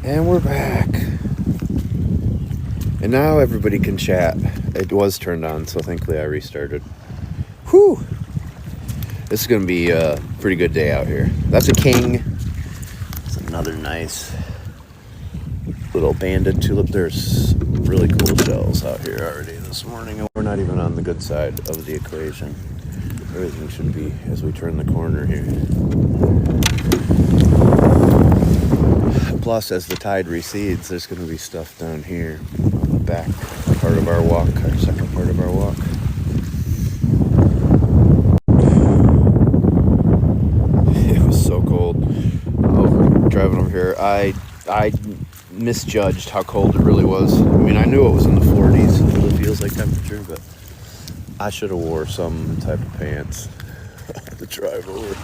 And we're back. And now everybody can chat. It was turned on, so thankfully I restarted. Whew! This is going to be a pretty good day out here. That's a king. It's another nice little banded tulip. There's really cool shells out here already this morning. And we're not even on the good side of the equation. Everything should be as we turn the corner here. Plus, as the tide recedes, there's going to be stuff down here on the back part of our walk, our second part of our walk. It was so cold. Driving over here, I misjudged how cold it really was. I mean, I knew it was in the 40s. It really feels like temperature, but I should have wore some type of pants to drive over.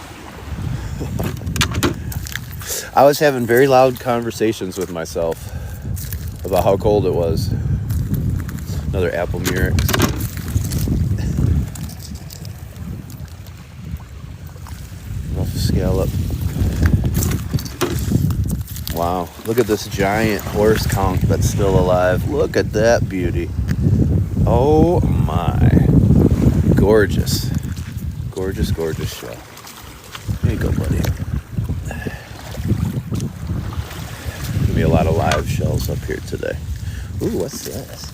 I was having very loud conversations with myself about how cold it was. Another apple murex. Rough scallop. Wow, look at this giant horse conch that's still alive. Look at that beauty. Oh my. Gorgeous. Gorgeous, gorgeous shell. There you go, buddy. Be a lot of live shells up here today. Ooh, what's this?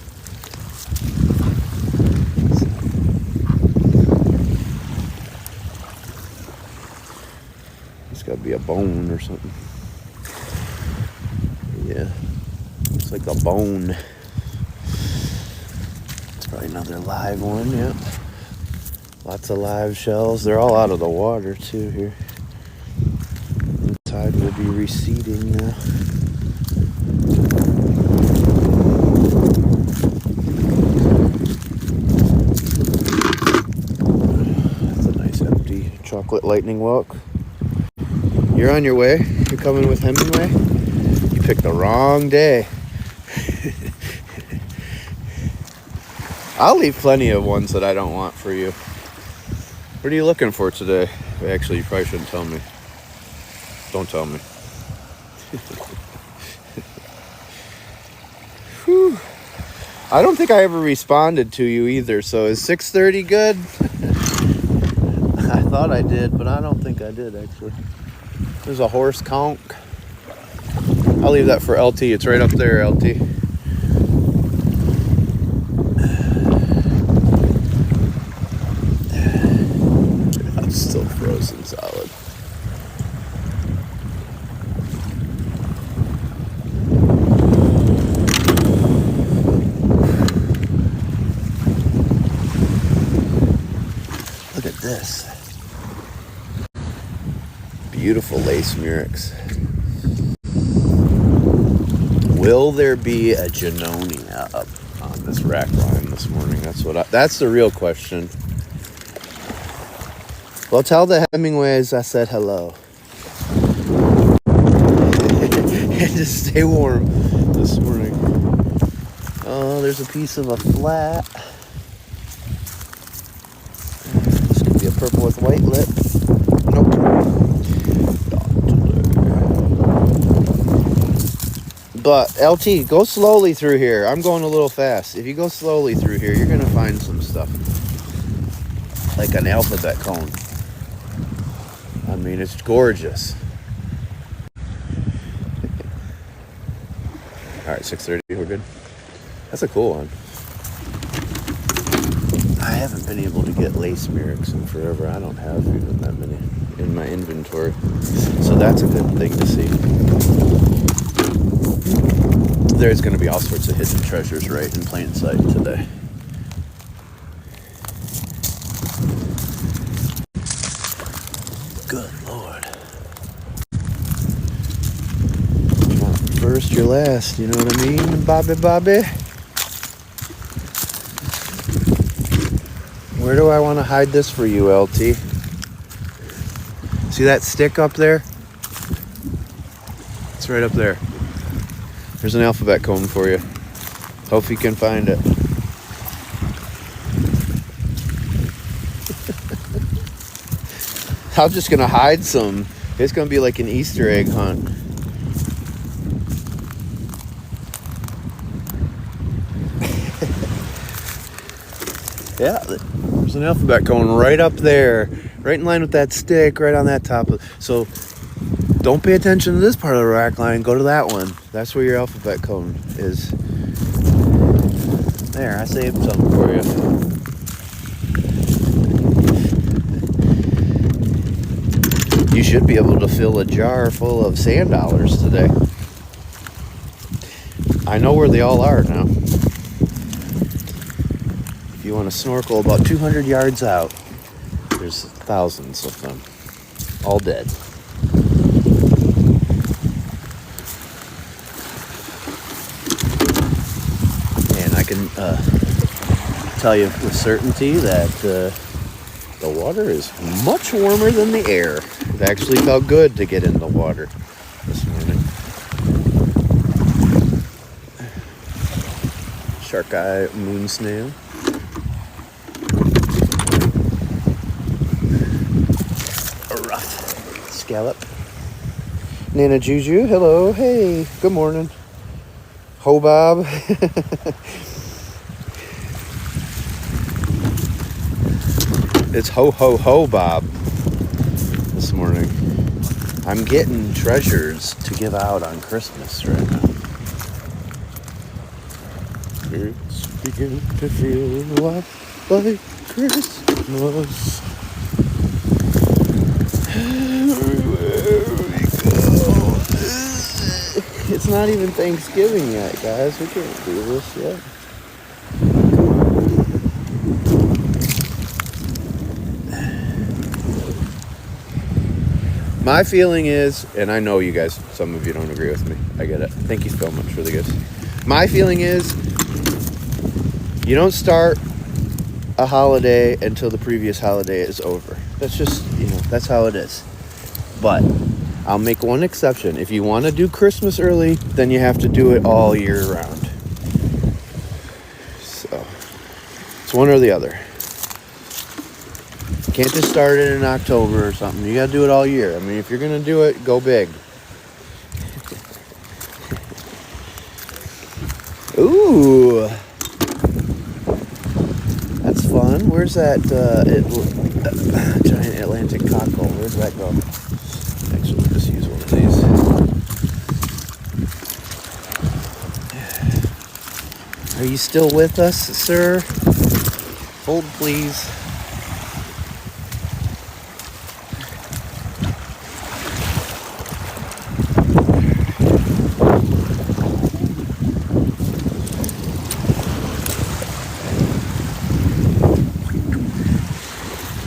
It's got to be a bone or something. Yeah, it's like a bone. It's probably another live one. Yep. Lots of live shells. They're all out of the water too here. The tide will be receding now. Chocolate lightning walk. You're on your way. You're coming with Hemingway. You picked the wrong day. I'll leave plenty of ones that I don't want for you. What are you looking for today? Actually, you probably shouldn't tell me. Don't tell me. Whew. I don't think I ever responded to you either, so is 6:30 good? I thought I did, but I don't think I did, actually. There's a horse conch. I'll leave that for LT. It's right up there, LT. I'm still frozen solid. Look at this. Beautiful lace murex. Will there be a Genonia up on this rack line this morning? That's the real question. Well, tell the Hemingways I said hello. And just stay warm this morning. Oh, there's a piece of a flat. This could be a purple with white lip. Nope. But LT, go slowly through here. I'm going a little fast. If you go slowly through here, you're gonna find some stuff. Like an alphabet cone. I mean, it's gorgeous. Alright, 6:30, we're good. That's a cool one. I haven't been able to get lace murex in forever. I don't have even that many in my inventory. So that's a good thing to see. There's going to be all sorts of hidden treasures right in plain sight today. Good Lord. First, you're last, you know what I mean, Bobby? Where do I want to hide this for you, LT? See that stick up there? It's right up there. There's an alphabet cone for you. Hope you can find it. I'm just gonna hide some. It's gonna be like an Easter egg hunt. Yeah, there's an alphabet cone right up there, right in line with that stick, right on that top. So don't pay attention to this part of the rack line. Go to that one. That's where your alphabet cone is. There, I saved something for you. You should be able to fill a jar full of sand dollars today. I know where they all are now. If you want to snorkel about 200 yards out, there's thousands of them, all dead. And I can tell you with certainty that the water is much warmer than the air. It actually felt good to get in the water this morning. Shark eye moon snail. A rough scallop. Nana Juju, hello, hey, good morning. Ho Bob. It's ho ho ho Bob this morning. I'm getting treasures to give out on Christmas right now. It's beginning to feel a lot like Christmas. Everywhere we go. It's not even Thanksgiving yet, guys. We can't do this yet. My feeling is, and I know you guys, some of you don't agree with me. I get it. Thank you so much for the gifts. My feeling is, you don't start a holiday until the previous holiday is over. That's just, that's how it is. But I'll make one exception. If you want to do Christmas early, then you have to do it all year round. So, it's one or the other. You can't just start it in October or something. You got to do it all year. I mean, if you're going to do it, go big. Ooh. That's fun. Where's that giant Atlantic cockle? Where'd that go? Actually, just use one of these. Are you still with us, sir? Hold, please.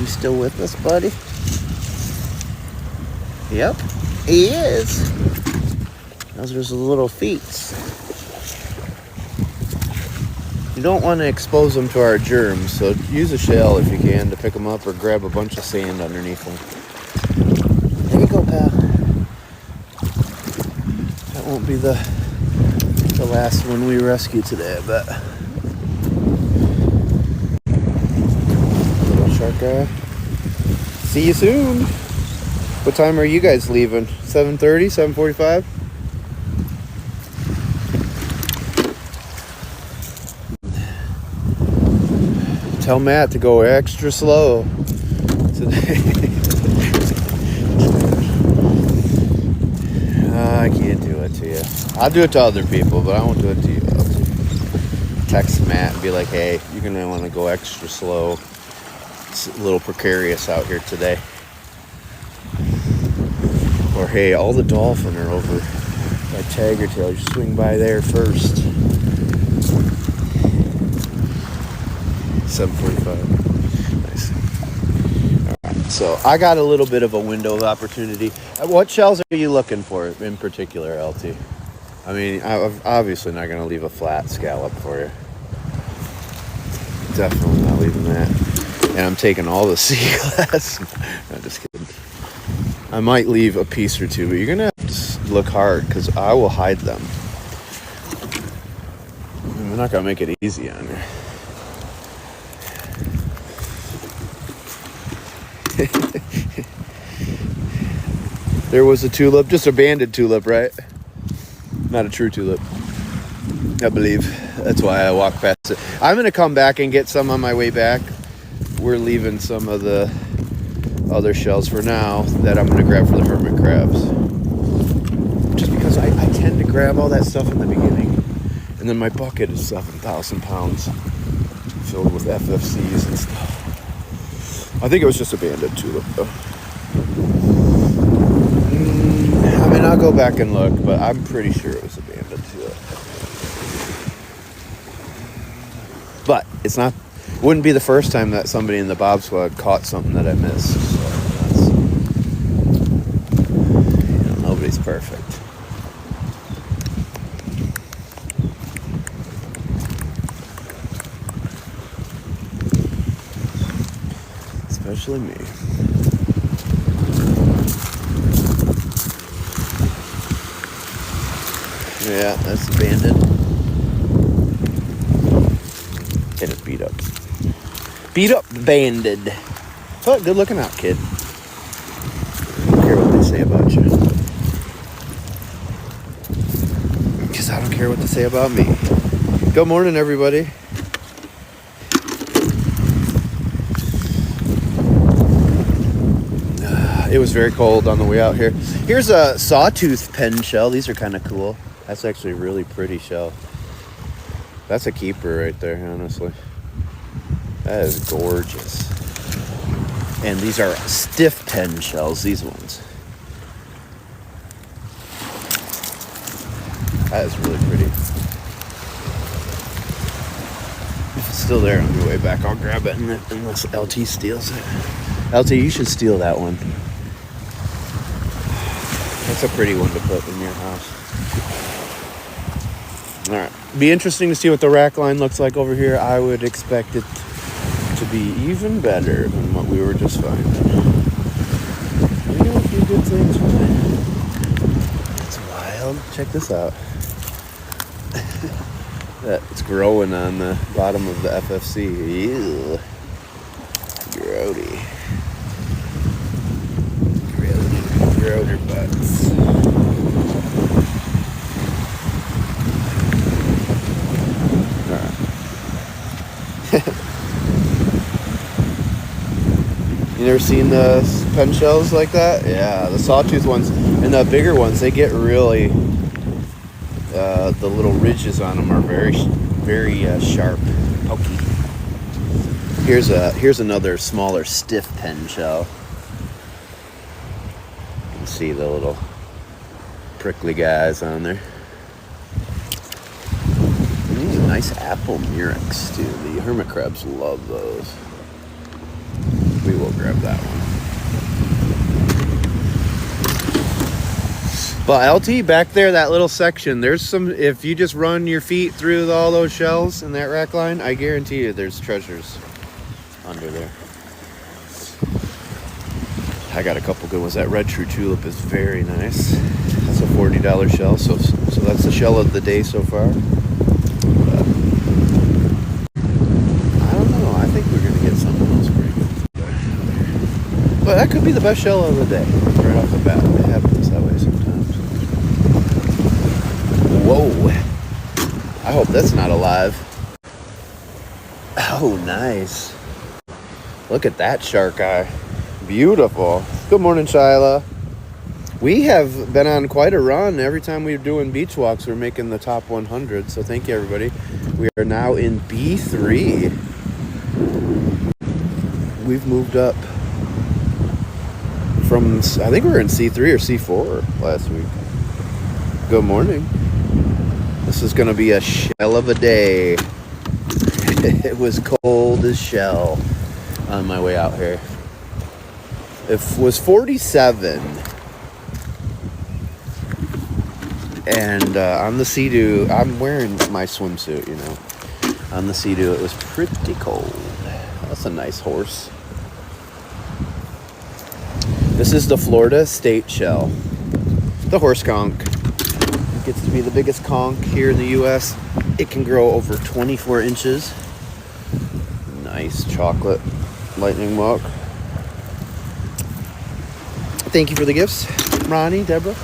Still with us, buddy? Yep, he is. Those are his little feet. You don't want to expose them to our germs, so use a shell if you can to pick them up, or grab a bunch of sand underneath them. There you go, pal. That won't be the last one we rescue today, I bet. Little shark guy. See you soon. What time are you guys leaving? 7:30, 7:45? Tell Matt to go extra slow today. I can't do it to you. I'll do it to other people, but I won't do it to you. Text Matt and be like, hey, you're going to want to go extra slow. It's a little precarious out here today. Or hey, all the dolphin are over by Tiger Tail. You swing by there first. 7:45. Nice. All right, so I got a little bit of a window of opportunity. What shells are you looking for in particular, LT? I mean, I'm obviously not going to leave a flat scallop for you. Definitely not leaving that. And I'm taking all the sea glass. No, just kidding. I might leave a piece or two, but you're going to have to look hard because I will hide them. And we're not going to make it easy on you. There was a tulip, just a banded tulip, right? Not a true tulip. I believe. That's why I walk past it. I'm going to come back and get some on my way back. We're leaving some of the other shells for now that I'm going to grab for the hermit crabs. Just because I tend to grab all that stuff in the beginning. And then my bucket is 7,000 pounds filled with FFCs and stuff. I think it was just a banded tulip though. I mean, I'll go back and look, but I'm pretty sure it was a banded tulip. But it's not, wouldn't be the first time that somebody in the Bob Squad caught something that I missed. So that's, nobody's perfect. Especially me. Yeah, that's banded. And it's beat up. Beat up, banded. Oh, good looking out, kid. I don't care what they say about you. Because I don't care what they say about me. Good morning, everybody. It was very cold on the way out here. Here's a sawtooth pen shell. These are kind of cool. That's actually a really pretty shell. That's a keeper right there, honestly. That is gorgeous. And these are stiff pen shells, these ones. That is really pretty. If it's still there on your way back, I'll grab it unless LT steals it. LT, you should steal that one. That's a pretty one to put in your house. Alright. Be interesting to see what the rack line looks like over here. I would expect it to be even better than what we were just finding. We got a few good things. It's wild. Check this out. It's growing on the bottom of the FFC. Ew. Grody. Grody butts. You never seen the pen shells like that? Yeah, the sawtooth ones and the bigger ones, they get really, the little ridges on them are very sharp, pokey. Here's another smaller stiff pen shell. You can see the little prickly guys on there. Nice apple murex too. The hermit crabs love those. We will grab that one. But LT, back there, that little section, there's some, if you just run your feet through all those shells in that rack line, I guarantee you there's treasures under there. I got a couple good ones. That red true tulip is very nice. That's a $40 shell, so that's the shell of the day so far. But that could be the best shell of the day, right off the bat. It happens that way sometimes. Whoa. I hope that's not alive. Oh, nice. Look at that shark eye. Beautiful. Good morning, Shyla. We have been on quite a run. Every time we're doing beach walks, we're making the top 100. So thank you, everybody. We are now in B3. We've moved up. From, I think we were in C3 or C4 last week. Good morning. This is going to be a shell of a day. It was cold as shell on my way out here. It was 47. And on the Sea-Doo, I'm wearing my swimsuit, you know. On the Sea-Doo, it was pretty cold. That's a nice horse. This is the Florida State shell. The horse conch. It gets to be the biggest conch here in the U.S. It can grow over 24 inches. Nice chocolate lightning walk. Thank you for the gifts, Ronnie, Deborah.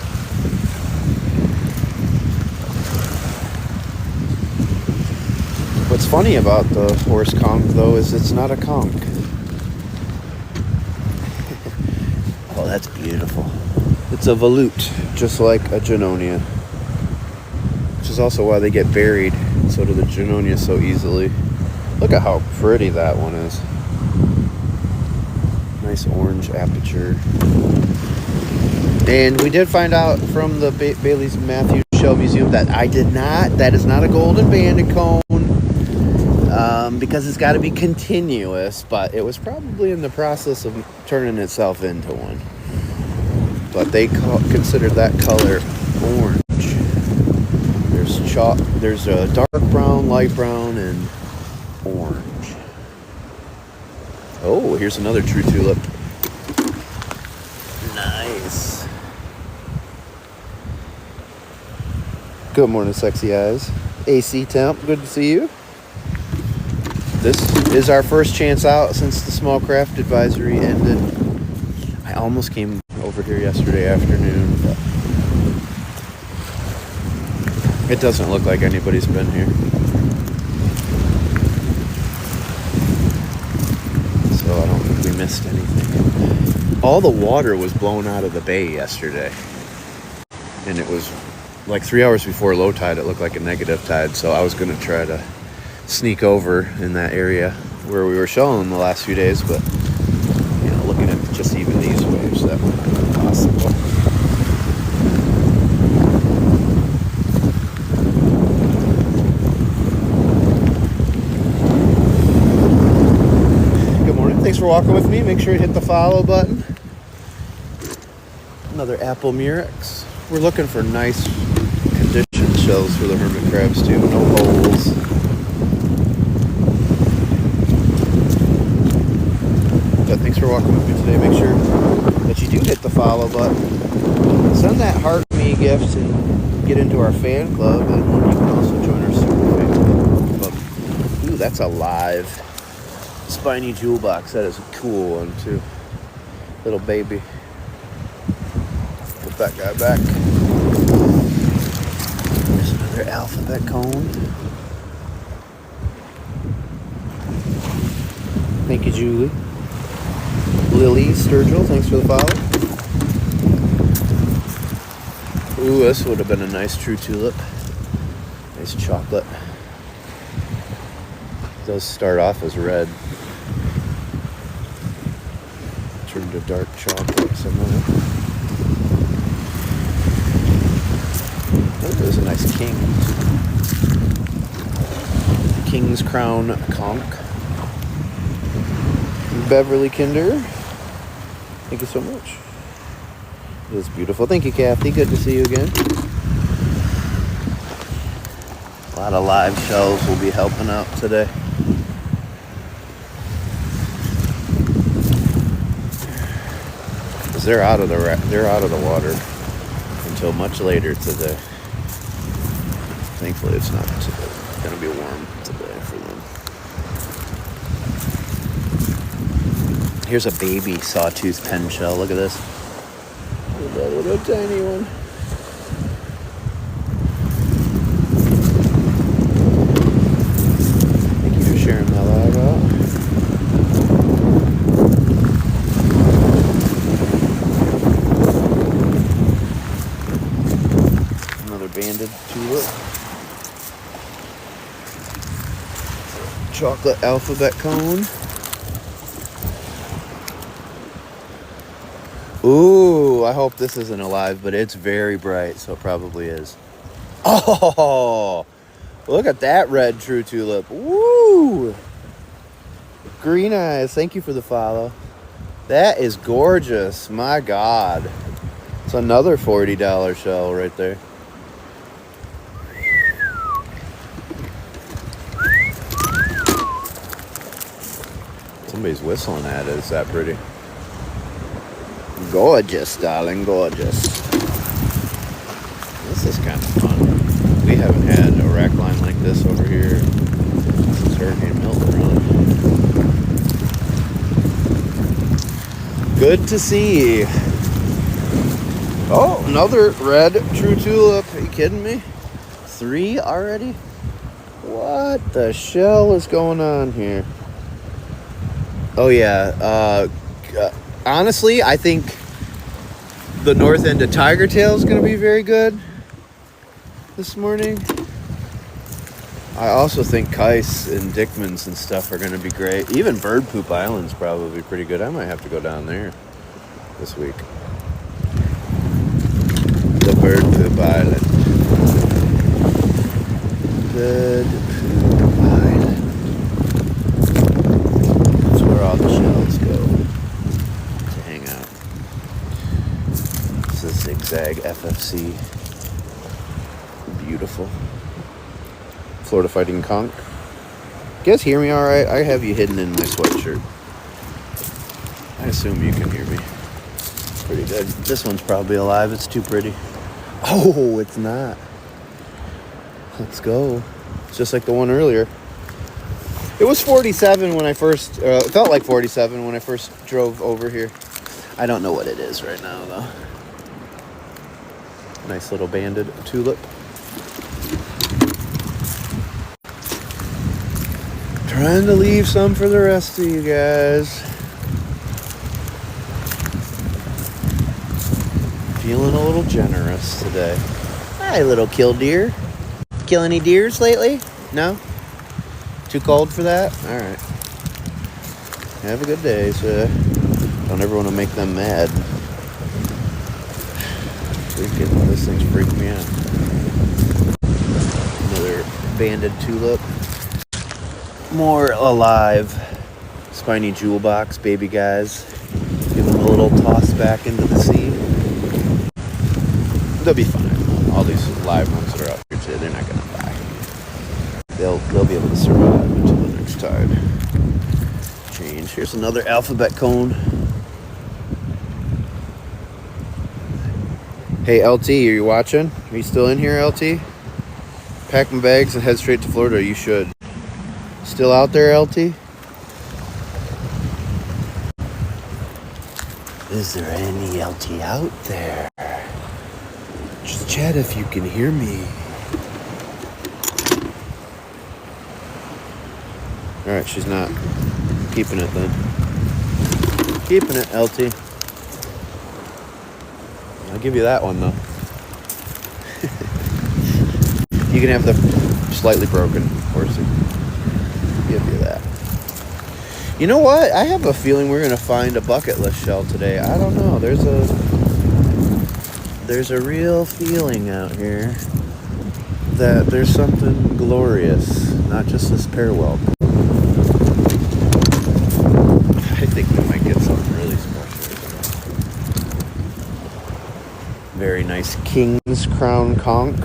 funny about the horse conch, though, is it's not a conch. Oh, that's beautiful. It's a volute, just like a Junonia. Which is also why they get buried. So do the Junonia so easily. Look at how pretty that one is. Nice orange aperture. And we did find out from the Bailey's Matthews Shell Museum that that is not a golden banded cone. Because it's got to be continuous, but it was probably in the process of turning itself into one. But they considered that color orange. There's a dark brown, light brown, and orange. Oh, here's another true tulip. Nice. Good morning, sexy eyes. AC Temp, good to see you. This is our first chance out since the small craft advisory ended. I almost came over here yesterday afternoon, but it doesn't look like anybody's been here. So I don't think we missed anything. All the water was blown out of the bay yesterday. And it was like 3 hours before low tide, it looked like a negative tide. So I was going to try to sneak over in that area where we were showing the last few days. But, you know, looking at just even these waves, that would not be possible. Thanks for walking with me. Make sure you hit the follow button. Another apple murex. We're looking for nice condition shells for the hermit crabs too. No holes. But thanks for walking with me today. Make sure that you do hit the follow button. Send that heart me gift and get into our fan club, and you can also join our super fan club. Ooh, that's a live spiny jewel box. That is a cool one too. Little baby. Put that guy back. There's another alphabet cone. Thank you, Julie. Lily Sturgill, thanks for the follow. Ooh, this would have been a nice true tulip. Nice chocolate. It does start off as red. Turned to dark chocolate somewhere. Oh, there's a nice king. King's Crown conch. Beverly Kinder. Thank you so much. It is beautiful. Thank you, Kathy. Good to see you again. A lot of live shells will be helping out today. They're out of the water until much later today. Thankfully, it's not going to be warm today for them. Here's a baby sawtooth pen shell. Look at this. Look at that little tiny one. Thank you for sharing my live out. Banded tulip. Chocolate alphabet cone. Ooh, I hope this isn't alive, but it's very bright, so it probably is. Oh, look at that red true tulip. Woo! Green eyes, thank you for the follow. That is gorgeous, my God. It's another $40 shell right there. Somebody's whistling at it. Is that pretty? Gorgeous, darling, gorgeous. This is kind of fun. We haven't had a rack line like this over here since Hurricane Milton, really. Good to see. Oh, another red true tulip. Are you kidding me? 3 already? What the shell is going on here? Oh yeah, honestly, I think the north end of Tiger Tail is going to be very good this morning. I also think Kais and Dickmans and stuff are going to be great. Even Bird Poop Island's probably pretty good. I might have to go down there this week. The Bird Poop Island. Bird Poop Island. That's where all the shells go to hang out. This is Zigzag FFC. Beautiful. Florida Fighting Conch. You guys hear me all right? I have you hidden in my sweatshirt. I assume you can hear me. Pretty good. This one's probably alive. It's too pretty. Oh, it's not. Let's go. It's just like the one earlier. It was 47 when I first... it felt like 47 when I first drove over here. I don't know what it is right now, though. Nice little banded tulip. Trying to leave some for the rest of you guys. Feeling a little generous today. Hi, little killdeer. Kill any deers lately? No? Too cold for that? Alright. Have a good day, sir. Don't ever want to make them mad. Freaking, this thing's freaking me out. Another banded tulip. More alive. Spiny jewel box, baby guys. Give them a little toss back into the sea. They'll be fine. All these live ones that are out here today, they're not gonna die. They'll be able to survive until the next tide change. Here's another alphabet cone. Hey LT, are you watching? Are you still in here, LT? Pack my bags and head straight to Florida. You should. Still out there, LT? Is there any LT out there? Just chat if you can hear me. Alright, she's not keeping it then. Keeping it, LT. I'll give you that one though. You can have the slightly broken horsey. Give you that. You know what? I have a feeling we're gonna find a bucket list shell today. I don't know. There's a real feeling out here that there's something glorious, not just this pair whelp. I think we might get something really special. Very nice King's Crown conch.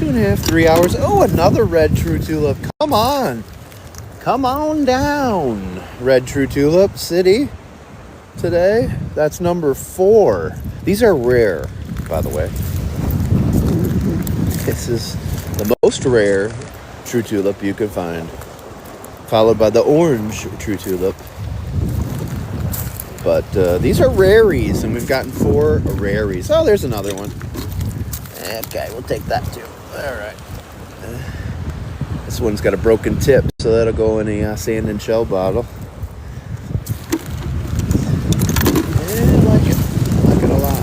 2.5, 3 hours. Oh, another red true tulip. Come on. Come on down. Red true tulip city today. That's number 4. These are rare, by the way. This is the most rare true tulip you can find. Followed by the orange true tulip. But these are raries, and we've gotten 4 raries. Oh, there's another one. Okay, we'll take that too. All right. This one's got a broken tip, so that'll go in a sand and shell bottle. Yeah, I like it. I like it a lot.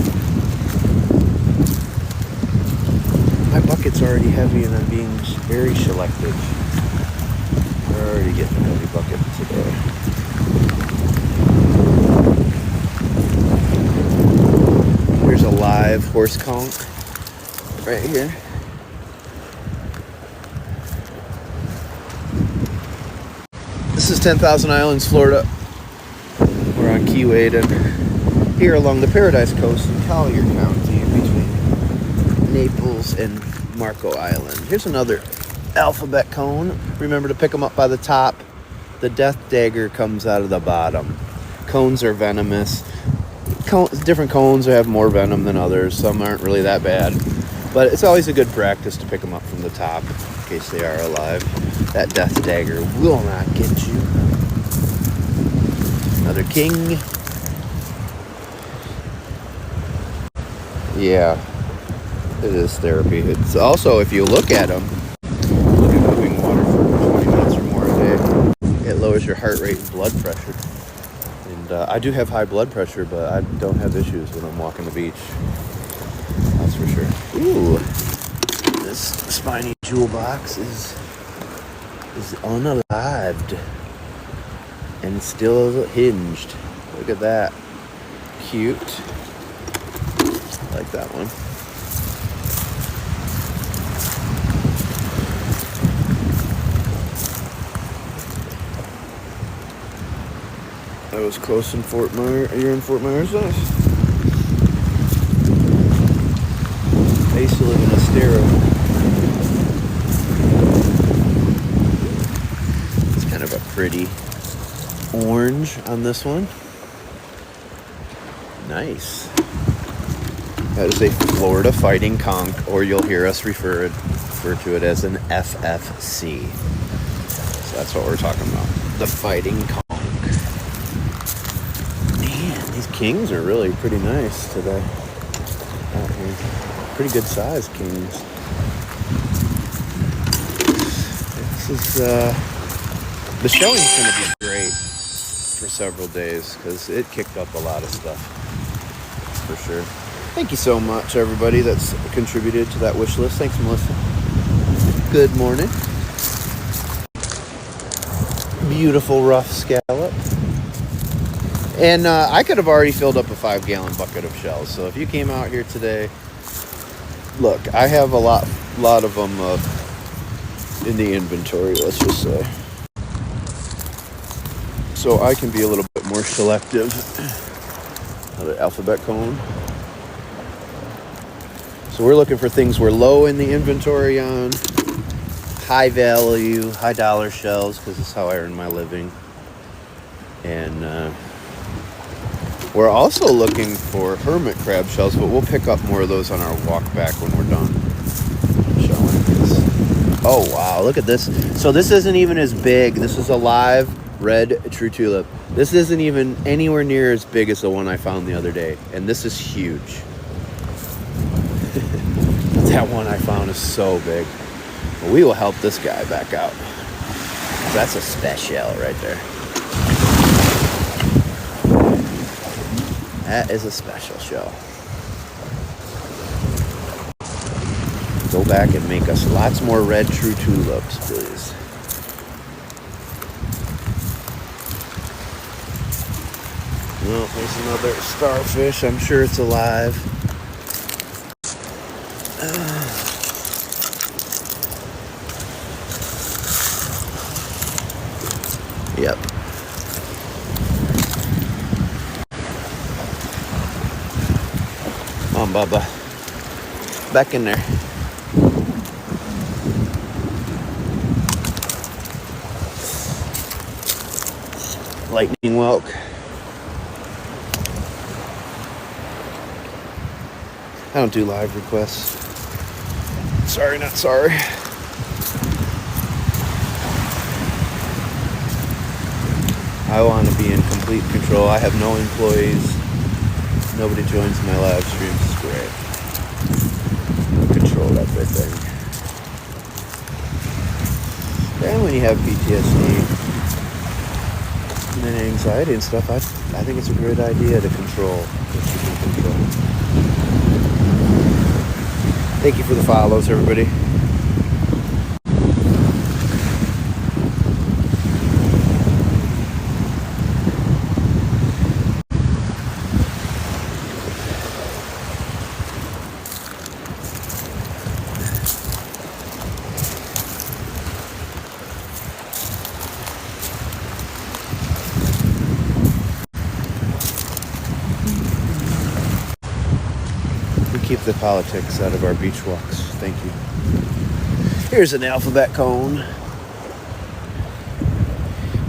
My bucket's already heavy, and I'm being very selective. We're already getting a heavy bucket today. Here's a live horse conch right here. This is 10,000 Islands, Florida. We're on Keewaydin, here along the Paradise Coast in Collier County, between Naples and Marco Island. Here's another alphabet cone. Remember to pick them up by the top. The death dagger comes out of the bottom. Cones are venomous. Different cones have more venom than others. Some aren't really that bad. But it's always a good practice to pick them up from the top in case they are alive. That death dagger will not get you. Another king. Yeah. It is therapy. It's also, if you look at them, look at moving water for 20 minutes or more a day. It lowers your heart rate and blood pressure. And I do have high blood pressure, but I don't have issues when I'm walking the beach. That's for sure. Ooh, this spiny jewel box is unalived and still hinged. Look at that. Cute. I like that one. That was close in Fort Myers. You're in Fort Myers? Nice. I used to live in Estero. It's kind of a pretty orange on this one. Nice. That is a Florida fighting conch, or you'll hear us refer to it as an FFC. So that's what we're talking about. The fighting conch. Man, these kings are really pretty nice today. Out here. Pretty good sized kings. This is the showing's gonna be great for several days because it kicked up a lot of stuff. For sure. Thank you so much, everybody that's contributed to that wish list. Thanks, Melissa. Good morning. Beautiful rough scallop. And I could have already filled up a 5-gallon bucket of shells. So if you came out here today, look, I have a lot of them in the inventory, let's just say. So I can be a little bit more selective. Another alphabet cone. So we're looking for things we're low in the inventory on. High value, high dollar shells, because that's how I earn my living. And we're also looking for hermit crab shells, but we'll pick up more of those on our walk back when we're done shelling these. Oh, wow, look at this. So this isn't even as big. This is a live red true tulip. This isn't even anywhere near as big as the one I found the other day. And this is huge. That one I found is so big. But we will help this guy back out. That's a special right there. That is a special shell. Go back and make us lots more red true tulips, please. Well, there's another starfish. I'm sure it's alive. Yep. Come on, Bubba. Back in there. Lightning whelk. I don't do live requests. Sorry, not sorry. I want to be in complete control. I have no employees. Nobody joins my live streams. It's great. Control everything. And when you have PTSD and anxiety and stuff, I think it's a great idea to control what you can control. Thank you for the follows, everybody. Keep the politics out of our beach walks. Thank you. Here's an alphabet cone.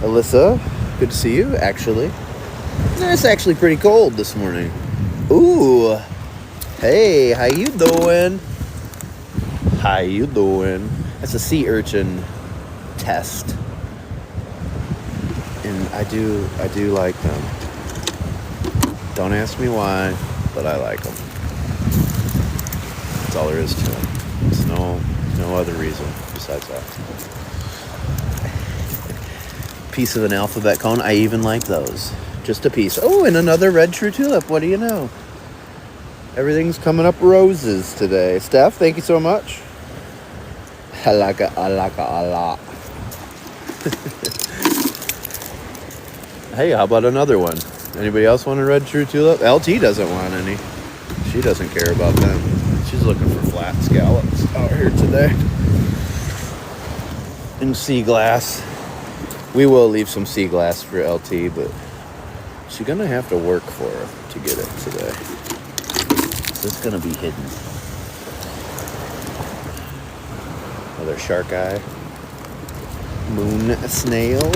Alyssa, good to see you, actually. It's actually pretty cold this morning. Ooh. Hey, how you doing? How you doing? That's a sea urchin test. And I do like them. Don't ask me why, but I like them. That's all there is to it. There's no other reason besides that. Piece of an alphabet cone. I even like those. Just a piece. Oh, and another red true tulip. What do you know? Everything's coming up roses today. Steph, thank you so much. I like it a lot. Hey, how about another one? Anybody else want a red true tulip? LT doesn't want any. She doesn't care about them. She's looking for flat scallops out here today. And sea glass. We will leave some sea glass for LT, but she's gonna have to work for it to get it today. So it's gonna be hidden. Another shark eye. Moon snail.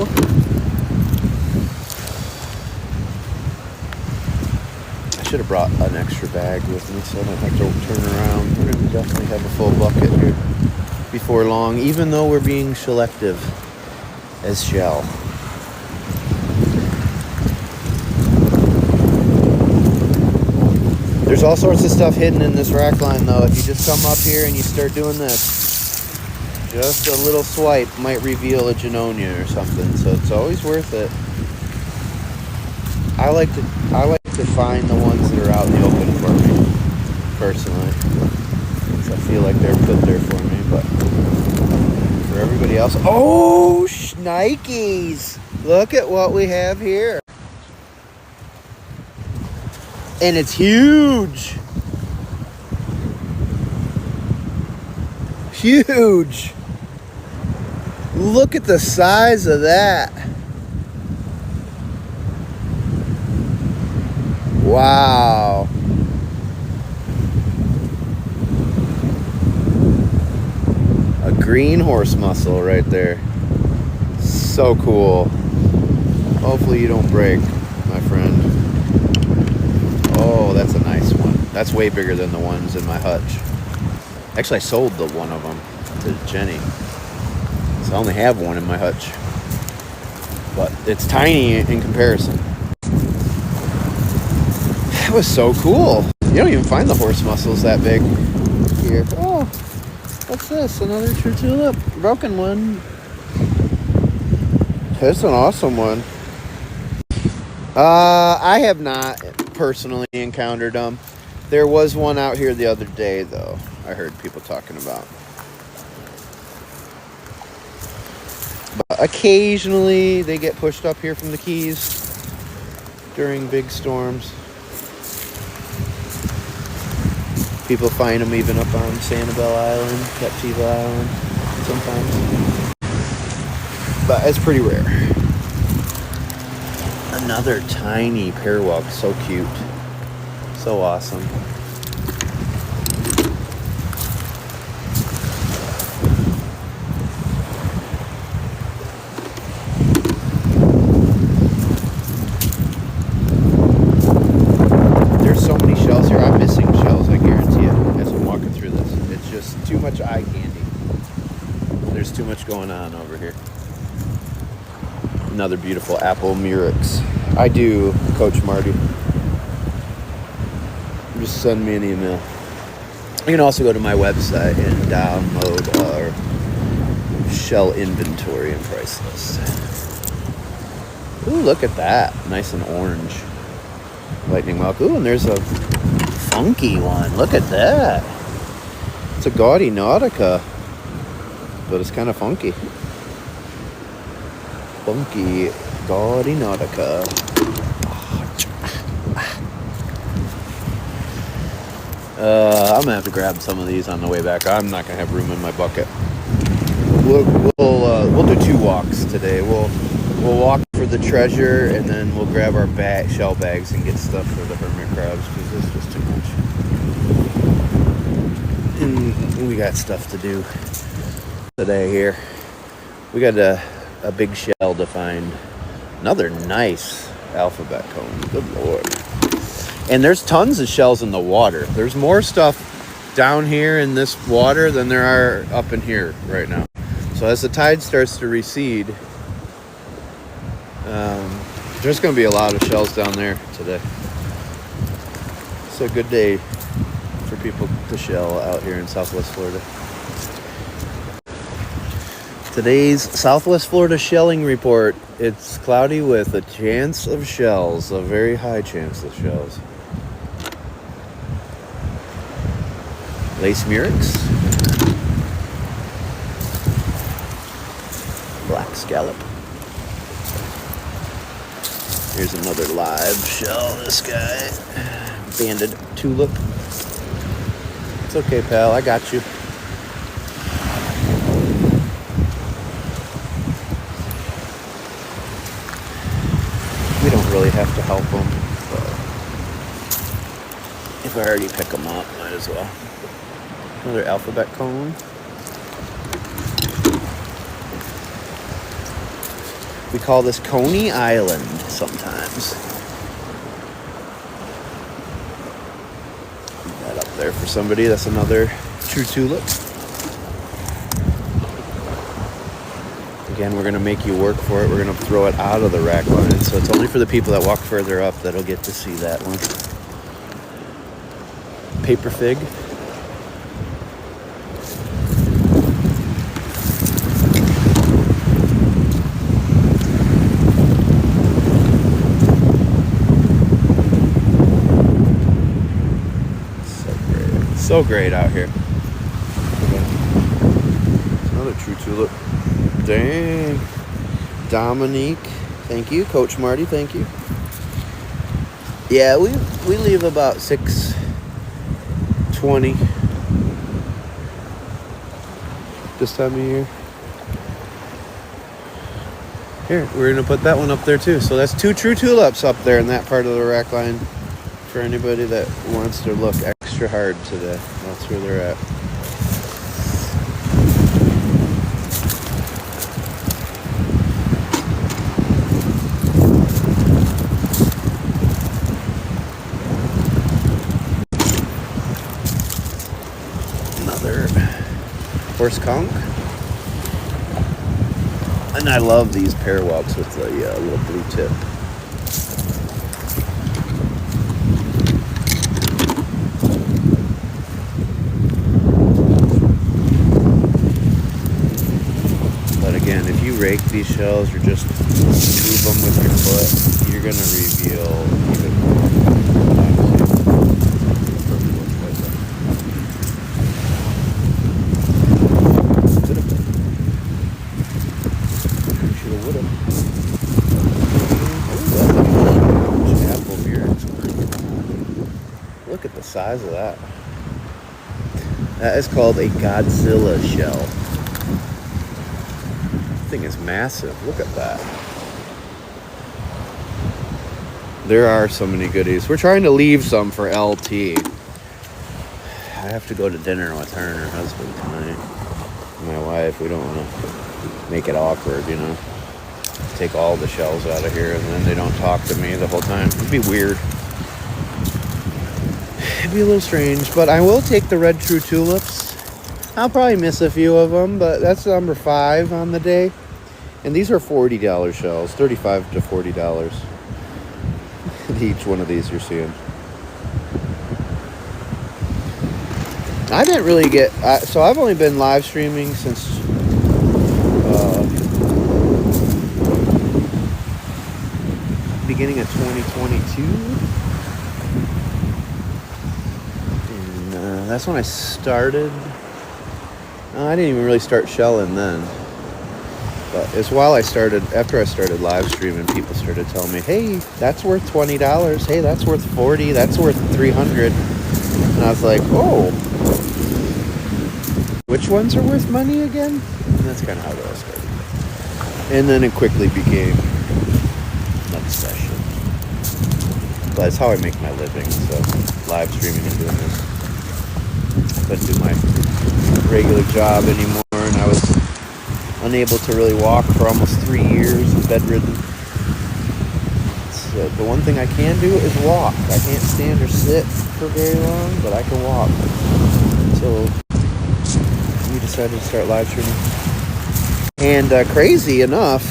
I should have brought an extra bag with me so I don't have to turn around. We're gonna definitely have a full bucket here before long, even though we're being selective as shell. There's all sorts of stuff hidden in this rack line though. If you just come up here and you start doing this, just a little swipe might reveal a Genonia or something, so it's always worth it. I like to find the ones that are out in the open for me, personally. I feel like they're put there for me, but for everybody else. Oh, shnikes! Look at what we have here. And it's huge. Huge. Look at the size of that. Wow. A green horse mussel right there. So cool. Hopefully you don't break, my friend. Oh, that's a nice one. That's way bigger than the ones in my hutch. Actually, I sold the one of them to Jenny. So I only have one in my hutch. But it's tiny in comparison. That was so cool. You don't even find the horse mussels that big here. Oh, what's this? Another true tulip. Broken one. That's an awesome one. I have not personally encountered them. There was one out here the other day, though. I heard people talking about. But occasionally they get pushed up here from the Keys during big storms. People find them even up on Sanibel Island, Captiva Island, sometimes. But it's pretty rare. Another tiny pairwalk, so cute. So awesome. There's so many shells here. I'm missing shells, I guarantee it, as I'm walking through this. It's just too much eye candy. There's too much going on over here. Another beautiful apple murex. I do, Coach Marty. Just send me an email. You can also go to my website and download our shell inventory and price list. Ooh, look at that. Nice and orange. Lightning Milk. Ooh, and there's a funky one. Look at that. It's a Gaudy Nautica. But it's kind of funky. Funky Gaudy Nautica. I'm gonna have to grab some of these on the way back. I'm not gonna have room in my bucket. We'll do 2 walks today. We'll walk for the treasure, and then we'll grab our shell bags and get stuff for the hermit crabs because it's just too much. And we got stuff to do today here. We got a big shell to find. Another nice alphabet cone. Good lord. And there's tons of shells in the water. There's more stuff down here in this water than there are up in here right now. So as the tide starts to recede, there's going to be a lot of shells down there today. It's a good day for people to shell out here in Southwest Florida. Today's Southwest Florida shelling report. It's cloudy with a chance of shells, a very high chance of shells. Lace murex. Black scallop. Here's another live shell, this guy. Banded tulip. It's okay, pal, I got you. We don't really have to help them, but if I already pick them up, might as well. Another alphabet cone. We call this Coney Island sometimes. Put that up there for somebody. That's another true tulip. Again, we're going to make you work for it. We're going to throw it out of the rack line. So it's only for the people that walk further up that'll get to see that one. Paper fig. So great out here. Another true tulip. Dang. Dominique, thank you. Coach Marty, thank you. Yeah, we leave about 6:20 this time of year. Here, we're gonna put that one up there too. So that's 2 true tulips up there in that part of the rack line. For anybody that wants to look extra hard today, that's where they're at. Another horse conch. And I love these pair walks with the little blue tip. Again, if you rake these shells or just move them with your foot, you're going to reveal even more. Shoulda, woulda. Apple murex. Look at the size of that. That is called a Godzilla shell. Is massive. Look at that. There are so many goodies. We're trying to leave some for LT. I have to go to dinner with her and her husband tonight. My wife. We don't want to make it awkward, you know. Take all the shells out of here and then they don't talk to me the whole time. It'd be weird. It'd be a little strange, but I will take the red true tulips. I'll probably miss a few of them, but that's number 5 on the day. And these are $40 shells, $35 to $40. Each one of these you're seeing. I didn't really get, so I've only been live streaming since beginning of 2022. And that's when I started. I didn't even really start shelling then. But it's after I started live streaming, people started telling me, hey, that's worth $20. Hey, that's worth $40. That's worth $300. And I was like, oh, which ones are worth money again? And that's kind of how it all started. And then it quickly became an obsession. But it's how I make my living, so live streaming and doing this. I couldn't do my regular job anymore, and I was unable to really walk for almost 3 years, bedridden. So the one thing I can do is walk. I can't stand or sit for very long, but I can walk. So we decided to start live streaming. And crazy enough,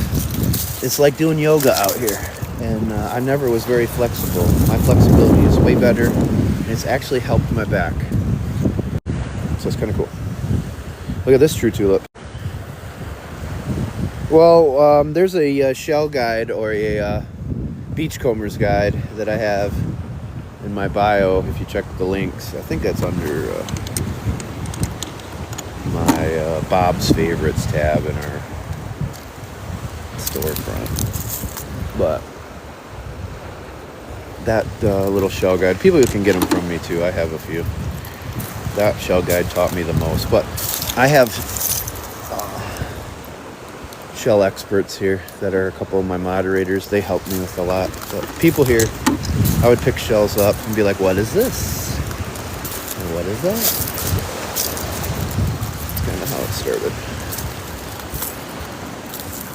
it's like doing yoga out here. And I never was very flexible. My flexibility is way better. And it's actually helped my back. kind of cool. Look at this true tulip. Well, there's a shell guide or a beachcomber's guide that I have in my bio. If you check the links, I think that's under my Bob's Favorites tab in our storefront. But that little shell guide, people can get them from me too. I have a few. That shell guide taught me the most. But I have shell experts here that are a couple of my moderators. They help me with a lot. But people here, I would pick shells up and be like, what is this? And what is that? That's kind of how it started.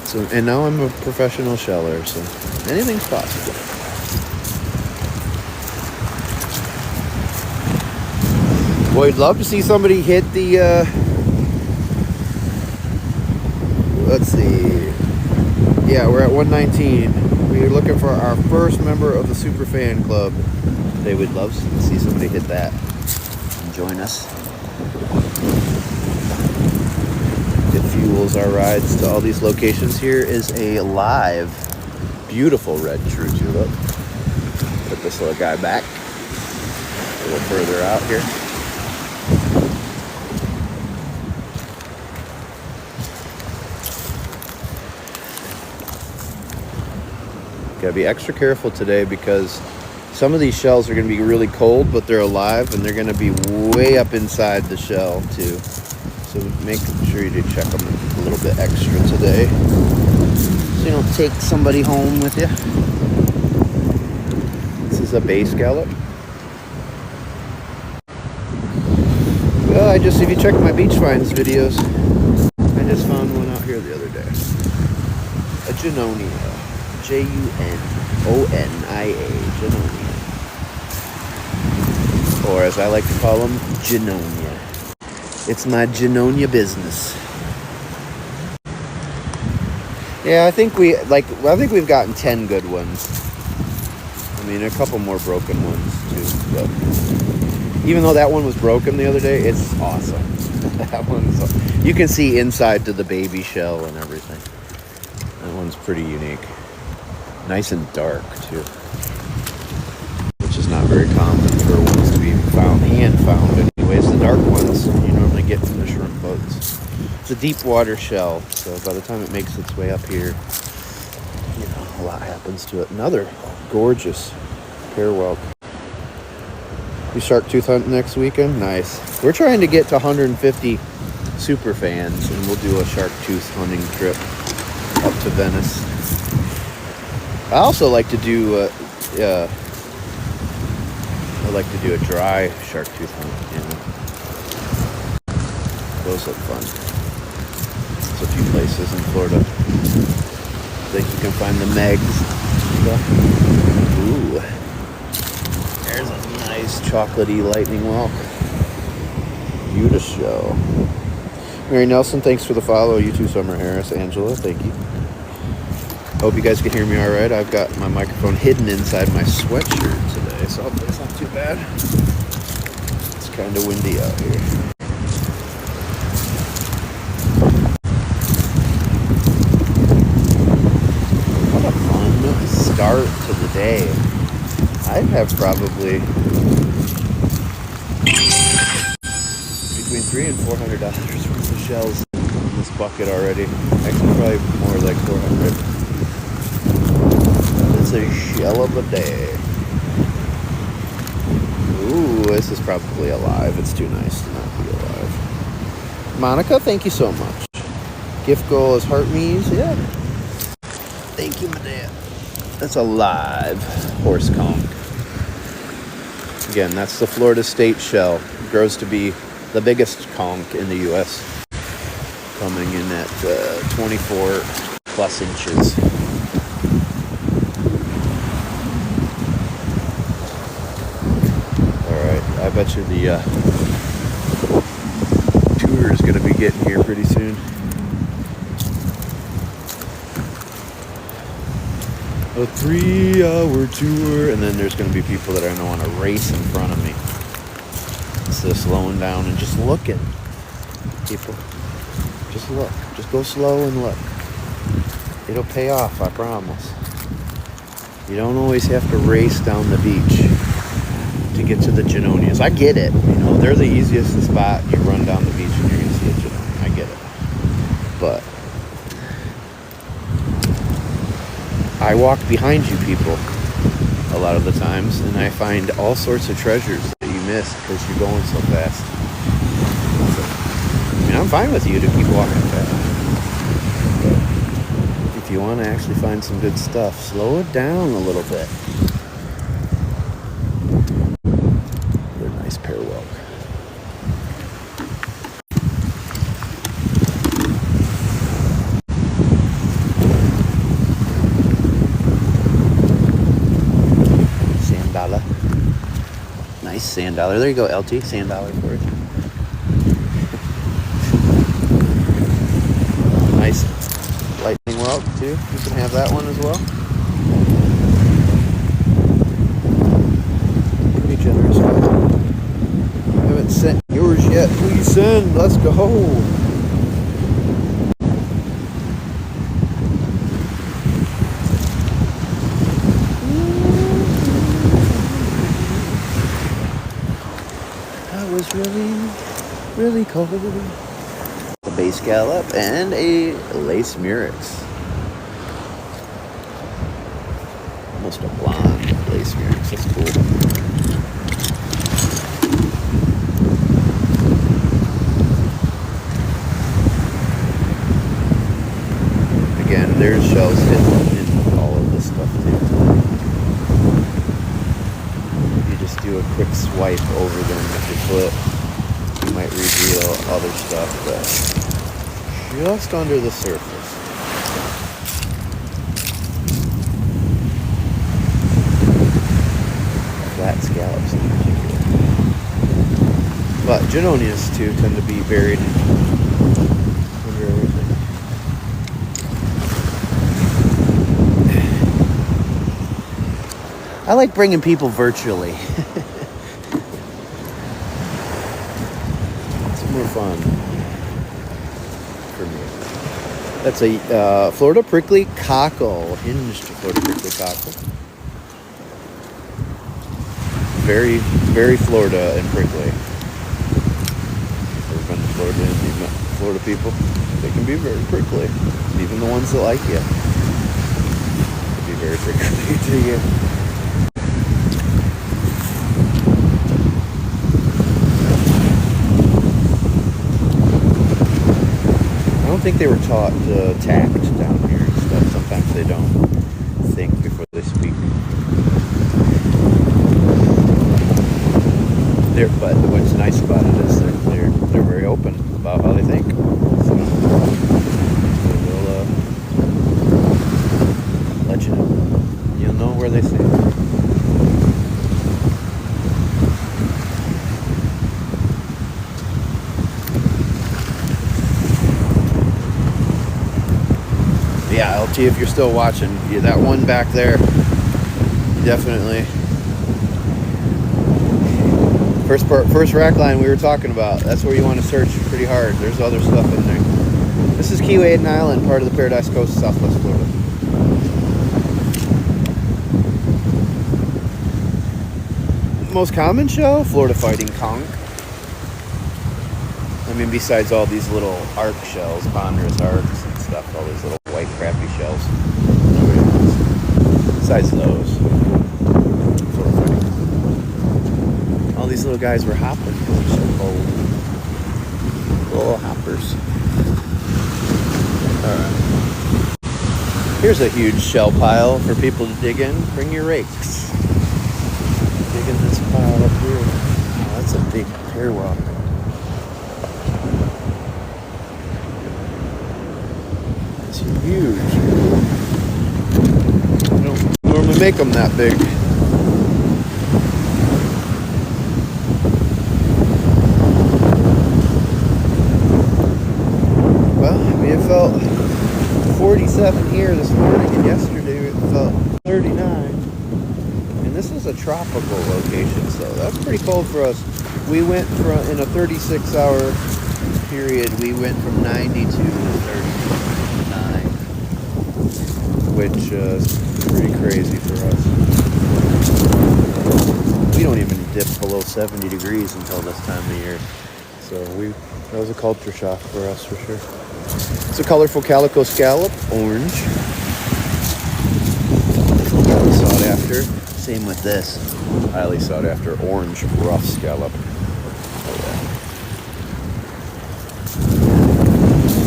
So, and now I'm a professional sheller, so anything's possible. Well, I'd love to see somebody hit the, let's see. Yeah, we're at 119. We're looking for our first member of the Super Fan Club. They would love to see somebody hit that and join us. It fuels our rides to all these locations. Here is a live, beautiful red true tulip. Put this little guy back a little further out here. Gotta be extra careful today because some of these shells are gonna be really cold, but they're alive and they're gonna be way up inside the shell too. So make sure you do check them a little bit extra today, so you don't take somebody home with you. This is a bay scallop. Well, if you check my beach finds videos, I just found one out here the other day. A Junonia. Junonia. Junonia. Or as I like to call them, Junonia. It's my Junonia business. Yeah, I think we've gotten 10 good ones. I mean, a couple more broken ones too, but even though that one was broken the other day, it's awesome. That one's, you can see inside to the baby shell and everything. That one's pretty unique. Nice and dark too, which is not very common for ones to be hand found. Anyways, the dark ones you normally get from the shrimp boats. It's a deep water shell, so by the time it makes its way up here, you know, a lot happens to it. Another gorgeous pear whelk. You shark tooth hunt next weekend? Nice. We're trying to get to 150 super fans, and we'll do a shark tooth hunting trip up to Venice. I also like to do a dry shark tooth hunt. You know, those look fun. There's a few places in Florida. I think you can find the Megs stuff. Ooh, there's a nice chocolatey lightning whelk. Beautiful show. Mary Nelson, thanks for the follow. You too, Summer Harris. Angela, thank you. Hope you guys can hear me all right. I've got my microphone hidden inside my sweatshirt today, so hopefully it's not too bad. It's kind of windy out here. What a fun start to the day. I have probably between $300 and $400 worth of shells in this bucket already. Actually, probably more like 400. It's a shell of a day. Ooh, this is probably alive. It's too nice to not be alive. Monica, thank you so much. Gift goal is heart me's. Yeah. Thank you, my dad. That's a live horse conch. Again, that's the Florida State shell. It grows to be the biggest conch in the U.S. Coming in at 24 plus inches. I bet you the tour is going to be getting here pretty soon. A 3-hour tour, and then there's going to be people that are going to want to race in front of me. So slowing down and just looking. people. Just look. Just go slow and look. It'll pay off, I promise. You don't always have to race down the beach to get to the Genonias. I get it. You know, they're the easiest to spot. You run down the beach and you're going to see a Genonia. I get it. But I walk behind you people a lot of the times, and I find all sorts of treasures that you miss because you're going so fast. So, I mean, I'm fine with you to keep walking fast. But if you want to actually find some good stuff, slow it down a little bit. They're nice pair walk. Sand dollar. Nice sand dollar. There you go, LT. Sand dollar for it. Nice lightning whelk too. You can have that one as well. Pretty generous. I haven't sent yours yet. Please send. Let's go. That was really cold. A bay scallop and a lace murex. Almost a blonde lace murex. That's cool. Again, there's shells in all of this stuff too. You just do a quick swipe over them with your foot. You might reveal other stuff that's just under the surface. Flat scallops in particular. But Genonias too tend to be buried under everything. I like bringing people virtually. More fun for me. That's a Florida prickly cockle, hinged Florida prickly cockle. Very, very Florida and prickly. Ever been to Florida and you've met Florida people? They can be very prickly. Even the ones that like you can be very prickly to you. I don't think they were taught tact down here and stuff. Sometimes they don't think before they speak. But what's nice about it is they're very open about how they think. So they'll let you know. You'll know where they stand. Yeah, LT, if you're still watching, that one back there, definitely. First rack line we were talking about, that's where you want to search pretty hard. There's other stuff in there. This is Keewaydin Island, part of the Paradise Coast, Southwest Florida. Most common shell, Florida fighting conch. I mean, besides all these little arc shells, ponderous arcs and stuff, all these little white crappy shells. Besides those, Florida fighting. All these little guys were hopping because they're so cold. Little hoppers. Alright. Here's a huge shell pile for people to dig in. Bring your rakes. Dig in this pile up here. Oh, that's a big pair walk. It's huge. I don't normally make them that big. It felt 47 here this morning, and yesterday it felt 39. And this is a tropical location, so that's pretty cold for us. We went in a 36-hour period, we went from 92 to 39, which is pretty crazy for us. We don't even dip below 70 degrees until this time of year. So that was a culture shock for us for sure. It's a colorful calico scallop, orange. Highly sought after. Same with this. Highly sought after orange rough scallop. Oh yeah.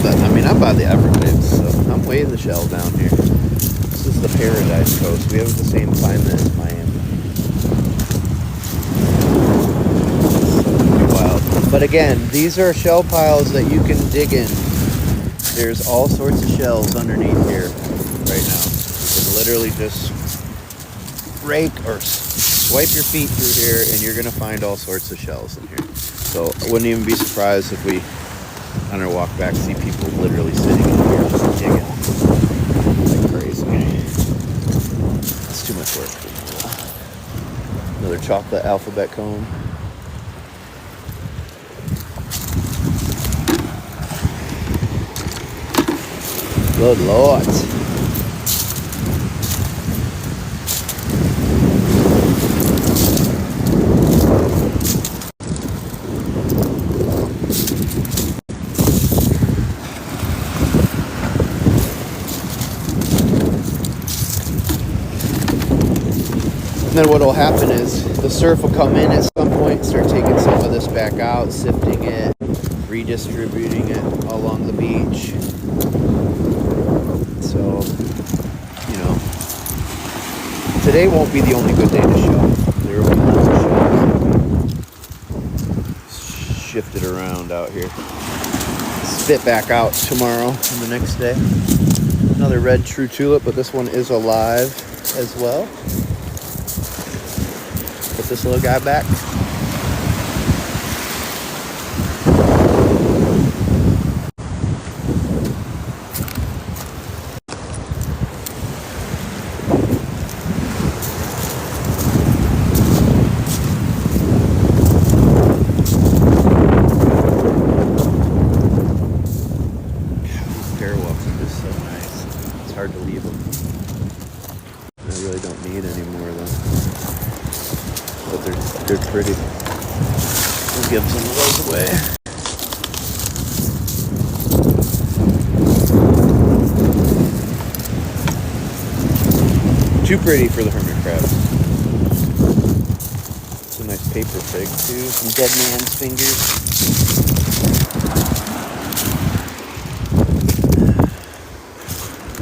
But I mean, I'm by the Everglades, so I'm way the shell down here. This is the Paradise Coast. We have the same climate as Miami. But again, these are shell piles that you can dig in. There's all sorts of shells underneath here right now. You can literally just rake or swipe your feet through here and you're gonna find all sorts of shells in here. So I wouldn't even be surprised if we, on our walk back, see people literally sitting in here just digging like crazy. That's too much work. Another chocolate alphabet cone. Good Lord. And then what will happen is the surf will come in at some point, start taking some of this back out, sifting it, redistributing it along the beach. So, you know, today won't be the only good day to shell. There will be lots of shells shifted around out here. Spit back out tomorrow and the next day. Another red true tulip, but this one is alive as well. Put this little guy back. Hard to leave them. I really don't need any more of them. But they're pretty. We'll give some of those away. Too pretty for the hermit crabs. It's a nice paper fig too. Some dead man's fingers.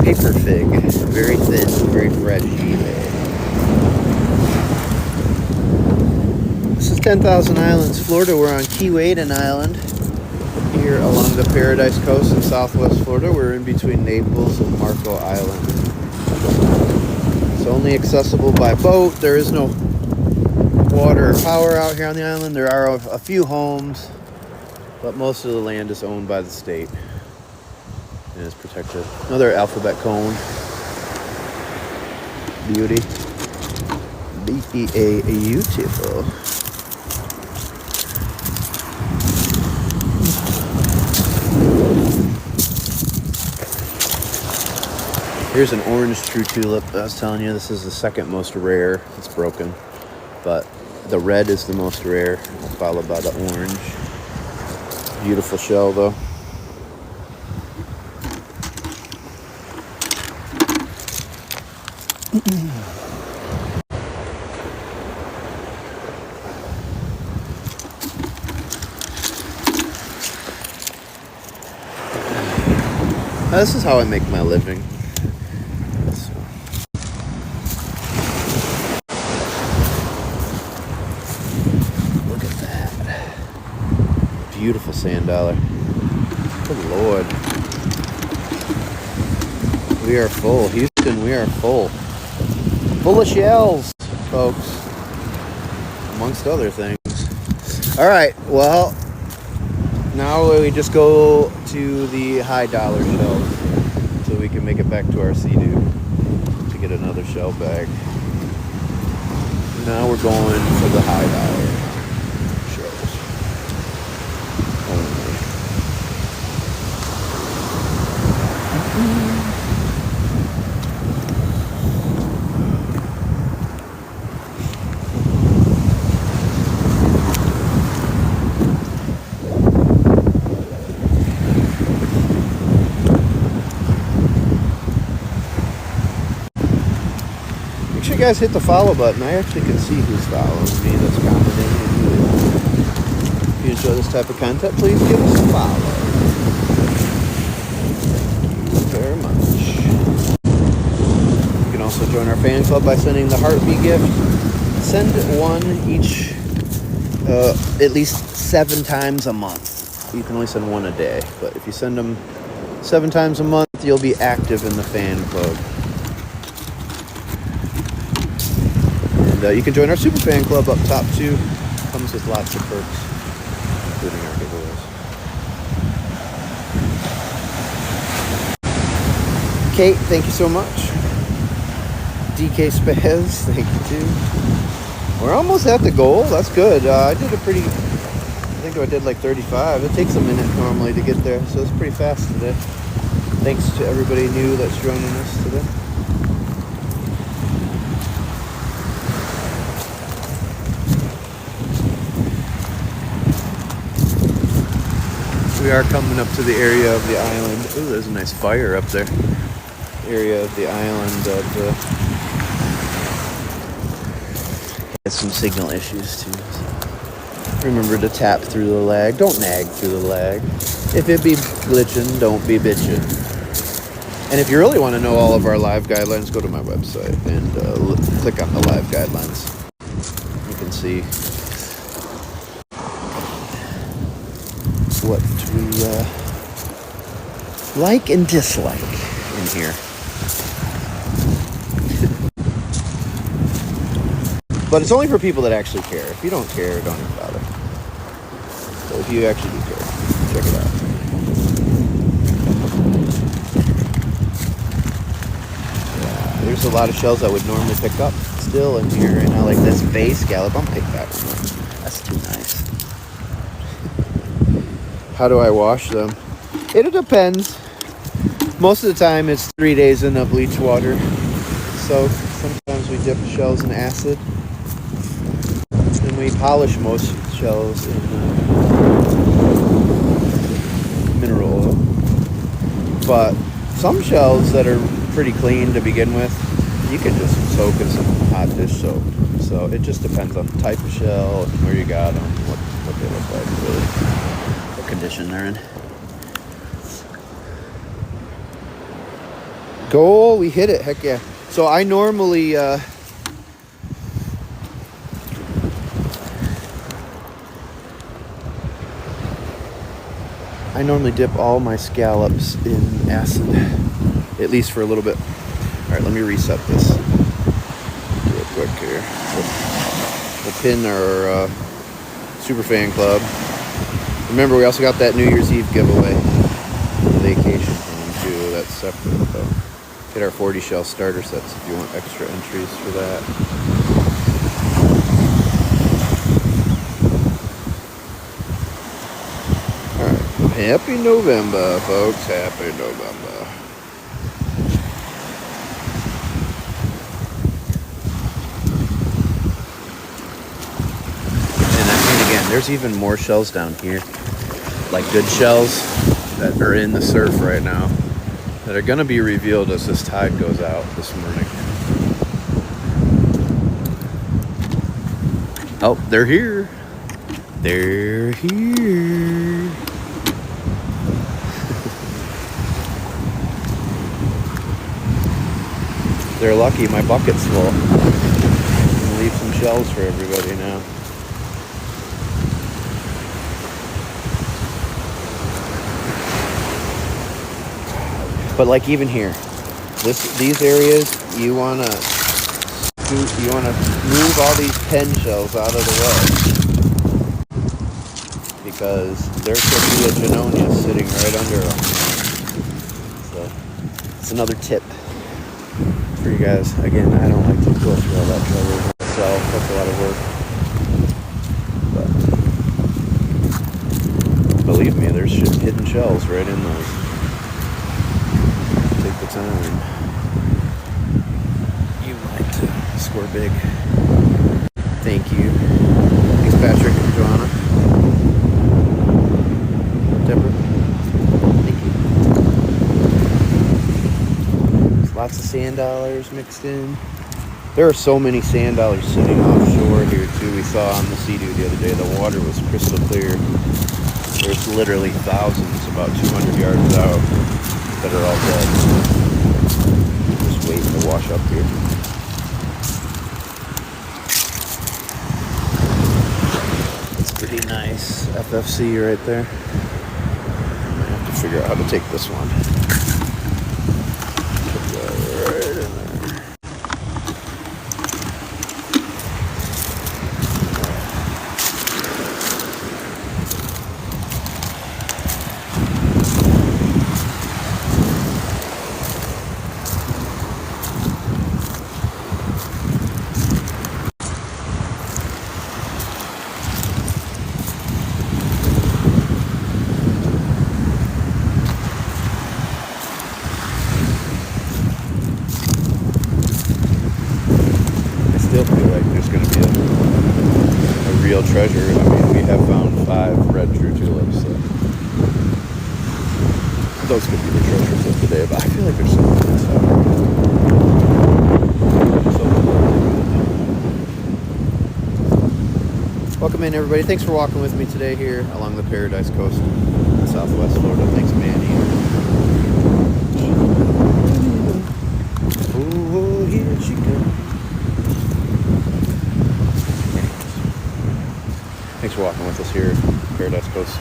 Paper fig, very thin, very fresh. This is 10,000 Islands, Florida. We're on Keewaydin Island here along the Paradise Coast in Southwest Florida. We're in between Naples and Marco Island. It's only accessible by boat. There is no water or power out here on the island. There are a few homes, but most of the land is owned by the state. And is protected. Another alphabet cone. Beauty. Beautiful. Here's an orange true tulip. I was telling you, this is the second most rare. It's broken. But the red is the most rare, followed by the orange. Beautiful shell though. This is how I make my living. So. Look at that. Beautiful sand dollar. Good Lord. We are full. Houston, we are full. Full of shells, folks. Amongst other things. Alright, well, now we just go to the high dollar shells so we can make it back to our Sea-Doo to get another shell bag. Now we're going for the high dollar shells only. guys hit the follow button, I actually can see who's following me, that's commenting. If you enjoy this type of content, please give us a follow. Thank you very much. You can also join our fan club by sending the heartbeat gift. Send one each, at least 7 times a month. You can only send one a day, but if you send them 7 times a month, you'll be active in the fan club. And you can join our super fan club up top too. Comes with lots of perks, including our giveaways. Kate, thank you so much. DK Spaz, thank you too. We're almost at the goal. That's good. I did a pretty, I think I did like 35. It takes a minute normally to get there, so it's pretty fast today. Thanks to everybody new that's joining us today. We are coming up to the area of the island. Oh, there's a nice fire up there. Area of the island that has some signal issues too. So remember to tap through the lag. Don't nag through the lag. If it be glitching, don't be bitching. And if you really want to know all of our live guidelines, go to my website and click on the live guidelines. You can see what we like and dislike in here. But it's only for people that actually care. If you don't care, don't even bother. So if you actually do care, check it out. Yeah, there's a lot of shells I would normally pick up still in here right now, like this bay scallop. I'm picking that one up. That's too nice. How do I wash them? It depends. Most of the time it's 3 days in the bleach water. So sometimes we dip shells in acid. And we polish most shells in mineral oil. But some shells that are pretty clean to begin with, you can just soak in some hot dish soap. So it just depends on the type of shell and where you got them, what they look like, really, what condition they're in. Goal, we hit it, heck yeah. So I normally dip all my scallops in acid, at least for a little bit. All right, let me reset this real quick here. We'll pin our super fan club. Remember, we also got that New Year's Eve giveaway, the vacation home too. That's separate though. Get our 40 shell starter sets if you want extra entries for that. Happy November, folks. Happy November. And again, there's even more shells down here. Like good shells that are in the surf right now that are going to be revealed as this tide goes out this morning. Oh, they're here. They're here. They're lucky my bucket's full. I'm gonna leave some shells for everybody now. But like even here, these areas, you wanna move all these pen shells out of the way, because there could be a Genonia sitting right under them. So it's another tip for you guys. Again, I don't like to go through all that trouble myself. That's a lot of work. But believe me, there's hidden shells right in those. Take the time. You like to score big. Thank you. Thanks, Patrick and Joanna. Deborah. Thank you. There's lots of sand dollars mixed in. There are so many sand dollars sitting offshore here too. We saw on the Sea-Doo the other day, the water was crystal clear. There's literally thousands about 200 yards out that are all dead. Just waiting to wash up here. It's pretty nice FFC right there. I might have to figure out how to take this one. Put that right in there. Still feel like there's going to be a real treasure. I mean, we have found 5 red true tulips. So those could be the treasures of the day, but I feel like there's something else out here. Welcome in, everybody. Thanks for walking with me today here along the Paradise Coast in Southwest Florida. Thanks, Manny. Oh, here she comes. Thanks for walking with us here, Paradise Coast,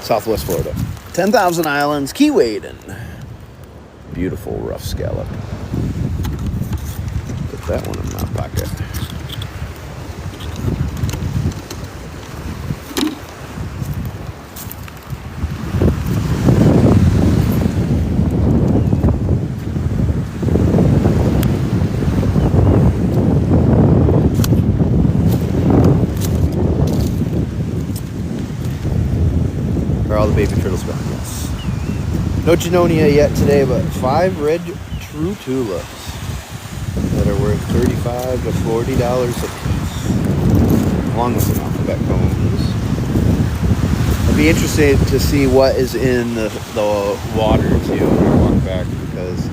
Southwest Florida. 10,000 Islands, Keewaydin. Beautiful rough scallop. Put that one in my pocket. Are all the baby turtles gone? Yes. No Junonia yet today, but 5 red true tulips that are worth $35 to $40 a piece, along with some alphabet cones. I'd be interested to see what is in the water too when we walk back, because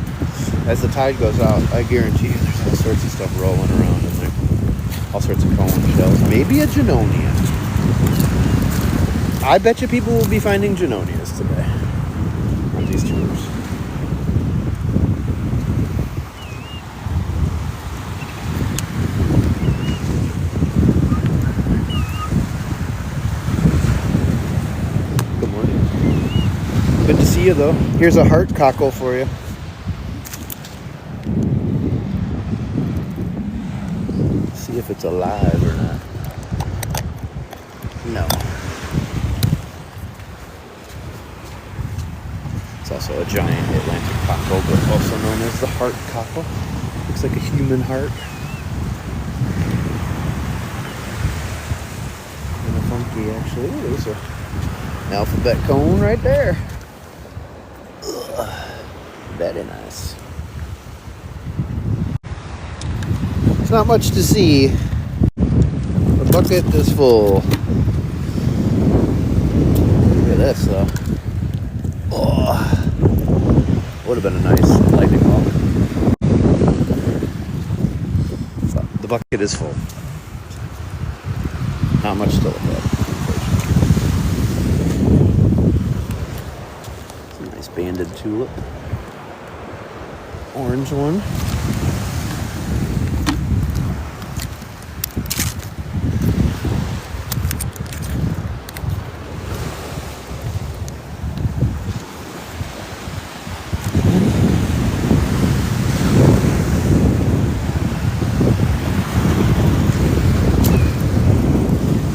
as the tide goes out, I guarantee you there's all sorts of stuff rolling around in there. All sorts of cone shells. Maybe a Junonia. I bet you people will be finding Junonias today on these tours. Good morning. Good to see you, though. Here's a heart cockle for you. See if it's alive or not. No. Also a giant Atlantic cockle, but also known as the heart cockle. Looks like a human heart. And a funky, actually. Ooh, there's an alphabet cone right there. Ugh, very nice. It's not much to see. The bucket is full. Look at this, though. Oh. Would have been a nice lightning bolt. The bucket is full. Not much to look at. It's a nice banded tulip. Orange one.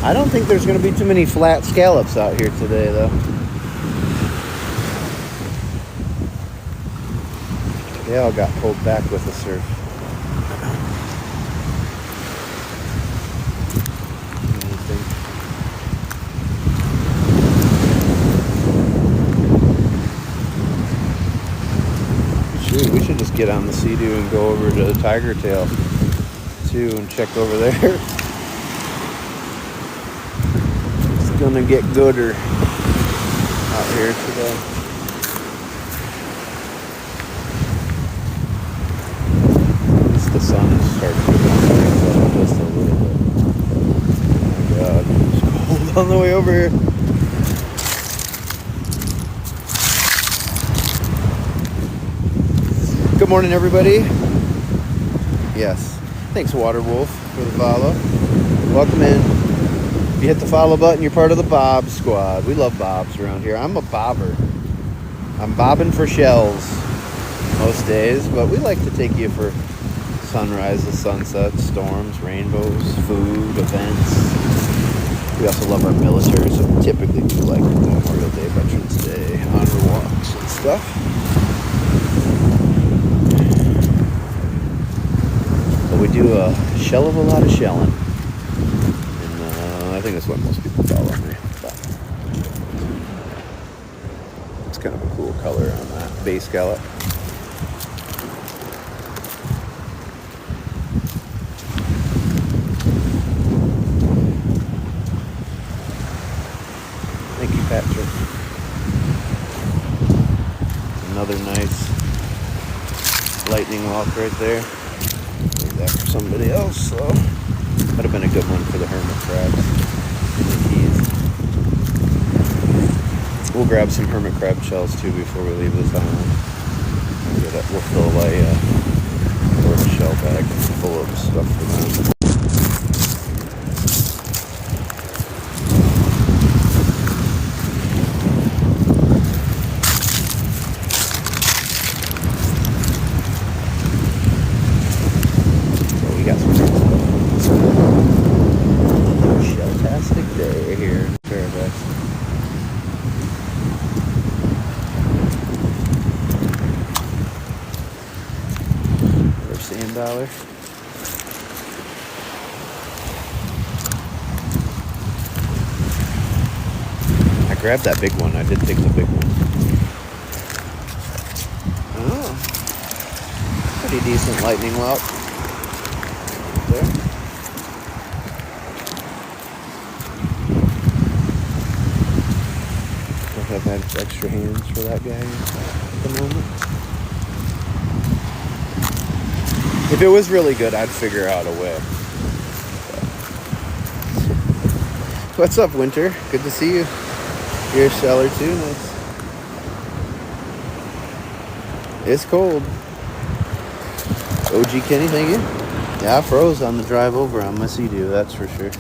I don't think there's going to be too many flat scallops out here today, though. They all got pulled back with the surf. Shoot, we should just get on the Sea-Doo and go over to the Tiger Tail, too, and check over there. Gonna get gooder out here today. At least the sun is starting to go on the way over here. Good morning, everybody. Yes. Thanks, Waterwolf, for the follow. Welcome in. If you hit the follow button, you're part of the Bob Squad. We love bobs around here. I'm a bobber. I'm bobbing for shells most days, but we like to take you for sunrises, sunsets, storms, rainbows, food, events. We also love our military, so we typically do like Memorial Day, Veterans Day, honor walks and stuff. But we do a shell of a lot of shelling. And I think that's what most people follow me. But it's kind of a cool color on that base scallop. Thank you, Patrick. Another nice lightning walk right there. Leave that for somebody else, so that'd have been a good one for the hermit crabs in the keys. We'll grab some hermit crab shells too before we leave this island. We'll fill a shell bag full of stuff for them. Shell-tastic day here in paradise. Another sand dollar. I grabbed that big one. I did take the big one. Oh, pretty decent lightning whelp. There. I've had extra hands for that guy at the moment. If it was really good, I'd figure out a way. What's up, Winter? Good to see you. You're a sheller too. Nice. It's cold. OG Kenny, thank you. Yeah, I froze on the drive over on my Sea-Doo, that's for sure.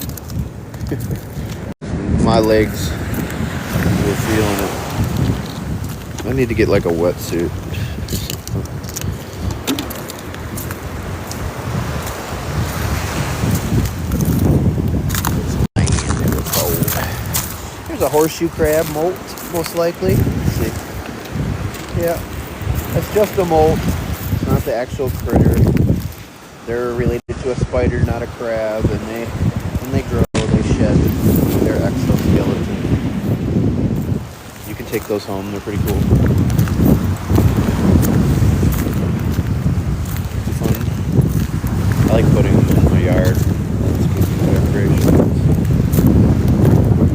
My legs were feeling it. I need to get like a wetsuit. There's a horseshoe crab molt, most likely. Let's see. Yeah, that's just a molt. It's not the actual critter. They're related to a spider, not a crab, and when they grow, they shed their exoskeleton. You can take those home, they're pretty cool. Fun. I like putting them in my yard. It's good for decoration.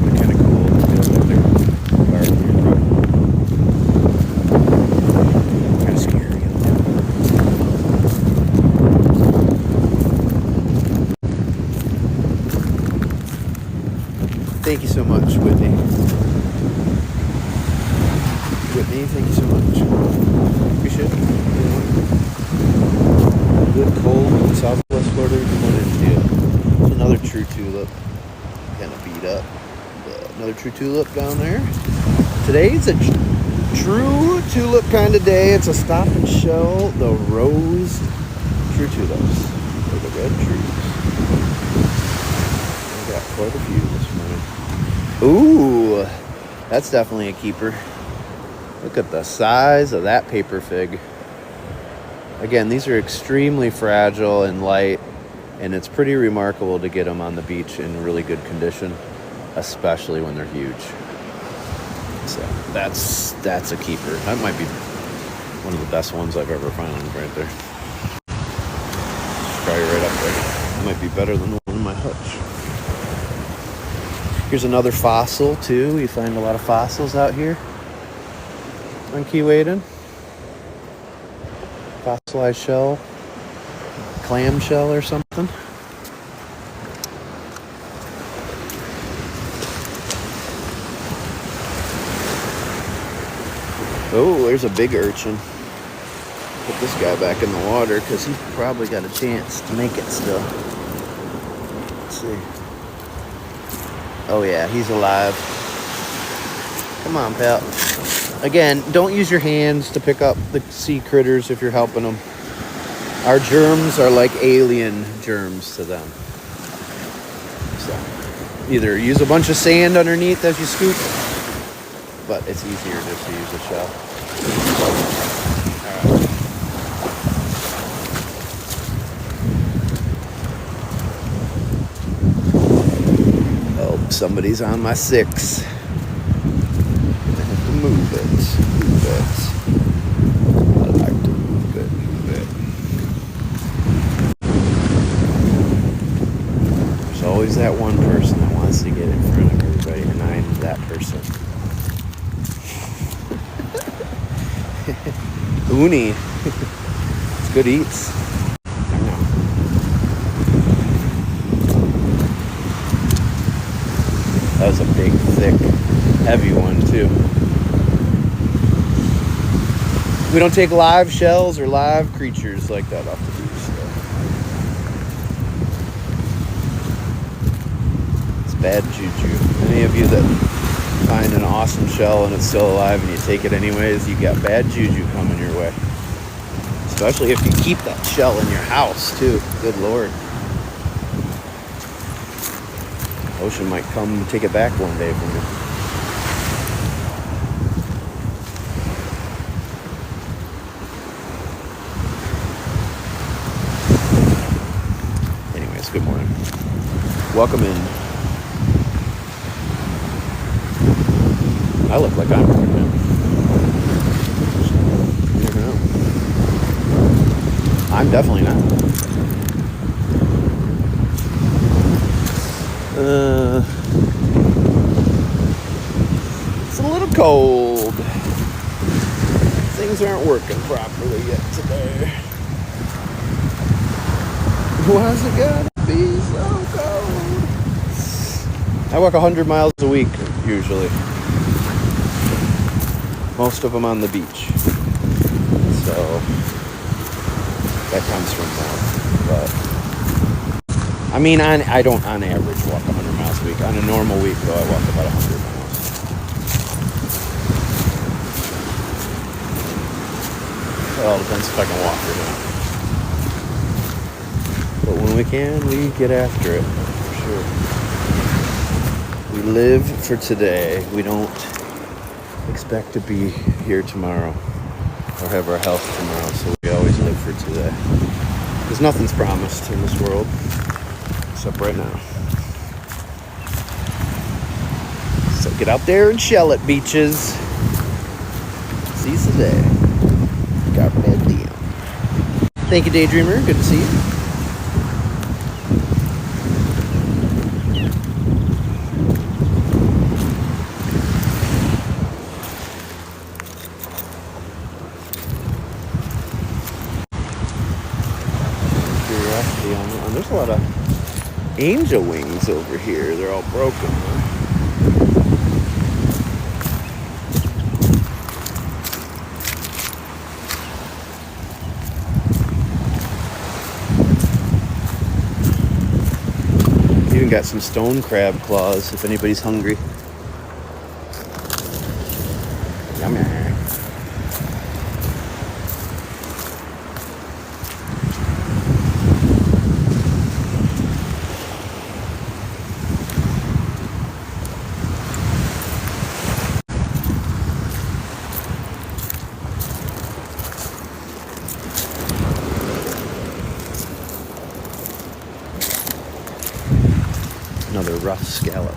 They're kind of cool. They're kind of scary. Thank you so much, Whitney. Whitney, thank you so much. Appreciate it. Good cold Southwest Florida deal. There's another true tulip. Kind of beat up. Another true tulip down there. Today's a true tulip kind of day. It's a stop and shell the rose true tulips. They're the red trees. I got quite a few this morning. Ooh, that's definitely a keeper. Look at the size of that paper fig. Again, these are extremely fragile and light, and it's pretty remarkable to get them on the beach in really good condition, especially when they're huge. So that's a keeper. That might be one of the best ones I've ever found right there. Probably right up there. It might be better than the one in my hutch. Here's another fossil too. You find a lot of fossils out here on Keewaydin. Fossilized shell, clam shell or something. Oh, there's a big urchin. Put this guy back in the water because he's probably got a chance to make it still. Let's see. Oh yeah, he's alive. Come on, pal. Again, don't use your hands to pick up the sea critters if you're helping them. Our germs are like alien germs to them. So, either use a bunch of sand underneath as you scoop, but it's easier just to use a shell. Alright. Oh, somebody's on my 6. I have to move it. Move it. I like to move it. Move it. There's always that one person that wants to get in front of everybody, and I'm that person. Uni. It's good eats. I know. That was a big, thick, heavy one too. We don't take live shells or live creatures like that off the beach. So. It's bad juju. Any of you that find an awesome shell and it's still alive and you take it anyways, you got bad juju coming your way. Especially if you keep that shell in your house too. Good Lord. Ocean might come and take it back one day from you. Anyways, good morning. Welcome in. I look like I'm pregnant. You never know. I'm definitely not. It's a little cold. Things aren't working properly yet today. Why's it gotta be so cold? I walk 100 miles a week usually. Most of them on the beach. So that comes from that. But I mean, I don't on average walk 100 miles a week. On a normal week, though, I walk about 100 miles. It all depends if I can walk or not. But when we can, we get after it, for sure. We live for today. We don't expect to be here tomorrow or have our health tomorrow, so we always live for today. Because nothing's promised in this world. Except right now. So get out there and shell it, beaches. Seize the day. Carpe diem. Thank you, Daydreamer. Good to see you. Curiosity on that one. There's a lot of angel wings over here. They're all broken. Even got some stone crab claws if anybody's hungry. Yummy. Another rough scallop.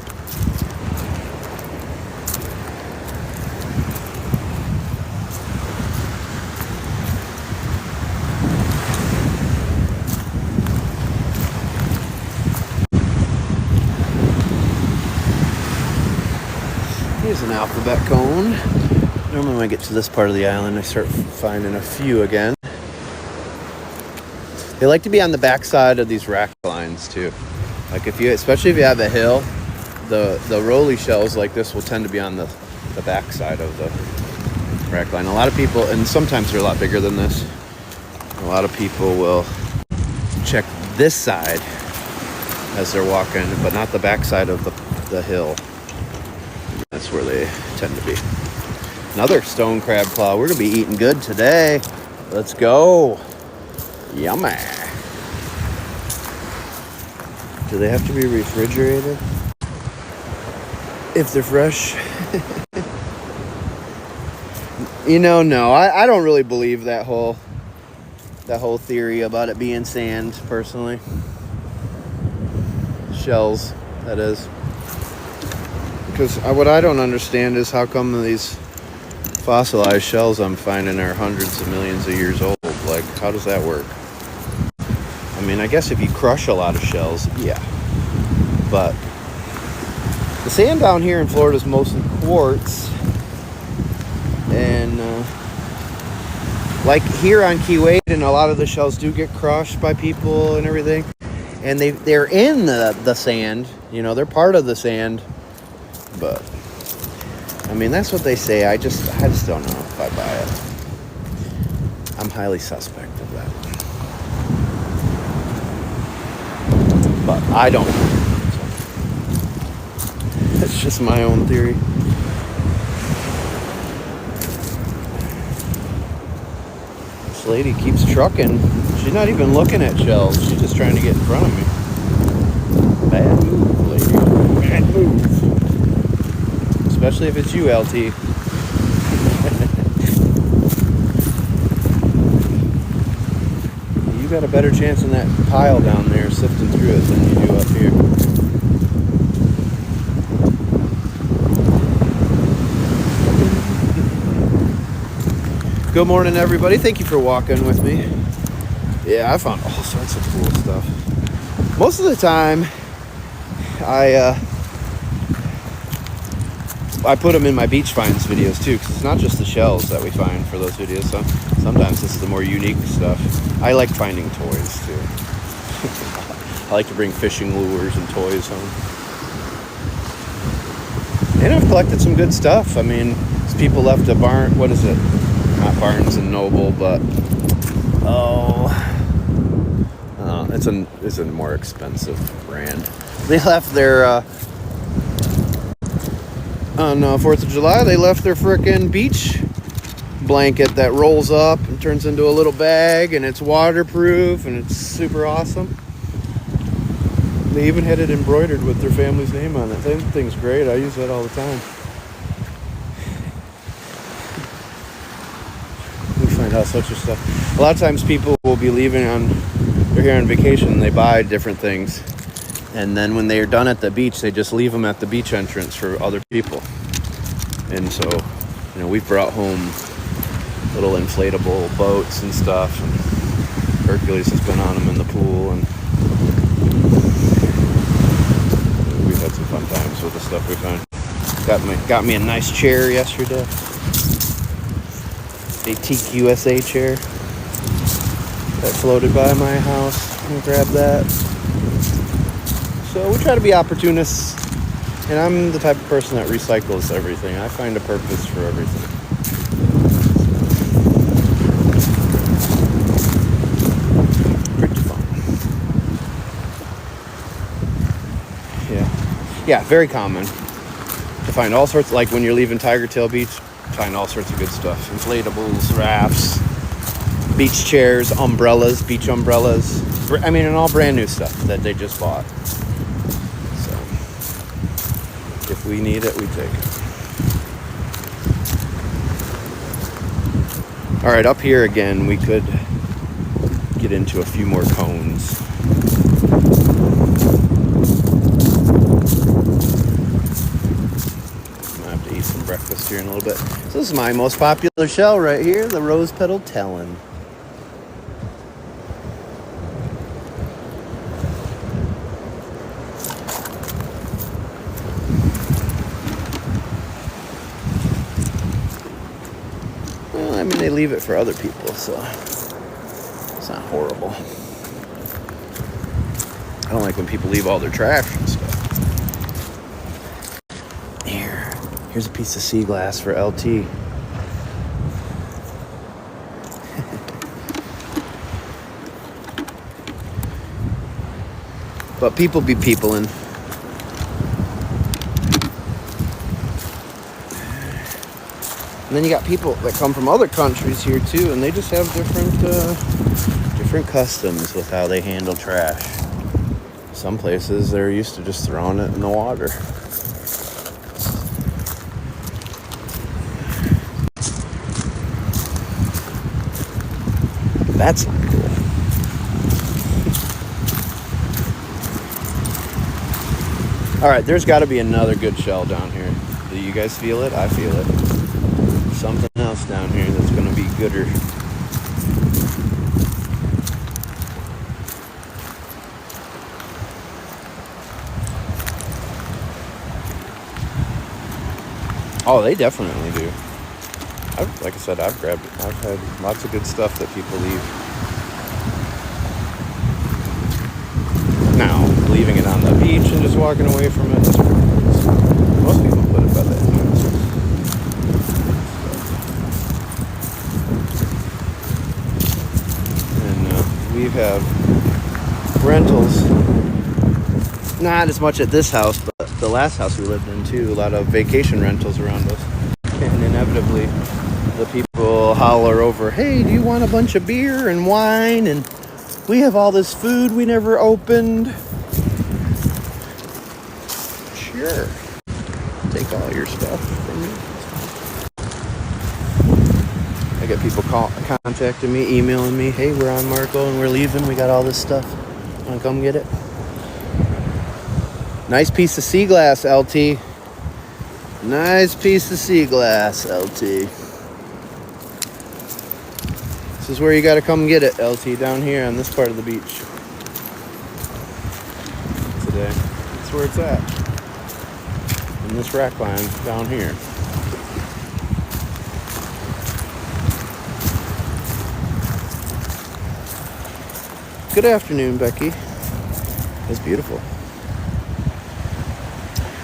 Here's an alphabet cone. Normally when I get to this part of the island, I start finding a few again. They like to be on the backside of these rack lines too. Like especially if you have a hill, the roly shells like this will tend to be on the backside of rack line. A lot of people, and sometimes they're a lot bigger than this. A lot of people will check this side as they're walking, but not the back side of the hill. That's where they tend to be. Another stone crab claw. We're gonna be eating good today. Let's go. Yummy. Do they have to be refrigerated if they're fresh? You know, no. I don't really believe that whole theory about it being sand, personally. Shells, that is. Because what I don't understand is how come these fossilized shells I'm finding are hundreds of millions of years old. Like, how does that work? I mean, I guess if you crush a lot of shells, yeah. But the sand down here in Florida is mostly quartz. And like here on Keewaydin, a lot of the shells do get crushed by people and everything. And they're in the sand. You know, they're part of the sand. But I mean, that's what they say. I just don't know if I buy it. I'm highly suspect of that. But I don't know. That's just my own theory. This lady keeps trucking. She's not even looking at shells. She's just trying to get in front of me. Bad move, lady. Bad move. Especially if it's you, LT. You got a better chance in that pile down there sifting through it than you do up here. Good morning, everybody. Thank you for walking with me. Yeah, I found all sorts of cool stuff. Most of the time, I put them in my beach finds videos too, because it's not just the shells that we find for those videos. So sometimes this is the more unique stuff. I like finding toys too. I like to bring fishing lures and toys home. And I've collected some good stuff. I mean, people left a barn. What is it? Not Barnes and Noble, but it's a more expensive brand. They left their on 4th of July. They left their frickin' beach blanket that rolls up and turns into a little bag, and it's waterproof and it's super awesome. They even had it embroidered with their family's name on it. That thing's great. I use that all the time. All sorts of stuff. A lot of times people will be they're here on vacation and they buy different things, and then when they're done at the beach, they just leave them at the beach entrance for other people. And so, you know, we've brought home little inflatable boats and stuff, and Hercules has been on them in the pool, and we've had some fun times with the stuff we found. Got me a nice chair yesterday. A Teak USA chair that floated by my house. I'm gonna grab that. So we try to be opportunists, and I'm the type of person that recycles everything. I find a purpose for everything. Pretty fun. Yeah, very common to find all sorts, like when you're leaving Tiger Tail Beach. Find all sorts of good stuff. Inflatables, rafts, beach chairs, umbrellas, beach umbrellas. I mean, and all brand new stuff that they just bought. So, if we need it, we take it. All right, up here again, we could get into a few more cones. Breakfast here in a little bit. So this is my most popular shell right here, the rose petal Talon. Well, I mean, they leave it for other people, so it's not horrible. I don't like when people leave all their trash and stuff. Here's a piece of sea glass for LT. But people be peopling. And then you got people that come from other countries here too, and they just have different customs with how they handle trash. Some places they're used to just throwing it in the water. That's not cool. All right, there's got to be another good shell down here. Do you guys feel it? I feel it. Something else down here that's going to be gooder. Oh, they definitely do. Like I said, I've had lots of good stuff that people leave. Now, leaving it on the beach and just walking away from it, most people put it by the entrance. And we have rentals. Not as much at this house, but the last house we lived in too. A lot of vacation rentals around us. And inevitably, the people holler over, "Hey, do you want a bunch of beer and wine? And we have all this food we never opened." Sure. Take all your stuff from me. I get people contacting me, emailing me, "Hey, we're on Marco and we're leaving. We got all this stuff. Want to come get it?" Nice piece of sea glass, LT. Nice piece of sea glass, LT. This is where you got to come get it, LT, down here on this part of the beach. Today. That's where it's at. In this rack line down here. Good afternoon, Becky. It's beautiful.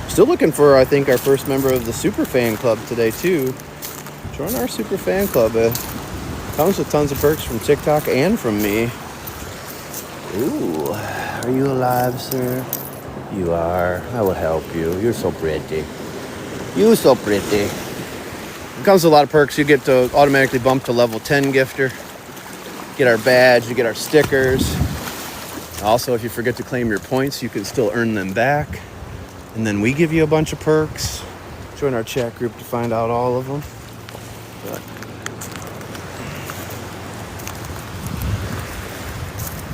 Still looking for, I think, our first member of the Super Fan Club today, too. Join our Super Fan Club. Comes with tons of perks from TikTok and from me. Ooh, are you alive, sir? You are. I will help you. You're so pretty. You're so pretty. It comes with a lot of perks. You get to automatically bump to level 10 gifter. Get our badge. You get our stickers. Also, if you forget to claim your points, you can still earn them back. And then we give you a bunch of perks. Join our chat group to find out all of them. But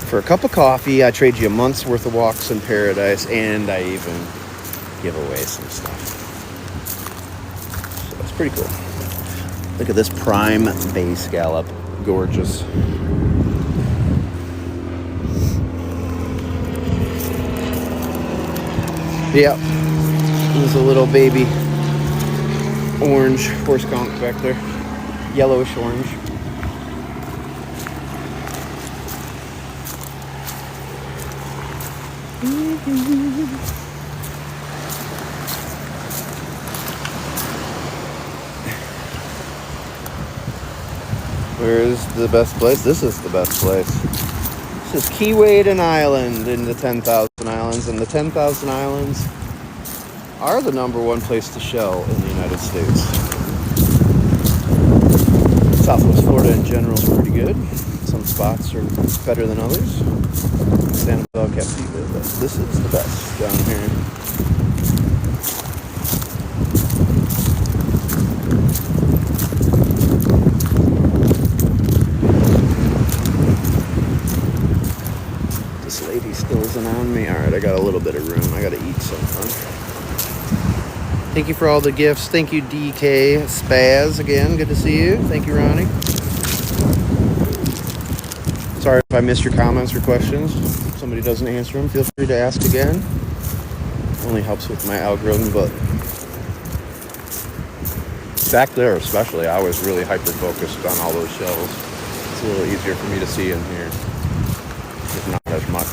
for a cup of coffee, I trade you a month's worth of walks in paradise, and I even give away some stuff. So it's pretty cool. Look at this prime bay scallop. Gorgeous. Yep. There's a little baby orange horse conch back there. Yellowish orange. Where's the best place? This is the best place. This is Keewaydin Island in the 10,000 Islands, and the 10,000 Islands are the #1 place to shell in the United States. Southwest Florida in general is pretty good. Some spots are better than others. Sanibel, Captiva, but this is the best down here. This lady still isn't on me. All right, I got a little bit of room. I got to eat something. Thank you for all the gifts. Thank you, DK Spaz, again. Good to see you. Thank you, Ronnie. Sorry if I missed your comments or questions. If somebody doesn't answer them, feel free to ask again. Only helps with my algorithm, but back there especially, I was really hyper-focused on all those shells. It's a little easier for me to see in here, if not as much.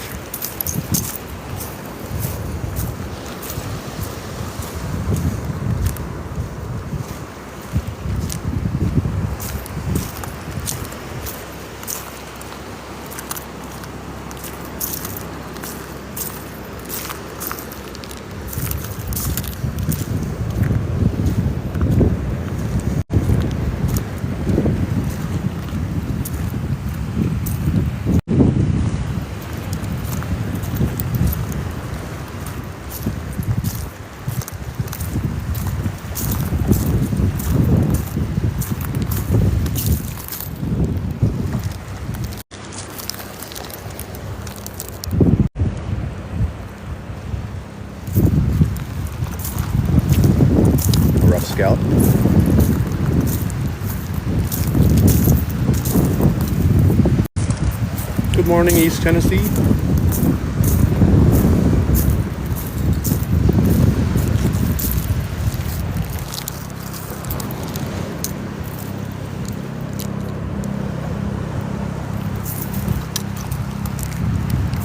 Good morning, East Tennessee.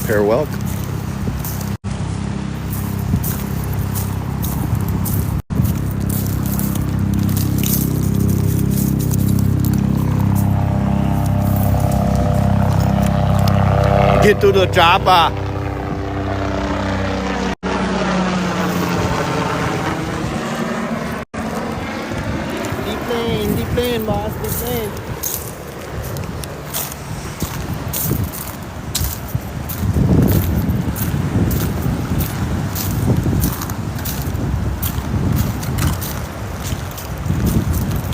Farewell. Get to the chopper. Deep lane, boss, deep lane.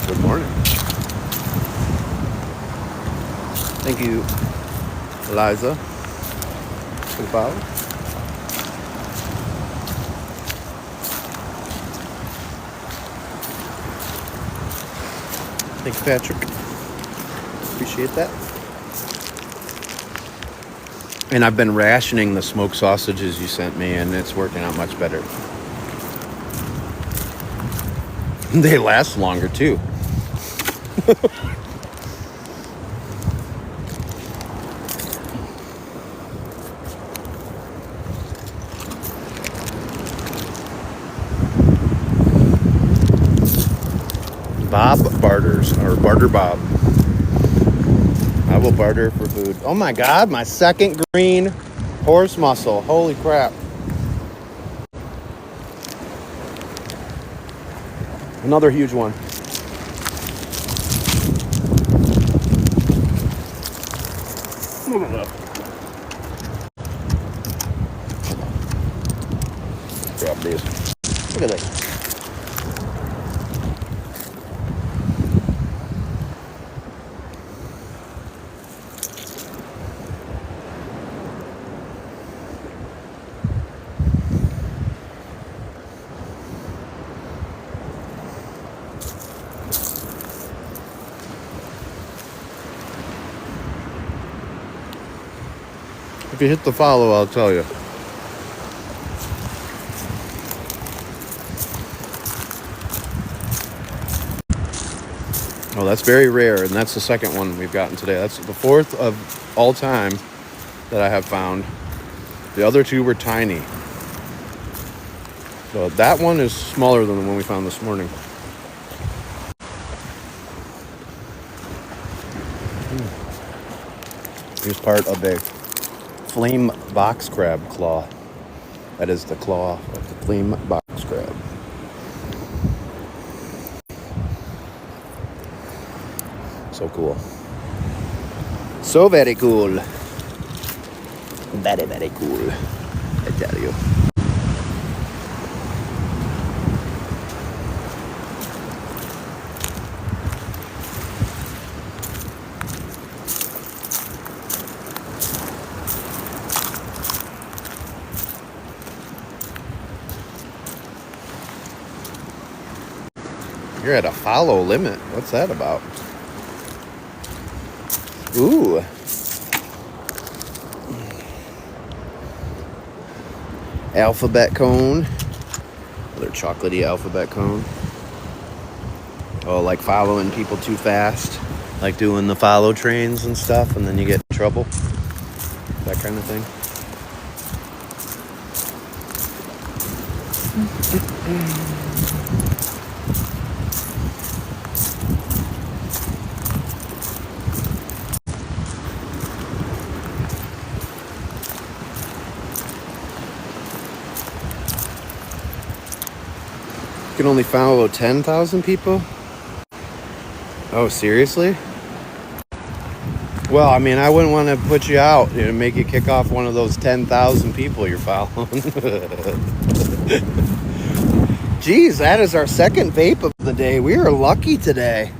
Good morning. Thank you, Eliza, for the follow. Thanks, Patrick. Appreciate that. And I've been rationing the smoked sausages you sent me, and it's working out much better. They last longer, too. Bob barters, or Barter Bob. I will barter for food. Oh my God, my second green horse muscle. Holy crap. Another huge one. Grab these. Look at that. If you hit the follow, I'll tell you. Oh, that's very rare, and that's the second one we've gotten today. That's the fourth of all time that I have found. The other two were tiny. So that one is smaller than the one we found this morning. Here's part of a flame box crab claw. That is the claw of the flame box crab. So cool. So very cool. Very, very cool, I tell you. You're at a follow limit. What's that about? Ooh. Alphabet cone. Another chocolatey alphabet cone. Oh, like following people too fast. Like doing the follow trains and stuff, and then you get in trouble. That kind of thing. You can only follow 10,000 people? Oh, seriously? Well, I mean, I wouldn't want to put you out, make you kick off one of those 10,000 people you're following. Geez, that is our second vape of the day. We are lucky today.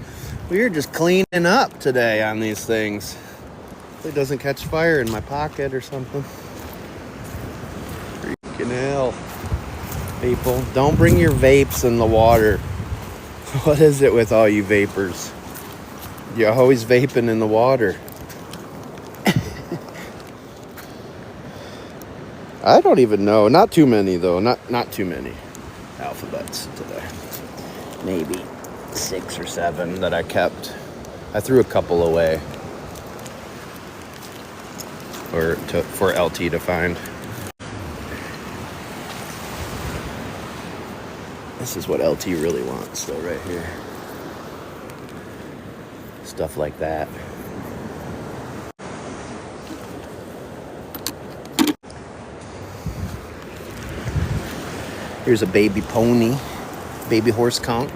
We are just cleaning up today on these things. It doesn't catch fire in my pocket or something. Freaking hell. People, don't bring your vapes in the water. What is it with all you vapors? You're always vaping in the water. I don't even know. Not too many, though. Not too many alphabets today. Maybe 6 or 7 that I kept. I threw a couple away for LT to find. This is what LT really wants, though, right here. Stuff like that. Here's a baby pony, baby horse conch.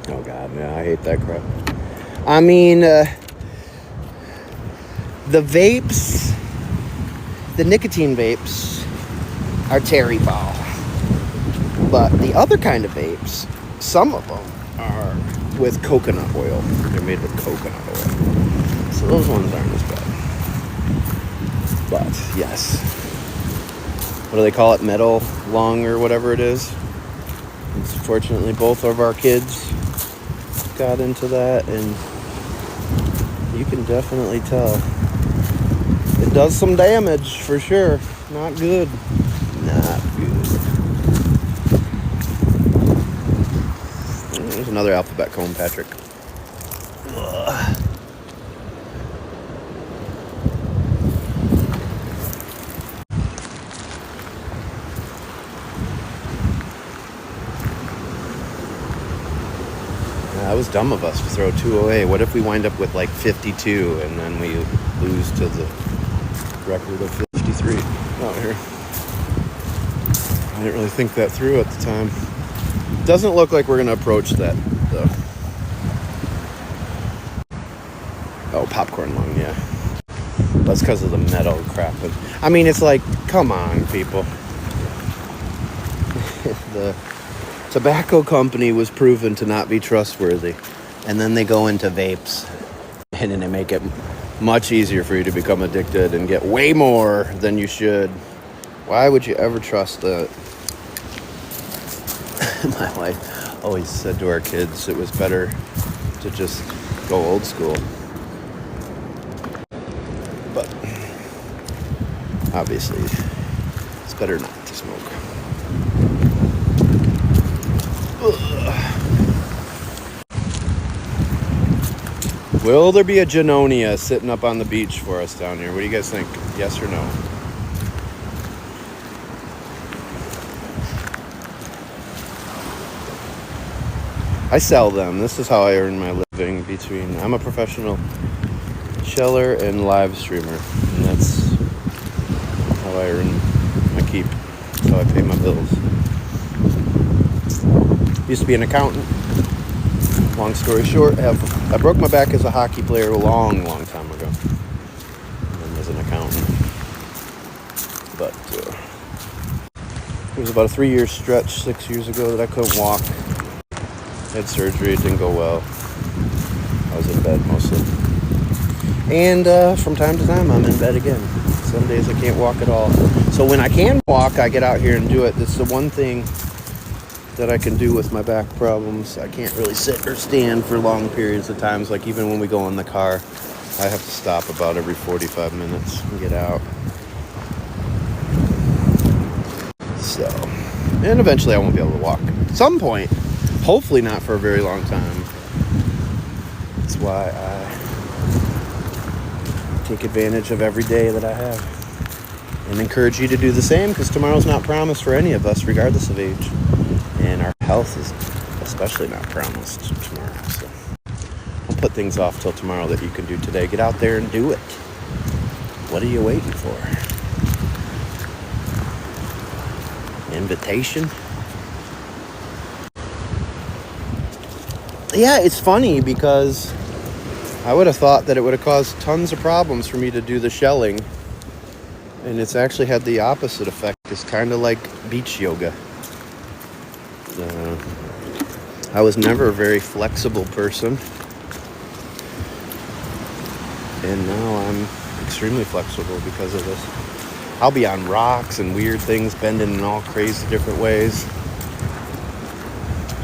Oh God, yeah, I hate that crap. I mean, the vapes, the nicotine vapes are terry ball. But the other kind of vapes, some of them are with coconut oil. They're made with coconut oil. So those ones aren't as bad. But yes. What do they call it? Metal lung or whatever it is. Fortunately, both of our kids got into that, and you can definitely tell. It does some damage for sure. Not good. Not good. There's another alphabet cone, Patrick. Ugh. That was dumb of us to throw 2 away. What if we wind up with like 52 and then we lose to the record of 53 out here? I didn't really think that through at the time. Doesn't look like we're going to approach that, though. Oh, popcorn lung, yeah. That's because of the metal crap. I mean, it's like, come on, people. The tobacco company was proven to not be trustworthy. And then they go into vapes. And then they make it much easier for you to become addicted and get way more than you should. Why would you ever trust that? My wife always said to our kids it was better to just go old school. But obviously, it's better not to smoke. Ugh. Will there be a Junonia sitting up on the beach for us down here? What do you guys think? Yes or no? I sell them. This is how I earn my living I'm a professional sheller and live streamer. And that's how I earn my keep. That's how I pay my bills. Used to be an accountant. Long story short, I broke my back as a hockey player a long time ago. And as an accountant. But it was about a 3-year stretch 6 years ago that I couldn't walk. Had surgery, it didn't go well. I was in bed mostly. And from time to time, I'm in bed again. Some days I can't walk at all. So when I can walk, I get out here and do it. That's the one thing that I can do with my back problems. I can't really sit or stand for long periods of times. Like even when we go in the car, I have to stop about every 45 minutes and get out. So, and eventually I won't be able to walk. At some point. Hopefully not for a very long time. That's why I take advantage of every day that I have. And encourage you to do the same, because tomorrow's not promised for any of us, regardless of age. And our health is especially not promised tomorrow. So I'll put things off till tomorrow that you can do today. Get out there and do it. What are you waiting for? Invitation? Yeah, it's funny because I would have thought that it would have caused tons of problems for me to do the shelling. And it's actually had the opposite effect. It's kind of like beach yoga. I was never a very flexible person. And now I'm extremely flexible because of this. I'll be on rocks and weird things, bending in all crazy different ways.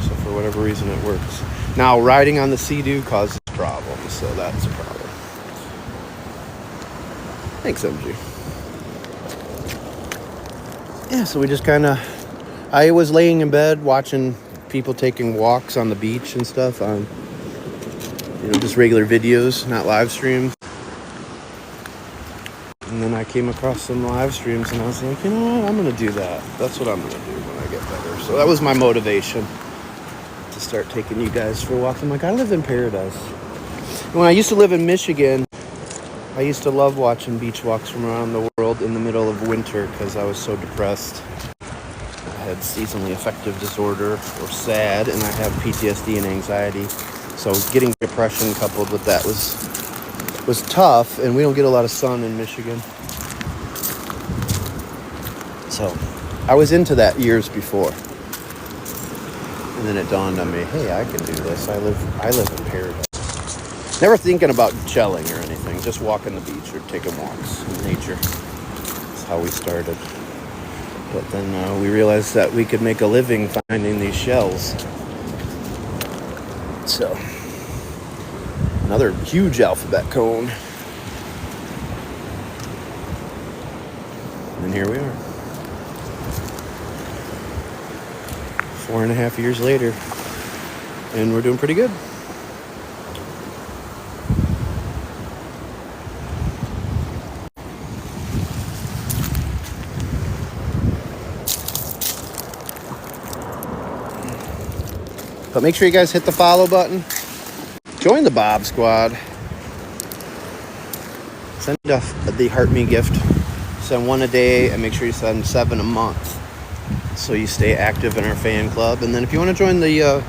So for whatever reason, it works. Now, riding on the Sea-Doo causes problems, so that's a problem. Thanks, MG. Yeah, so we just kind of... I was laying in bed watching people taking walks on the beach and stuff on, you know, just regular videos, not live streams. And then I came across some live streams and I was like, you know what, I'm going to do that. That's what I'm going to do when I get better. So that was my motivation to start taking you guys for a walk. I'm like, I live in paradise. When I used to live in Michigan, I used to love watching beach walks from around the world in the middle of winter because I was so depressed. I had seasonally affective disorder, or SAD, and I have PTSD and anxiety. So getting depression coupled with that was tough, and we don't get a lot of sun in Michigan. So I was into that years before. And then it dawned on me, hey, I can do this. I live in paradise. Never thinking about gelling or anything, just walking the beach or taking walks in nature. That's how we started. But then we realized that we could make a living finding these shells. So, another huge alphabet cone. And here we are. 4.5 years later. And we're doing pretty good. But make sure you guys hit the follow button. Join the Bob Squad. Send the Heart Me gift. Send 1 a day and make sure you send 7 a month so you stay active in our fan club. And then if you want to join the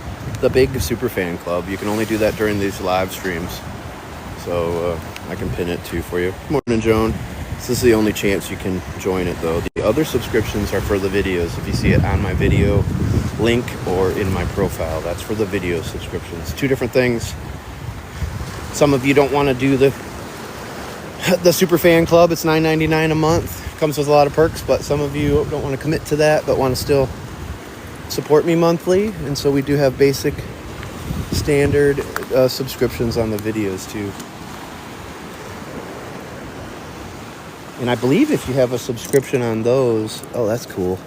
big super fan club, you can only do that during these live streams. So I can pin it too for you. Good morning, Joan. This is the only chance you can join it, though. The other subscriptions are for the videos. If you see it on my video link or in my profile, that's for the video subscriptions. 2 different things. Some of you don't want to do the super fan club. It's $9.99 a month. Comes with a lot of perks, but some of you don't want to commit to that but want to still support me monthly. And so we do have basic standard subscriptions on the videos too. And I believe if you have a subscription on those, oh, that's cool.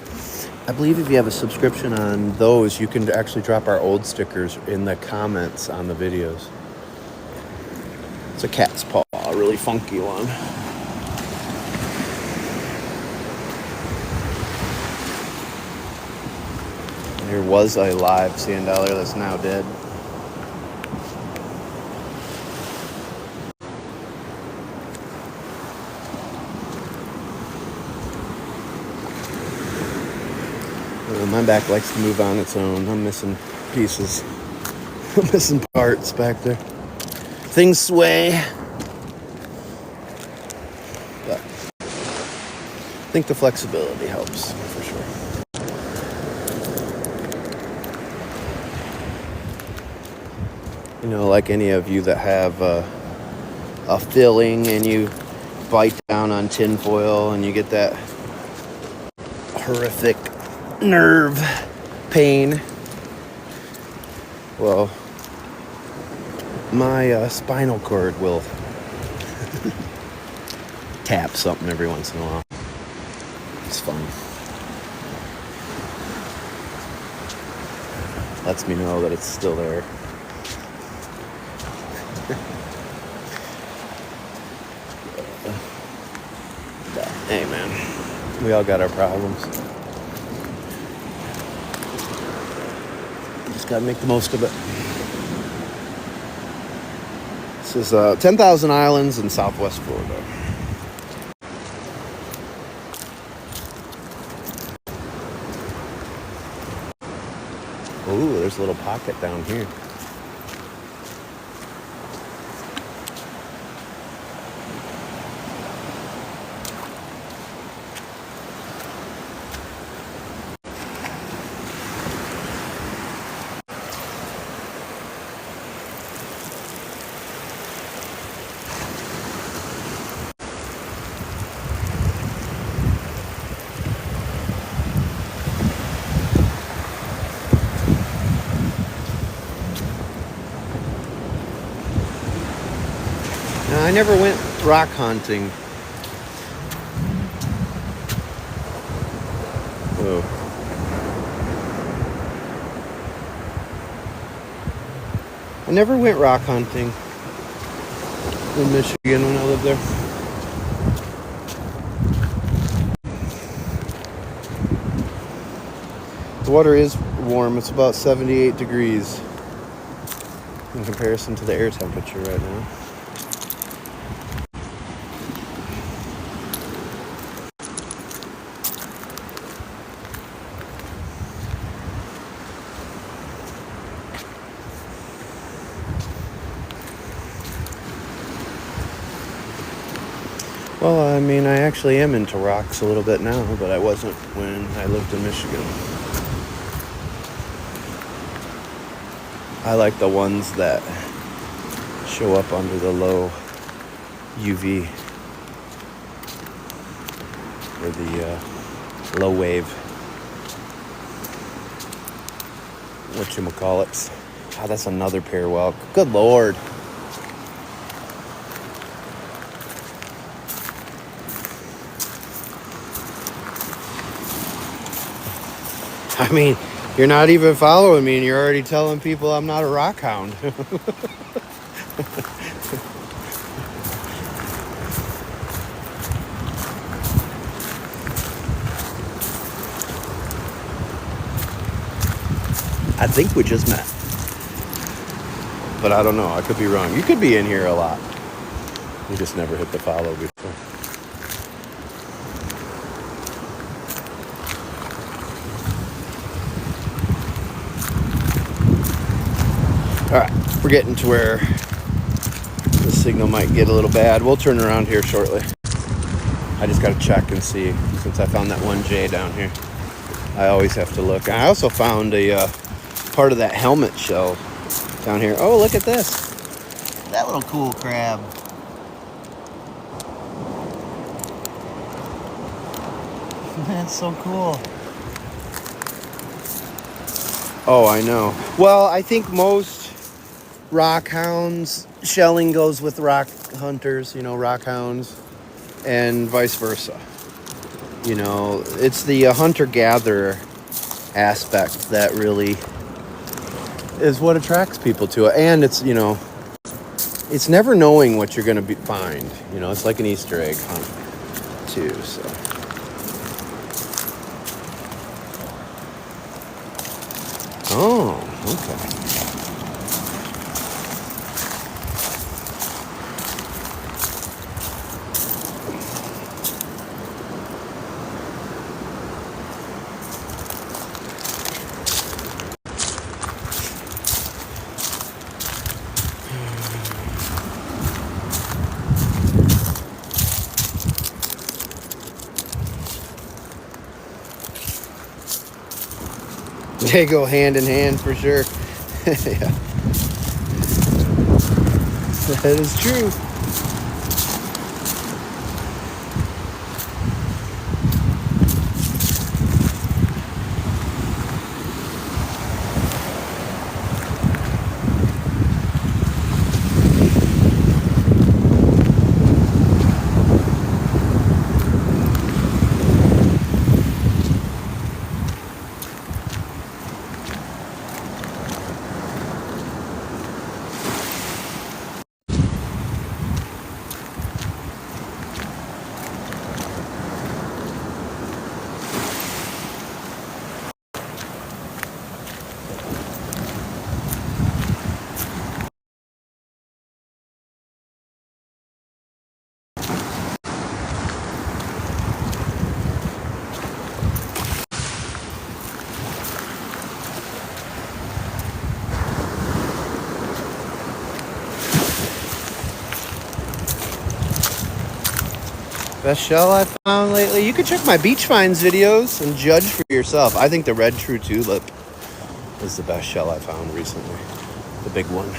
I believe if you have a subscription on those, you can actually drop our old stickers in the comments on the videos. It's a cat's paw, a really funky one. There was a live sand dollar that's now dead. My back likes to move on its own. I'm missing pieces. I'm missing parts back there. Things sway. But I think the flexibility helps for sure. You know, like any of you that have a filling and you bite down on tin foil and you get that horrific nerve pain. Well, my spinal cord will tap something every once in a while. It's fun. Lets me know that it's still there. Hey man, we all got our problems. Gotta make the most of it. This is 10,000 Islands in Southwest Florida. Ooh, there's a little pocket down here. I never went rock hunting. Whoa. I never went rock hunting in Michigan when I lived there. The water is warm. It's about 78 degrees in comparison to the air temperature right now. Well, I mean, I actually am into rocks a little bit now, but I wasn't when I lived in Michigan. I like the ones that show up under the low UV or the low wave. Whatchamacallits. Ah, that's another pair whelk. Good Lord. I mean, you're not even following me and you're already telling people I'm not a rock hound. I think we just met. But I don't know. I could be wrong. You could be in here a lot. You just never hit the follow before. Alright, we're getting to where the signal might get a little bad. We'll turn around here shortly. I just got to check and see, since I found that one J down here. I always have to look. I also found a part of that helmet shell down here. Oh, look at this. That little cool crab. That's so cool. Oh, I know. Well, I think most rock hounds, shelling goes with rock hunters, you know, rock hounds, and vice versa. You know, it's the hunter-gatherer aspect that really is what attracts people to it. And it's, you know, it's never knowing what you're going to find. You know, it's like an Easter egg hunt, too, so. Oh, okay. They go hand in hand for sure. Yeah. That is true. Best shell I've found lately. You can check my beach finds videos and judge for yourself. I think the red true tulip is the best shell I found recently. The big one.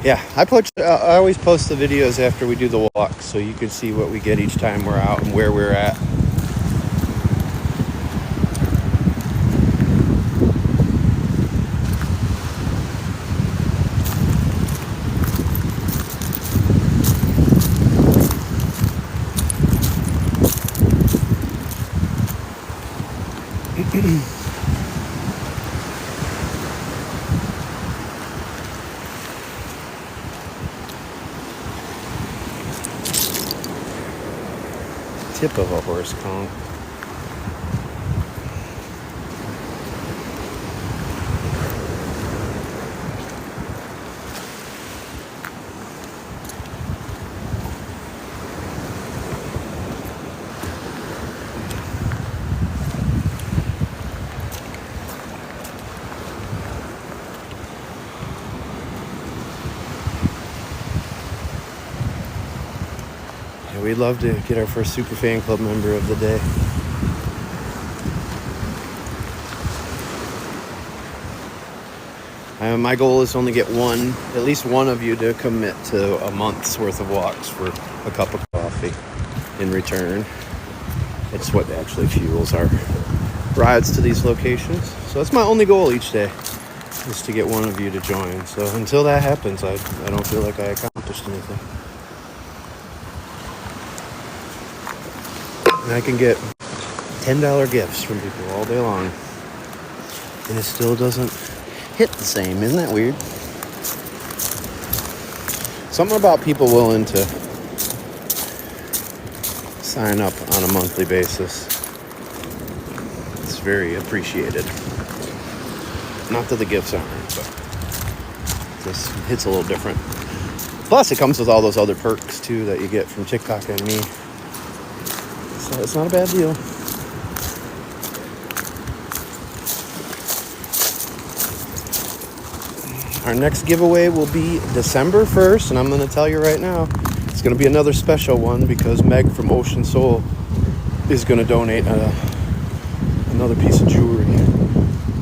Yeah, I always post the videos after we do the walk, so you can see what we get each time we're out and where we're at. Tip of a horse conch. Yeah, we'd love to get our first Super Fan Club member of the day. My goal is to only get at least one of you to commit to a month's worth of walks for a cup of coffee in return. It's what actually fuels our rides to these locations. So that's my only goal each day, is to get one of you to join. So until that happens, I don't feel like I accomplished anything. And I can get $10 gifts from people all day long, and it still doesn't hit the same. Isn't that weird? Something about people willing to sign up on a monthly basis. It's very appreciated. Not that the gifts aren't, but this hits a little different. Plus, it comes with all those other perks too that you get from TikTok and me. So it's not a bad deal. Our next giveaway will be December 1st, and I'm going to tell you right now, it's going to be another special one because Meg from Ocean Soul is going to donate another piece of jewelry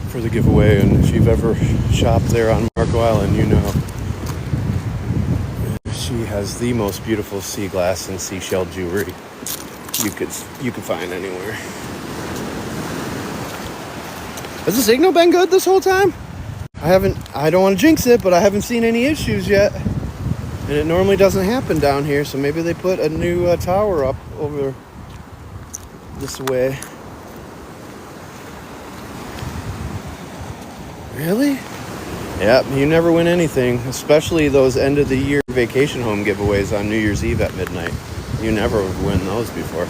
for the giveaway. And if you've ever shopped there on Marco Island, you know she has the most beautiful sea glass and seashell jewelry you could find anywhere. Has the signal been good this whole time? I don't want to jinx it, but I haven't seen any issues yet. And it normally doesn't happen down here, so maybe they put a new tower up over this way. Really? Yep, you never win anything, especially those end of the year vacation home giveaways on New Year's Eve at midnight. You never win those before.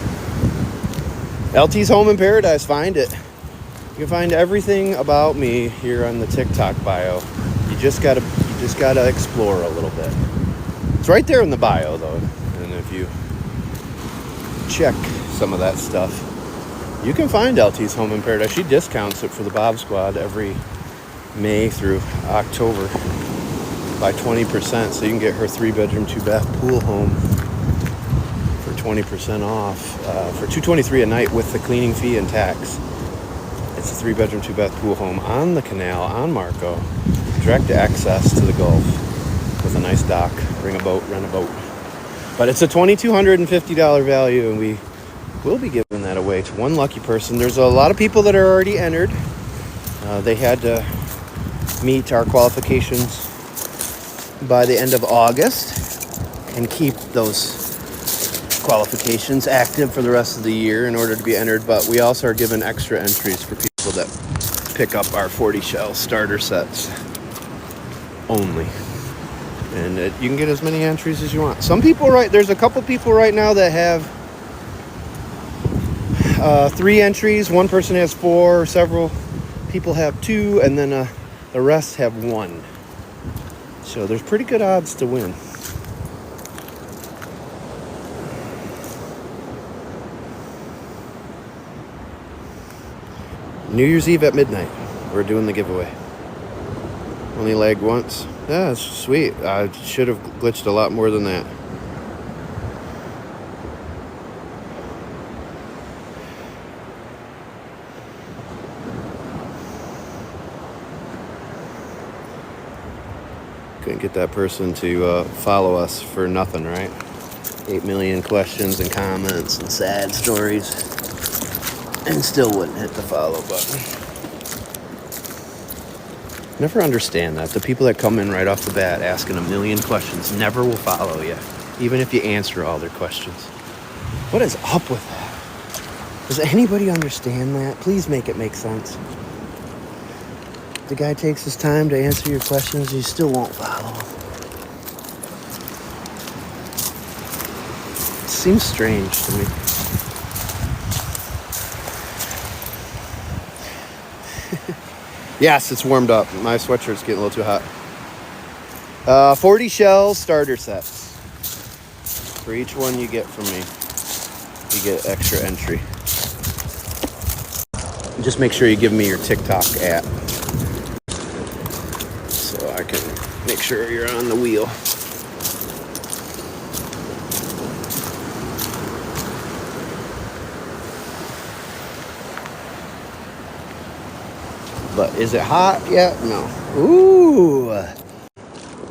LT's Home in Paradise, find it. You can find everything about me here on the TikTok bio. You just gotta explore a little bit. It's right there in the bio though, and if you check some of that stuff, you can find LT's Home in Paradise. She discounts it for the Bob Squad every May through October by 20%, so you can get her 3-bedroom, 2-bath pool home for 20% off for $223 a night with the cleaning fee and tax. It's a 3-bedroom, 2-bath pool home on the canal, on Marco, direct access to the Gulf with a nice dock. Bring a boat, rent a boat. But it's a $2,250 value, and we will be giving that away to one lucky person. There's a lot of people that are already entered. They had to meet our qualifications by the end of August and keep those qualifications active for the rest of the year in order to be entered. But we also are given extra entries for people that pick up our 40 shell starter sets only, and you can get as many entries as you want. There's a couple people right now that have 3 entries. One person has 4, several people have 2, and then the rest have 1. So there's pretty good odds to win. New Year's Eve at midnight, we're doing the giveaway. Only lagged once. Yeah, that's sweet. I should have glitched a lot more than that. Couldn't get that person to follow us for nothing, right? 8 million questions and comments and sad stories, and still wouldn't hit the follow button. Never understand that. The people that come in right off the bat asking a million questions never will follow you, even if you answer all their questions. What is up with that? Does anybody understand that? Please make it make sense. The guy takes his time to answer your questions, you still won't follow him. It seems strange to me. Yes, it's warmed up. My sweatshirt's getting a little too hot. 40 shells starter sets. For each one you get from me, you get extra entry. Just make sure you give me your TikTok app, so I can make sure you're on the wheel. But is it hot yet? No. Ooh.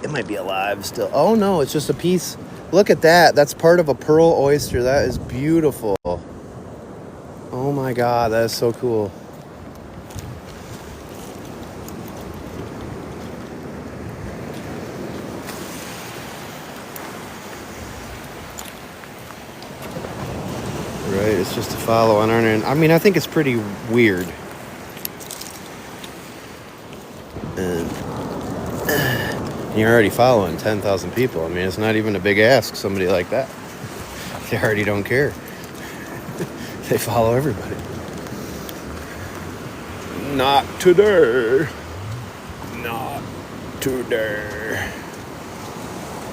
It might be alive still. Oh no, it's just a piece. Look at that. That's part of a pearl oyster. That is beautiful. Oh my God, that is so cool. Right, it's just a follow on our end. I mean, I think it's pretty weird. And you're already following 10,000 people. I mean, it's not even a big ask, somebody like that. They already don't care. They follow everybody. Not today. Not today.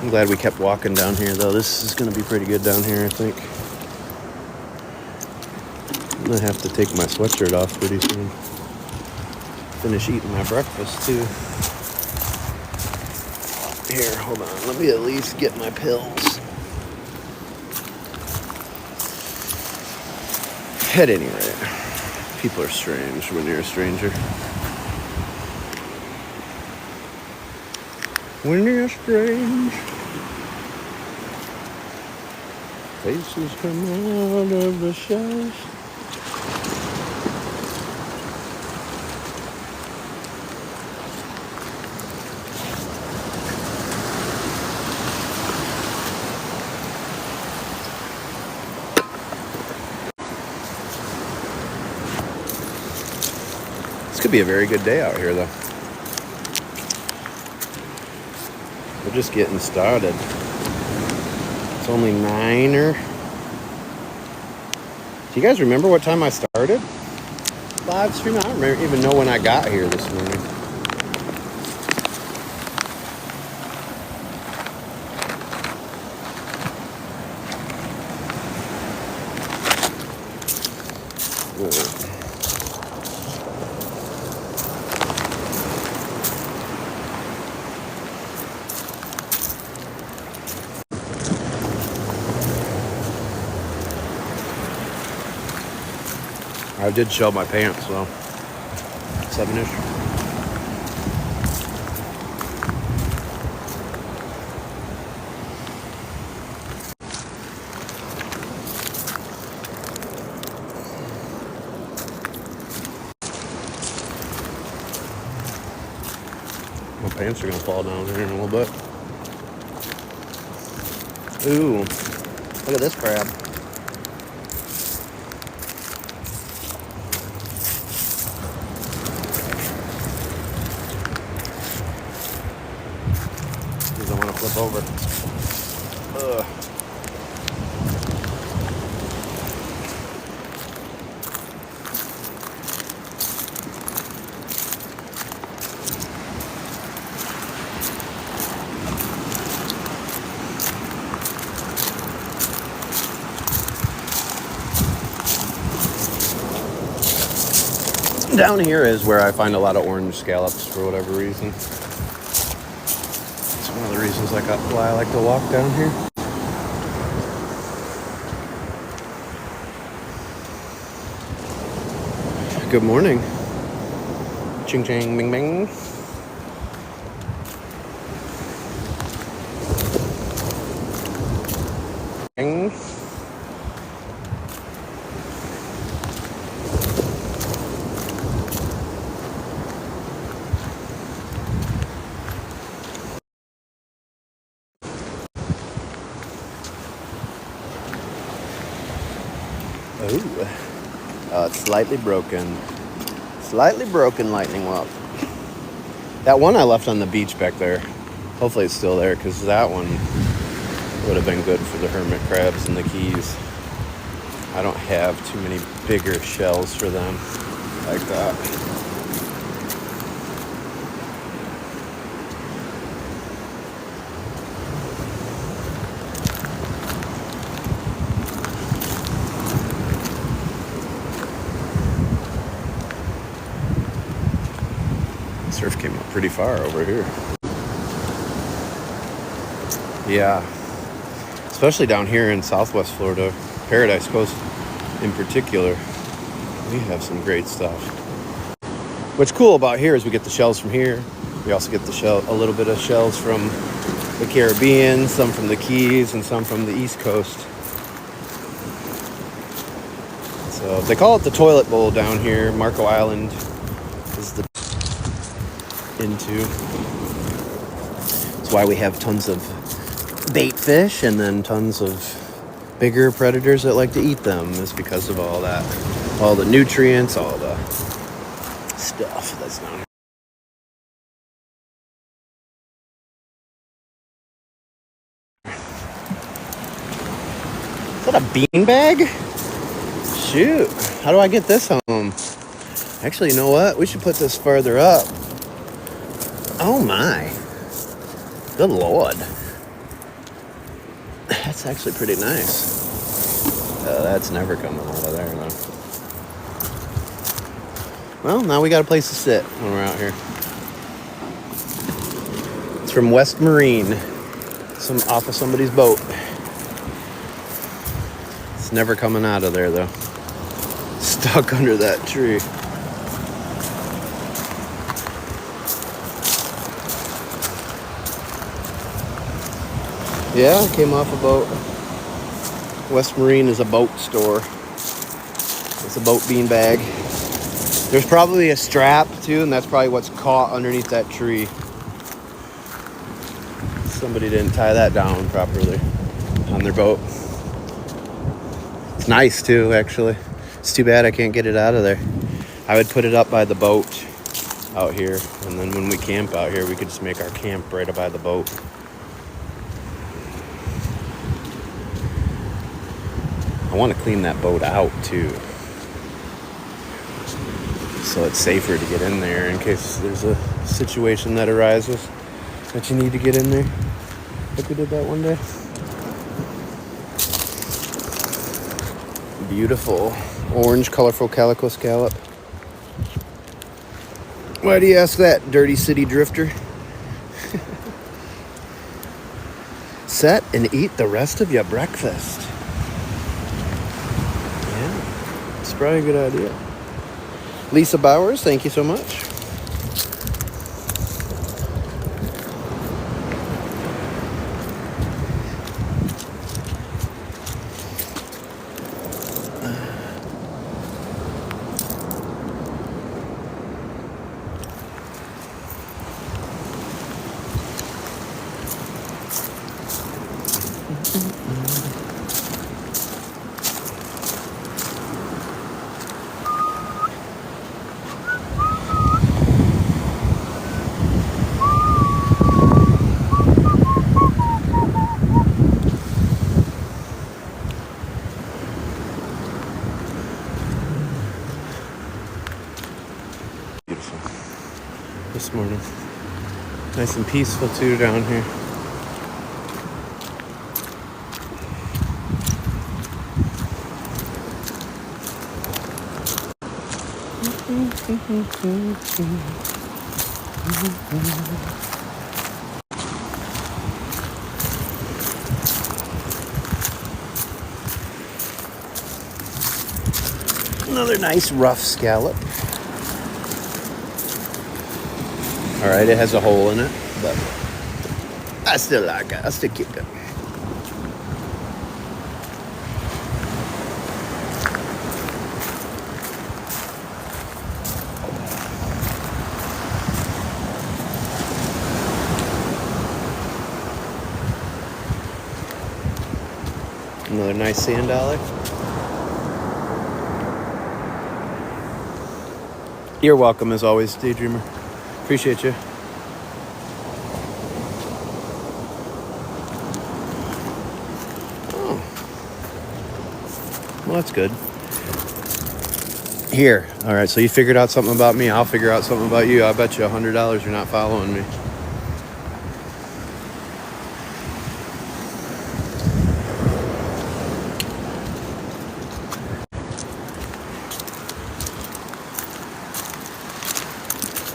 I'm glad we kept walking down here, though. This is going to be pretty good down here, I think. I'm going to have to take my sweatshirt off pretty soon. Finish eating my breakfast too. Here, hold on. Let me at least get my pills. At any rate, people are strange when you're a stranger. When you're strange, faces come out of the shadows. Could be a very good day out here, though. We're just getting started. It's only 9 Do you guys remember what time I started live streaming? I don't even know when I got here this morning. I did show my pants, so 7-ish. My pants are gonna fall down here in a little bit. Ooh, look at this crab. Flip over. Ugh. Down here is where I find a lot of orange scallops for whatever reason. One of the reasons why I like to walk down here. Good morning. Ching ching bing bing. Oh, it's slightly broken. Slightly broken lightning walk. That one I left on the beach back there. Hopefully it's still there, because that one would have been good for the hermit crabs and the keys. I don't have too many bigger shells for them like that. Surf came up pretty far over here. Yeah, especially down here in Southwest Florida, Paradise Coast in particular, we have some great stuff. What's cool about here is we get the shells from here. We also get a little bit of shells from the Caribbean, some from the Keys, and some from the East Coast. So they call it the toilet bowl down here. Marco Island is the into. That's why we have tons of bait fish and then tons of bigger predators that like to eat them, is because of all that. All the nutrients, all the stuff that's down here. Is that a beanbag? Shoot. How do I get this home? Actually, you know what? We should put this further up. Oh my. Good Lord. That's actually pretty nice. That's never coming out of there, though. Well, now we got a place to sit when we're out here. It's from West Marine. Off of somebody's boat. It's never coming out of there, though. Stuck under that tree. Yeah, I came off a boat. West Marine is a boat store. It's a boat beanbag. There's probably a strap too, and that's probably what's caught underneath that tree. Somebody didn't tie that down properly on their boat. It's nice too, actually. It's too bad I can't get it out of there. I would put it up by the boat out here, and then when we camp out here, we could just make our camp right by the boat. I want to clean that boat out too, so it's safer to get in there in case there's a situation that arises that you need to get in there, like we did that one day. Beautiful orange colorful calico scallop. Why do you ask that, dirty city drifter? Set and eat the rest of your breakfast. It's probably a good idea. Lisa Bowers, thank you so much. This morning. Nice and peaceful too down here. Another nice rough scallop. All right, it has a hole in it, but I still like it. I still keep it. Another nice sand dollar. You're welcome as always, Daydreamer. Appreciate you. Oh. Well, that's good. Here. All right, so you figured out something about me. I'll figure out something about you. I bet you $100 you're not following me.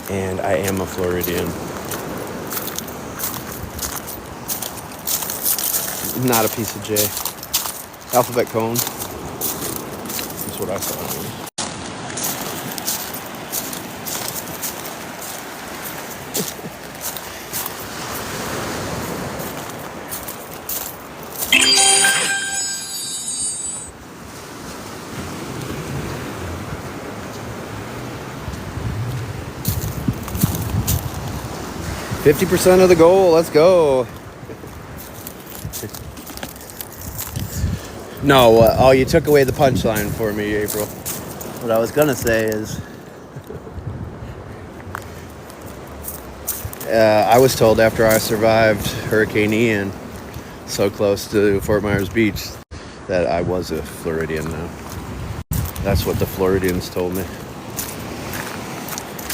And I am a Floridian. Not a piece of J. Alphabet cone. That's what I thought. 50% of the goal. Let's go. No, oh, you took away the punchline for me, April. What I was going to say is, I was told after I survived Hurricane Ian, so close to Fort Myers Beach, that I was a Floridian now. That's what the Floridians told me.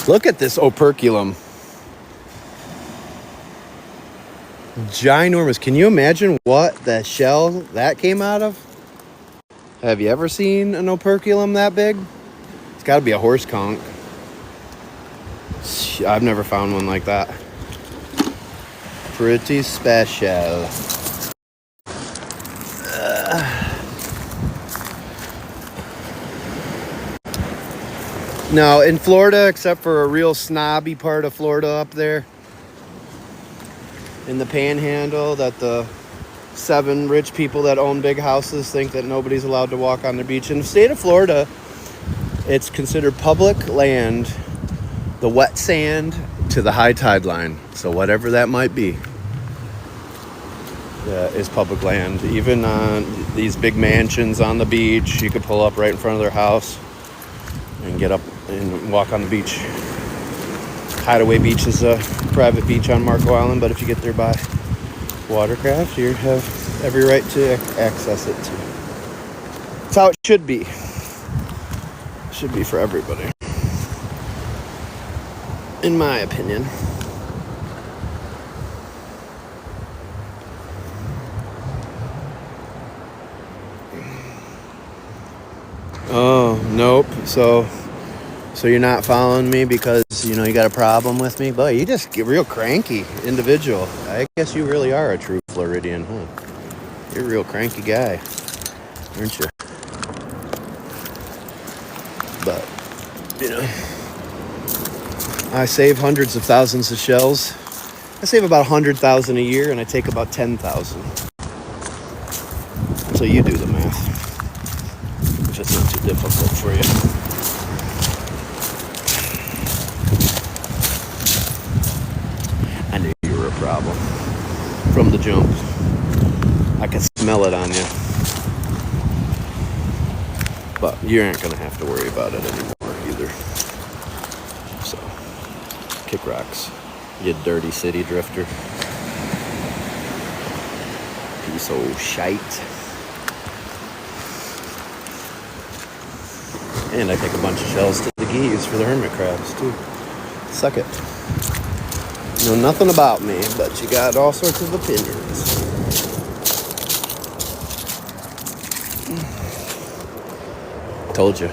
Look at this operculum. Ginormous. Can you imagine what the shell that came out of? Have you ever seen an operculum that big? It's got to be a horse conch. I've never found one like that. Pretty special. No, in Florida, except for a real snobby part of Florida up there, in the Panhandle, that the 7 rich people that own big houses think that nobody's allowed to walk on the beach. In the state of Florida, it's considered public land, the wet sand to the high tide line. So whatever that might be, is public land. Even these big mansions on the beach, you could pull up right in front of their house and get up and walk on the beach. Hideaway Beach is a private beach on Marco Island, but if you get there by watercraft, you have every right to access it too. That's how it should be. Should be for everybody, in my opinion. Oh, nope. So you're not following me because, you know, you got a problem with me? But you just get real cranky individual. I guess you really are a true Floridian, huh? You're a real cranky guy, aren't you? But, you know, I save hundreds of thousands of shells. I save about 100,000 a year, and I take about 10,000. So you do the math. If it's not too difficult for you. I knew you were a problem. From the jump. I could smell it on you. But you aren't going to have to worry about it anymore either. So, kick rocks. You dirty city drifter. Piece of shite. And I take a bunch of shells to the geese for the hermit crabs too. Suck it. You know nothing about me, but you got all sorts of opinions. Told you.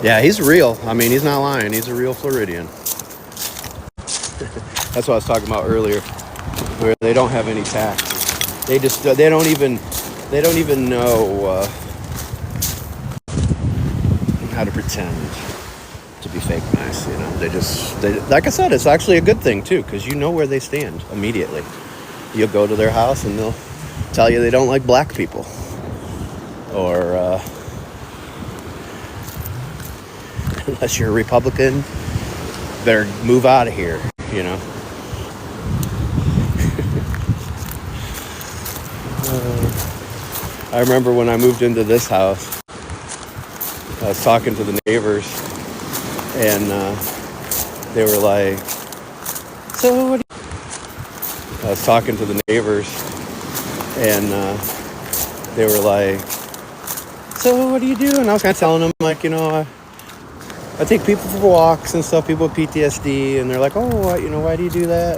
Yeah, he's real. I mean, he's not lying. He's a real Floridian. That's what I was talking about earlier, where they don't have any tact. They don't even know how to pretend to be fake nice. You know, they like I said, it's actually a good thing too, because you know where they stand immediately. You'll go to their house and they'll tell you they don't like black people, or unless you're a Republican, better move out of here, you know. I remember when I moved into this house, I was talking to the neighbors, And they were like, so what do you... I was talking to the neighbors, and they were like, so what do you do? And I was kind of telling them, like, you know, I take people for walks and stuff, people with PTSD, and they're like, oh, why do you do that?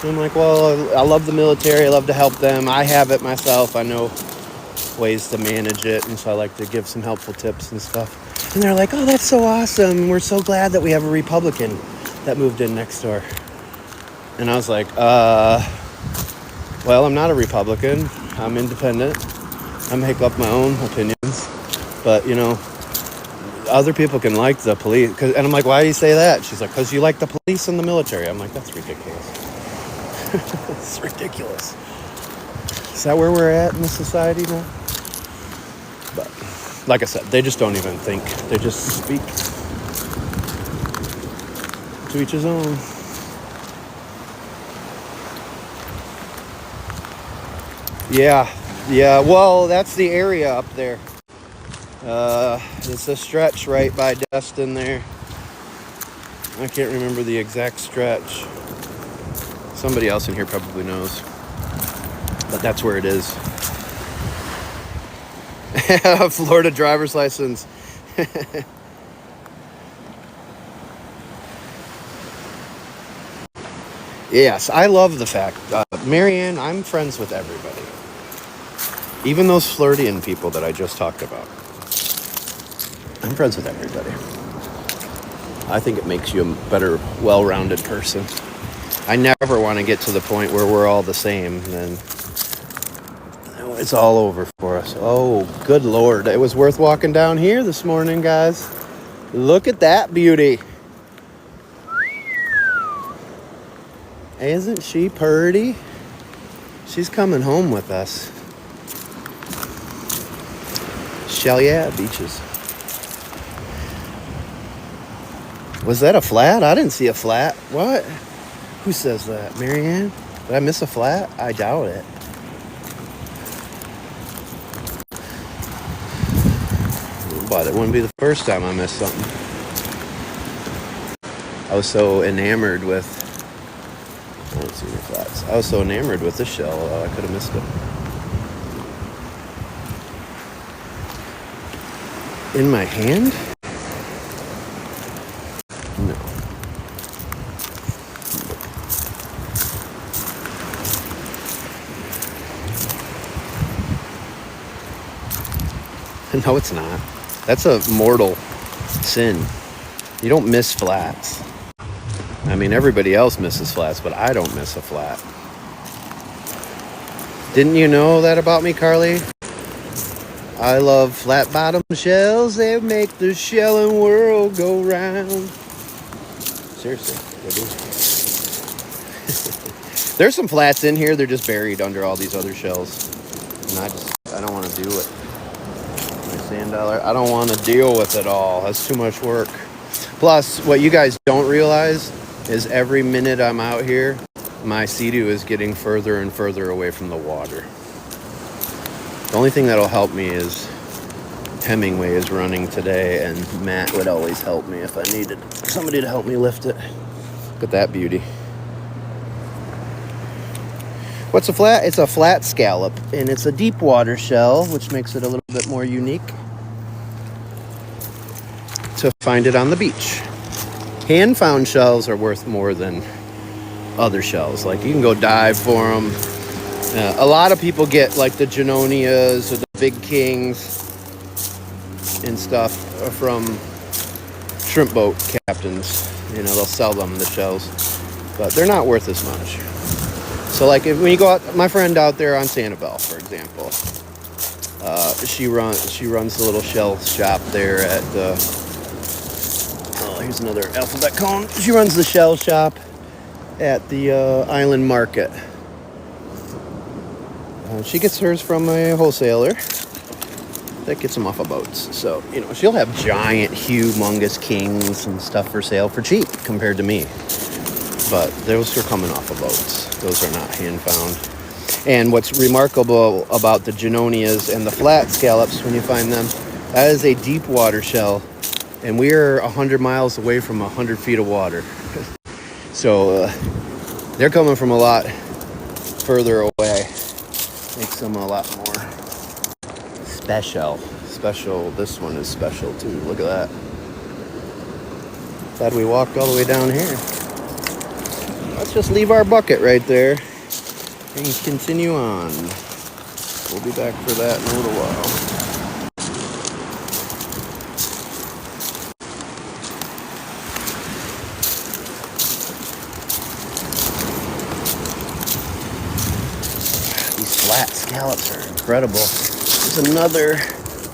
And I'm like, well, I love the military, I love to help them, I have it myself, I know ways to manage it, and so I like to give some helpful tips and stuff. And they're like, oh, that's so awesome, we're so glad that we have a Republican that moved in next door. And I was like, well, I'm not a Republican, I'm independent, I make up my own opinions, but, you know, other people can like the police. And I'm like, why do you say that? She's like, because you like the police and the military. I'm like, that's ridiculous. It's ridiculous. Is that where we're at in the society now? But like I said, they just don't even think. They just speak. To each his own. Yeah. Well, that's the area up there. It's a stretch right by Destin there. I can't remember the exact stretch. Somebody else in here probably knows. But that's where it is. Florida driver's license. Yes, I love the fact. Marianne, I'm friends with everybody. Even those Floridian people that I just talked about. I'm friends with everybody. I think it makes you a better, well-rounded person. I never want to get to the point where we're all the same. Then it's all over for us. Oh, good Lord. It was worth walking down here this morning, guys. Look at that beauty. Isn't she pretty? She's coming home with us. Shell yeah, beaches. Was that a flat? I didn't see a flat. What? Who says that? Marianne? Did I miss a flat? I doubt it. But it wouldn't be the first time I missed something. I was so enamored with... I don't see any flats. I was so enamored with this shell, I could have missed it. In my hand? No. No, it's not. That's a mortal sin. You don't miss flats. I mean, everybody else misses flats, but I don't miss a flat. Didn't you know that about me, Carly? I love flat bottom shells. They make the shelling world go round. Seriously, they do. There's some flats in here. They're just buried under all these other shells. And I don't want to do it. My sand dollar, I don't want to deal with it all. That's too much work. Plus, what you guys don't realize is every minute I'm out here, my Sea-Doo is getting further and further away from the water. The only thing that'll help me is Hemingway is running today, and Matt would always help me if I needed somebody to help me lift it. Look at that beauty. What's a flat? It's a flat scallop, and it's a deep water shell, which makes it a little bit more unique to find it on the beach. Hand-found shells are worth more than other shells. Like, you can go dive for them. A lot of people get, like, the Janonias or the Big Kings and stuff from shrimp boat captains. You know, they'll sell them the shells. But they're not worth as much. So, like, when you go out, my friend out there on Sanibel, for example, she runs the little shell shop there at here's another alphabet cone. She runs the shell shop at the Island Market. She gets hers from a wholesaler that gets them off of boats. So, you know, she'll have giant, humongous kings and stuff for sale for cheap compared to me. But those are coming off of boats. Those are not hand-found. And what's remarkable about the Janonias and the flat scallops when you find them, that is a deep water shell. and we are 100 miles away from 100 feet of water. So they're coming from a lot further away. Makes them a lot more special. This one is special too. Look at that. Glad we walked all the way down here. Let's just leave our bucket right there and continue on. We'll be back for that in a little while. These flat scallops are incredible. There's another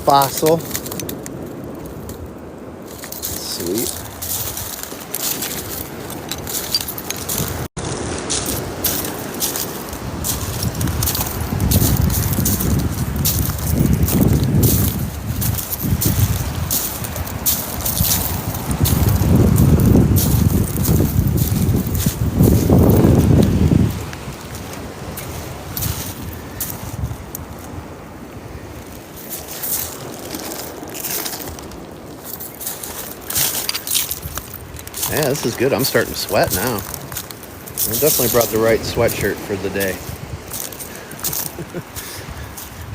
fossil. Sweet. Yeah, this is good. I'm starting to sweat now. I definitely brought the right sweatshirt for the day.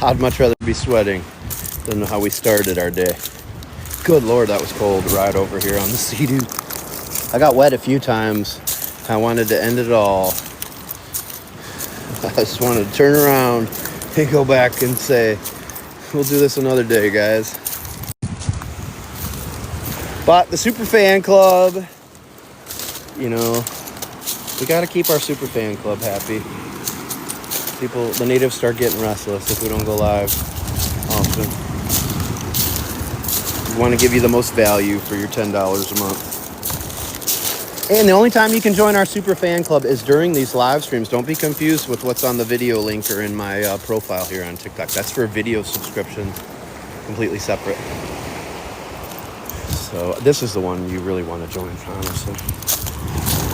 I'd much rather be sweating than how we started our day. Good Lord, that was cold to ride over here on the Sea-Doo. I got wet a few times. I wanted to end it all. I just wanted to turn around and go back and say, we'll do this another day, guys. But the Super Fan Club, you know, we got to keep our Super Fan Club happy. The natives start getting restless if we don't go live often. We want to give you the most value for your $10 a month. And the only time you can join our Super Fan Club is during these live streams. Don't be confused with what's on the video link or in my profile here on TikTok. That's for video subscription, completely separate. So this is the one you really want to join, honestly.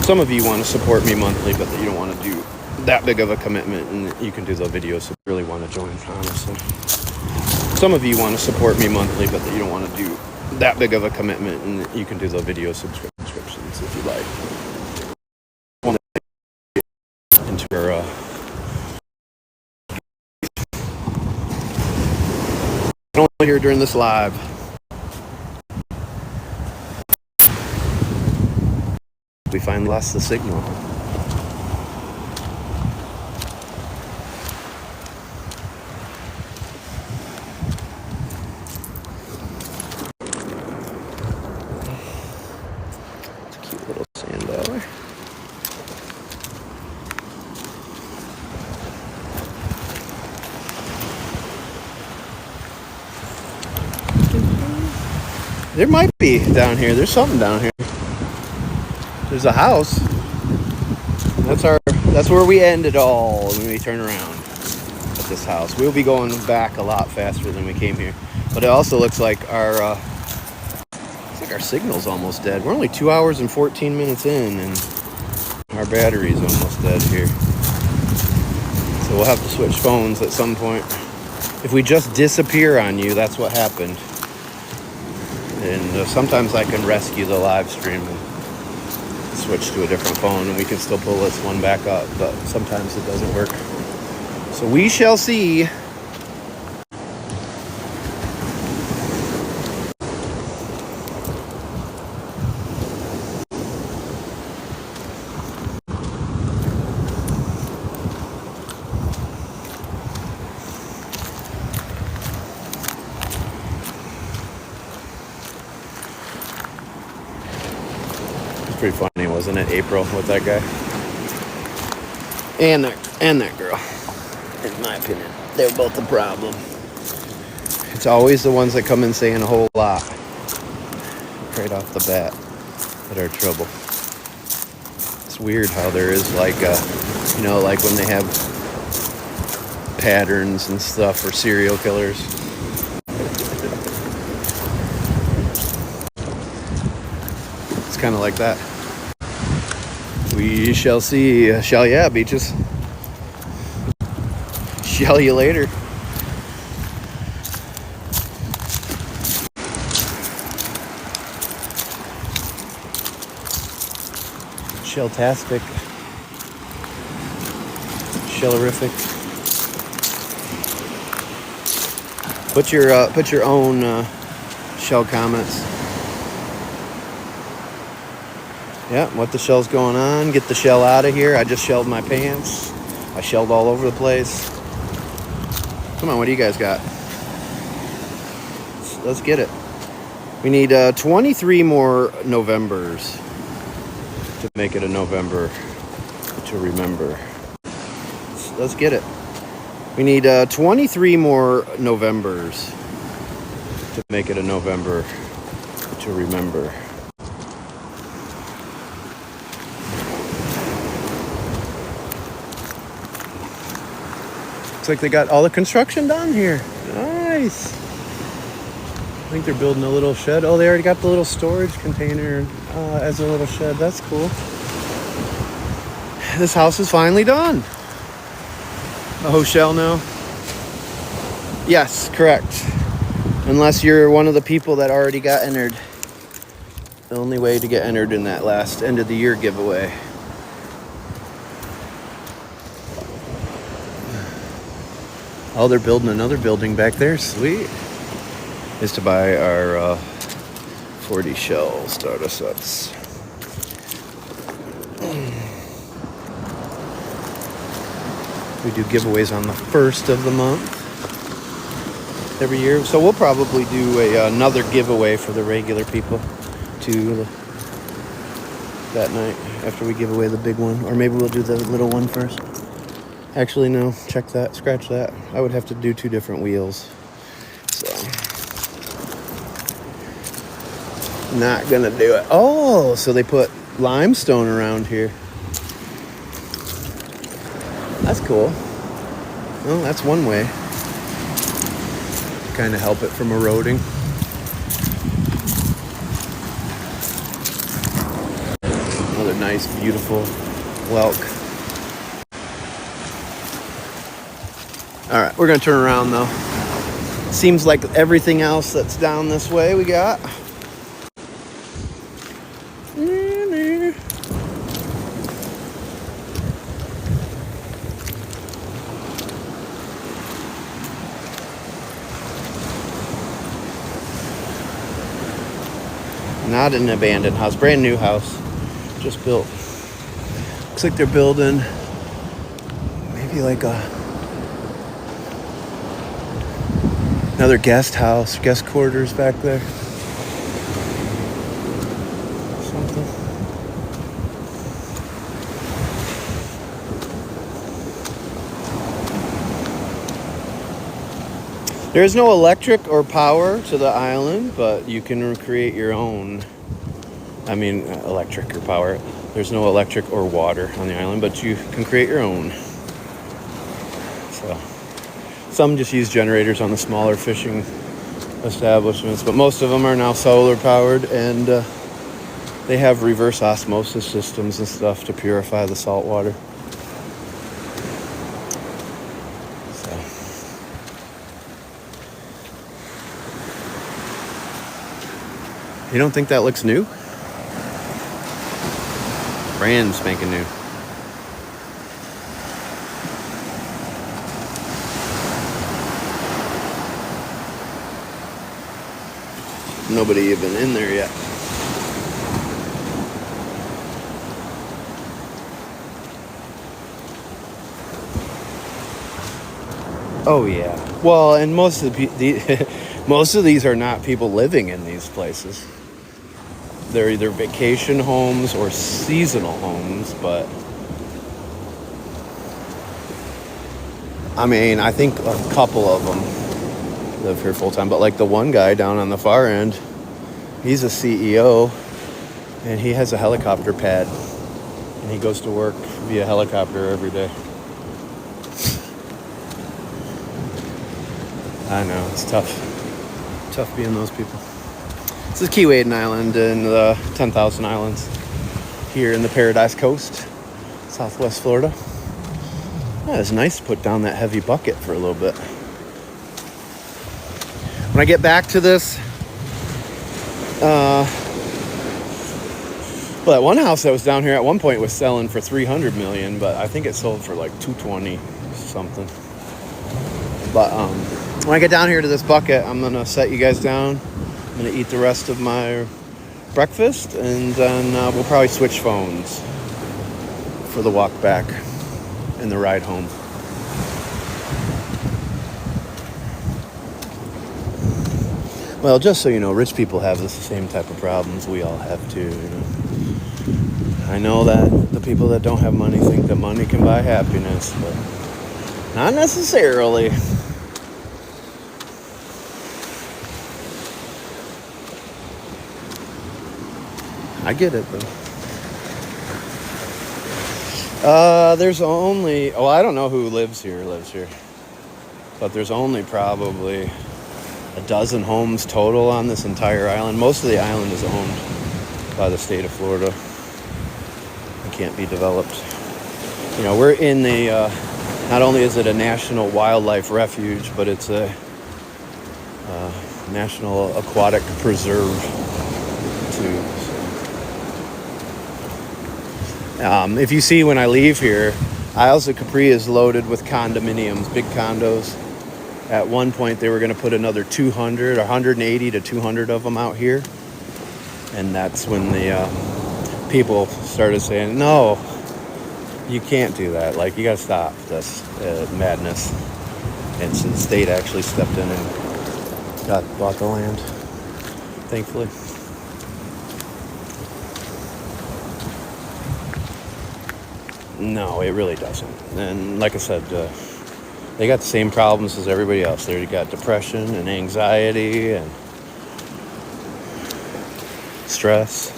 Some of you want to support me monthly, but you don't want to do that big of a commitment, and you can do the videos. So you really want to join, honestly. Some of you want to support me monthly, but you don't want to do that big of a commitment, and you can do the video subscriptions if you like. Into your only here during this live. We find lost the signal. It's a cute little sand dollar. There might be down here. There's something down here. There's a house. That's where we end it all when we turn around at this house. We'll be going back a lot faster than we came here. But it also looks like our signal's almost dead. We're only 2 hours and 14 minutes in, and our battery's almost dead here. So we'll have to switch phones at some point. If we just disappear on you, that's what happened. And sometimes I can rescue the live stream and switch to a different phone, and we can still pull this one back up, but sometimes it doesn't work. So we shall see. Pretty funny, wasn't it? April with that guy and that girl. In my opinion, they're both a problem. It's always the ones that come in saying a whole lot right off the bat that are trouble. It's weird how there is like like when they have patterns and stuff for serial killers. It's kind of like that. We shall see. Shall ya, beaches? Shall you later? Shelltastic. Shellerific. Put your own shell comments. Yeah, what the shell's going on? Get the shell out of here. I just shelled my pants. I shelled all over the place. Come on, what do you guys got? Let's get it. We need 23 more Novembers to make it a November to remember. Let's get it. We need 23 more Novembers to make it a November to remember. Looks like they got all the construction done here. Nice. I think they're building a little shed. Oh, they already got the little storage container as a little shed. That's cool. This house is finally done. A hotel now? Yes, correct. Unless you're one of the people that already got entered. The only way to get entered in that last end of the year giveaway. Oh, they're building another building back there. Sweet. Is to buy our 40 shell starter sets. We do giveaways on the 1st of the month every year. So we'll probably do another giveaway for the regular people too that night after we give away the big one. Or maybe we'll do the little one first. Actually, no. Check that. Scratch that. I would have to do 2 different wheels. So, not gonna do it. Oh, so they put limestone around here. That's cool. Well, that's one way. Kind of help it from eroding. Another nice, beautiful whelk. All right, we're gonna turn around though. Seems like everything else that's down this way we got. Not an abandoned house, brand new house, just built. Looks like they're building maybe like another guest house, guest quarters back there. Something. There is no electric or power to the island, but you can create your own. I mean, electric or power. There's no electric or water on the island, but you can create your own. So, some just use generators on the smaller fishing establishments, but most of them are now solar powered, and they have reverse osmosis systems and stuff to purify the salt water. So, you don't think that looks new? Brand spanking new. Nobody even in there yet. Oh yeah. Well, and most of these are not people living in these places. They're either vacation homes or seasonal homes, but I mean, I think a couple of them live here full time, but like the one guy down on the far end, he's a CEO and he has a helicopter pad and he goes to work via helicopter every day. I know, it's tough being those people. This is Keewaydin Island in the 10,000 Islands here in the Paradise Coast, Southwest Florida. Yeah, it's nice to put down that heavy bucket for a little bit. When I get back to this Well, that one house that was down here at one point was selling for $300 million, but I think it sold for like $220 something. But when I get down here to this bucket, I'm gonna set you guys down. I'm gonna eat the rest of my breakfast, and then we'll probably switch phones for the walk back and the ride home. Well, just so you know, rich people have the same type of problems we all have too, you know. I know that the people that don't have money think that money can buy happiness, but not necessarily. I get it, though. There's only... Oh, I don't know who lives here. But there's only probably a dozen homes total on this entire island. Most of the island is owned by the state of Florida. It can't be developed. You know, we're in the... not only is it a national wildlife refuge, but it's a national aquatic preserve, too. If you see when I leave here, Isles of Capri is loaded with condominiums, big condos. At one point, they were going to put another 200, 180 to 200 of them out here. And that's when the people started saying, no, you can't do that. Like, you got to stop this madness. And so the state actually stepped in and bought the land, thankfully. No, it really doesn't. And like I said, they got the same problems as everybody else. They got depression and anxiety and stress.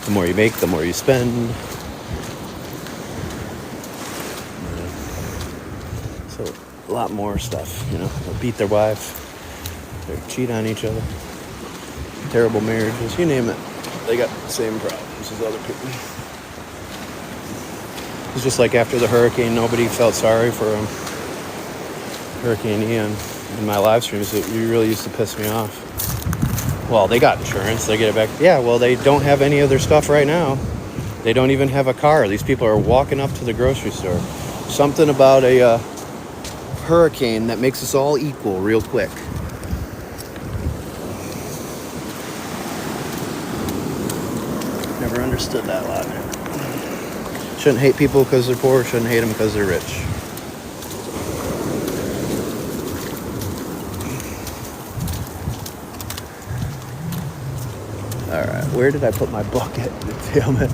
The more you make, the more you spend. So a lot more stuff, you know. They'll beat their wife. They cheat on each other. Terrible marriages, you name it. They got the same problems as other people. It's just like after the hurricane, nobody felt sorry for Hurricane Ian. In my live streams, it really used to piss me off. Well, they got insurance. They get it back. Yeah, well, they don't have any of their stuff right now. They don't even have a car. These people are walking up to the grocery store. Something about a hurricane that makes us all equal real quick. Never understood that a lot. Shouldn't hate people because they're poor. Shouldn't hate them because they're rich. Alright, where did I put my bucket? Damn it.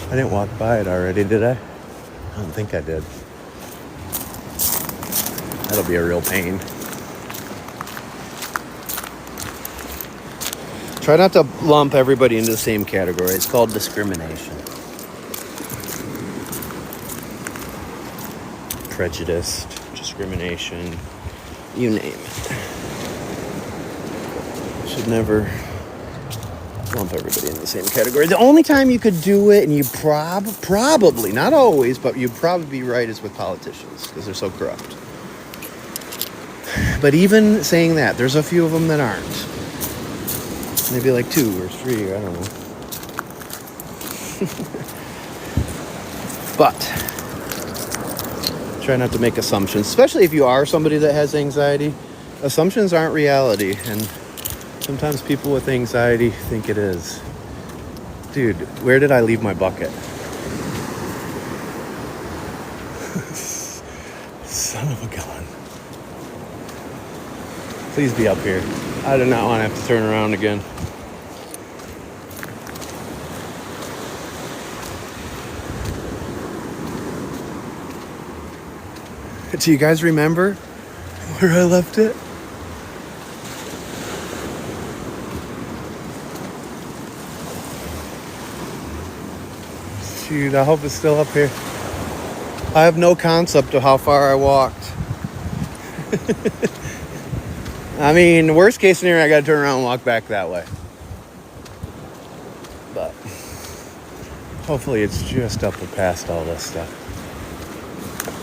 I didn't walk by it already, did I? I don't think I did. That'll be a real pain. Try not to lump everybody into the same category. It's called discrimination. Prejudice, discrimination, you name it. Should never lump everybody in the same category. The only time you could do it, and you probably, not always, but you'd probably be right, is with politicians, because they're so corrupt. But even saying that, there's a few of them that aren't. Maybe like 2 or 3, I don't know. But try not to make assumptions, especially if you are somebody that has anxiety. Assumptions aren't reality, and sometimes people with anxiety think it is. Dude, where did I leave my bucket? Son of a gun. Please be up here. I do not want to have to turn around again. Do you guys remember where I left it? Shoot, I hope it's still up here. I have no concept of how far I walked. I mean, worst case scenario, I gotta turn around and walk back that way. But hopefully it's just up and past all this stuff.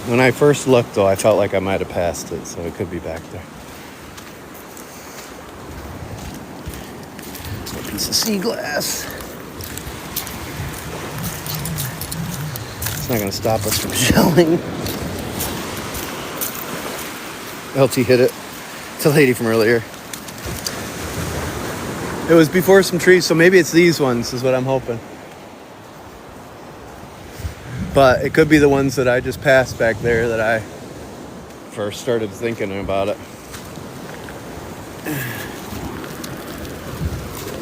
When I first looked, though, I felt like I might have passed it, so it could be back there. piece of sea glass. It's not going to stop us from shelling. LT hit it. It's a lady from earlier. It was before some trees, so maybe it's these ones is what I'm hoping. But it could be the ones that I just passed back there that I first started thinking about it.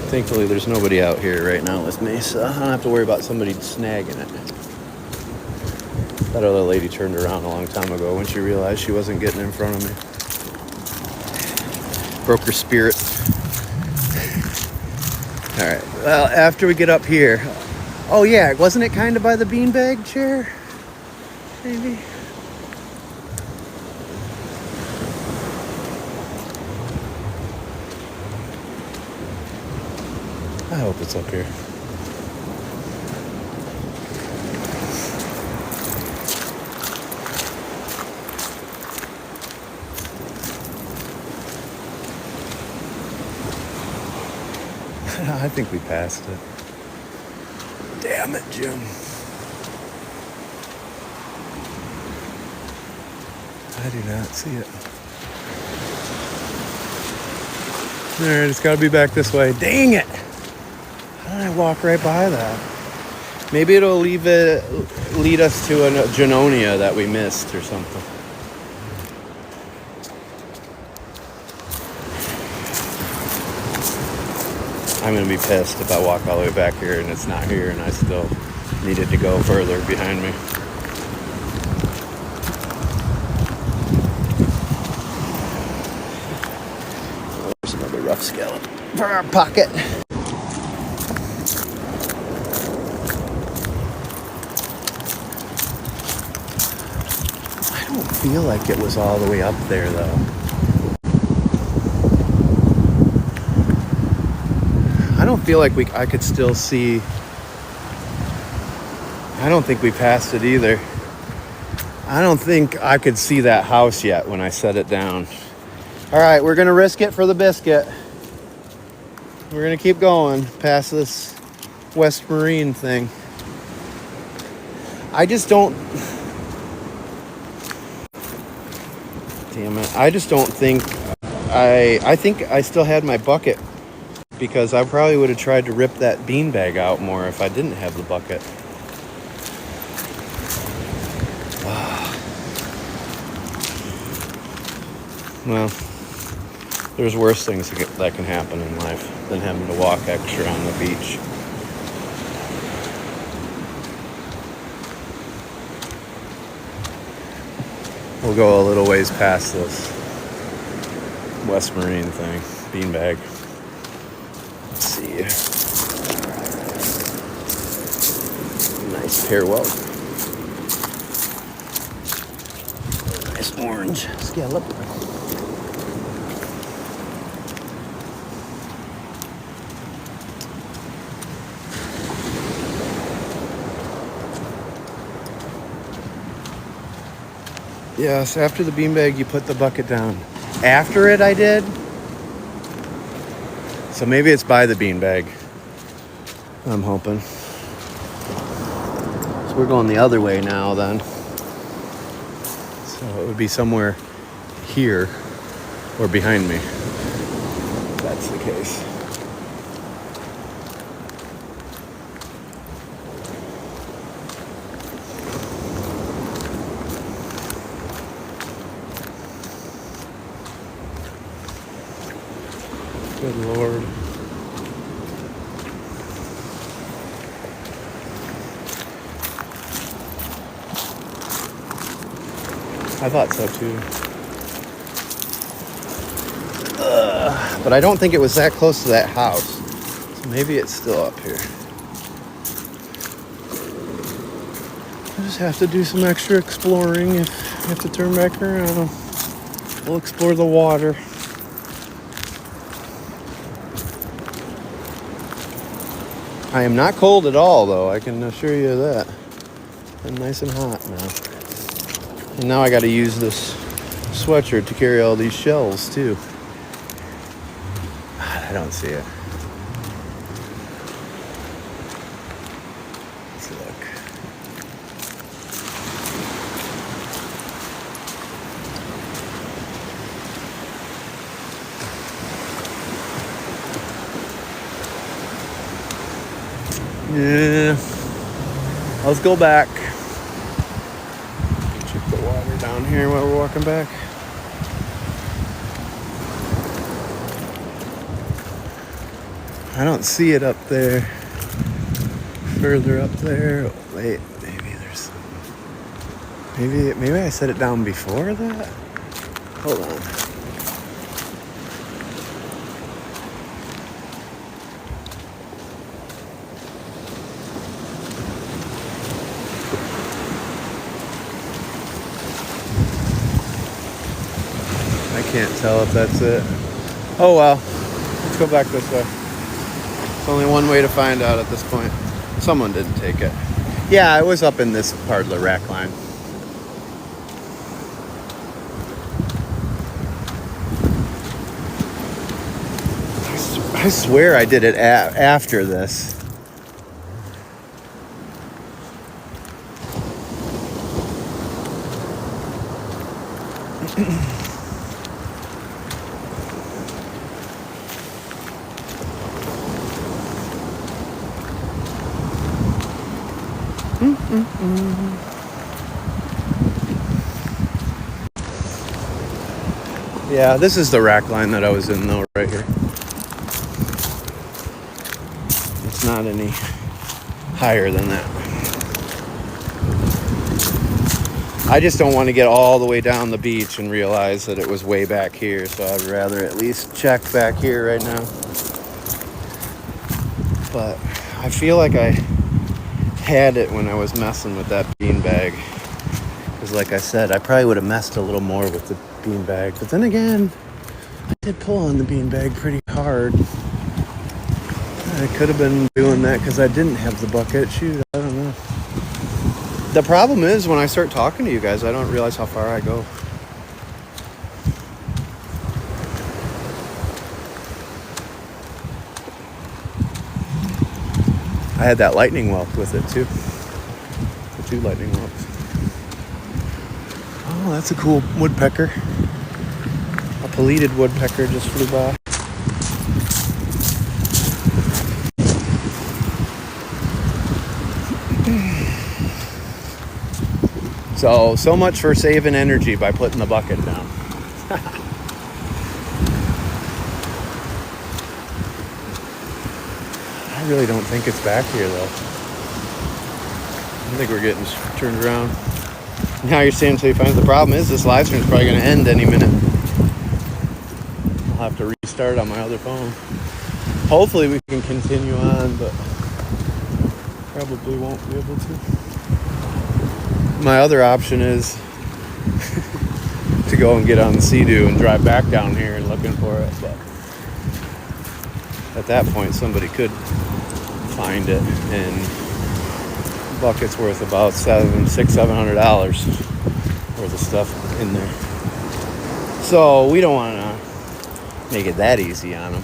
Thankfully, there's nobody out here right now with me, so I don't have to worry about somebody snagging it. That other lady turned around a long time ago when she realized she wasn't getting in front of me. Broke her spirit. All right, well, after we get up here, oh yeah, wasn't it kind of by the beanbag chair? Maybe. I hope it's up here. I think we passed it. Damn it, Jim. I do not see it. Alright, it's gotta be back this way. Dang it! How did I walk right by that? Maybe it'll lead us to a Genonia that we missed or something. I'm going to be pissed if I walk all the way back here and it's not here and I still needed to go further behind me. There's another rough scallop for our pocket. I don't feel like it was all the way up there though. I don't feel like I could still see. I don't think we passed it either. I don't think I could see that house yet when I set it down. All right, we're gonna risk it for the biscuit. We're gonna keep going past this West Marine thing. I just don't. Damn it! I just don't think. I think I still had my bucket. Because I probably would have tried to rip that beanbag out more if I didn't have the bucket. Well, there's worse things that can happen in life than having to walk extra on the beach. We'll go a little ways past this West Marine thing, beanbag. Let's see. Nice pear welt. Nice orange scallop. Yes, after the beanbag, you put the bucket down. After it, I did. So maybe it's by the beanbag. I'm hoping. So we're going the other way now then. So it would be somewhere here or behind me. If that's the case. Good Lord. I thought so too. But I don't think it was that close to that house. So maybe it's still up here. I just have to do some extra exploring if I have to turn back around. We'll explore the water. I am not cold at all, though. I can assure you of that. I'm nice and hot now. And now I got to use this sweatshirt to carry all these shells, too. I don't see it. Yeah. Let's go back. Check the water down here while we're walking back. I don't see it up there. Further up there. Wait, maybe there's... Maybe I set it down before that? Hold on. I can't tell if that's it. Oh well. Let's go back this way. There's only one way to find out at this point. Someone didn't take it. Yeah, it was up in this part of the rack line. I swear I did it after this. Yeah, this is the rack line that I was in though, right here. It's not any higher than that. I just don't want to get all the way down the beach and realize that it was way back here, so I'd rather at least check back here right now. But I feel like I had it when I was messing with that beanbag. Because like I said, I probably would have messed a little more with the beanbag. But then again, I did pull on the beanbag pretty hard. I could have been doing that because I didn't have the bucket. Shoot, I don't know. The problem is when I start talking to you guys, I don't realize how far I go. I had that lightning whelp with it too. The 2 lightning whelps. Oh, that's a cool woodpecker. A pileated woodpecker just flew by. So much for saving energy by putting the bucket down. I really don't think it's back here though. I think we're getting turned around. Now you're staying until you find it. The problem is this live stream is probably going to end any minute. I'll have to restart on my other phone. Hopefully we can continue on, but probably won't be able to. My other option is to go and get on the Sea-Doo and drive back down here and looking for it, but at that point somebody could find it, and the bucket's worth about $700 worth of stuff in there. So we don't want to make it that easy on them.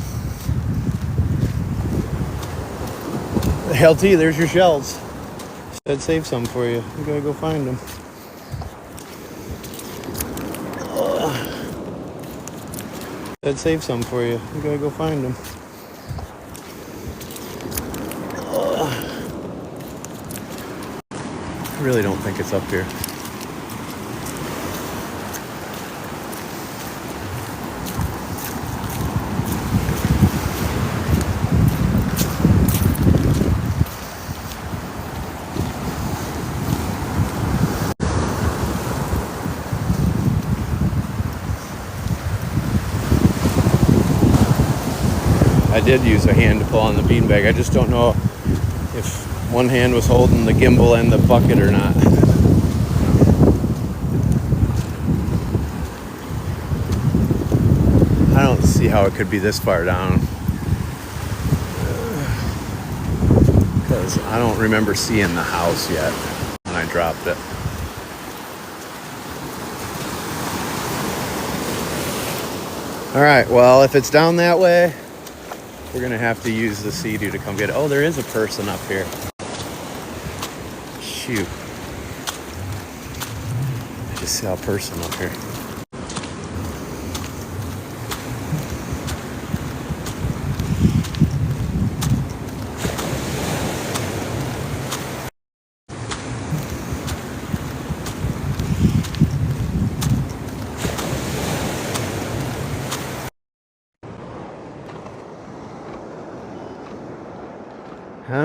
LT, there's your shells. Said save some for you. You gotta go find them. Said save some for you. You gotta go find them. I really don't think it's up here. I did use a hand to pull on the beanbag. I just don't know if one hand was holding the gimbal and the bucket or not. I don't see how it could be this far down, because I don't remember seeing the house yet when I dropped it. All right, well, if it's down that way, we're gonna have to use the Sea-Doo to come get it. Oh, there is a person up here. Shoot. I just saw a person up here.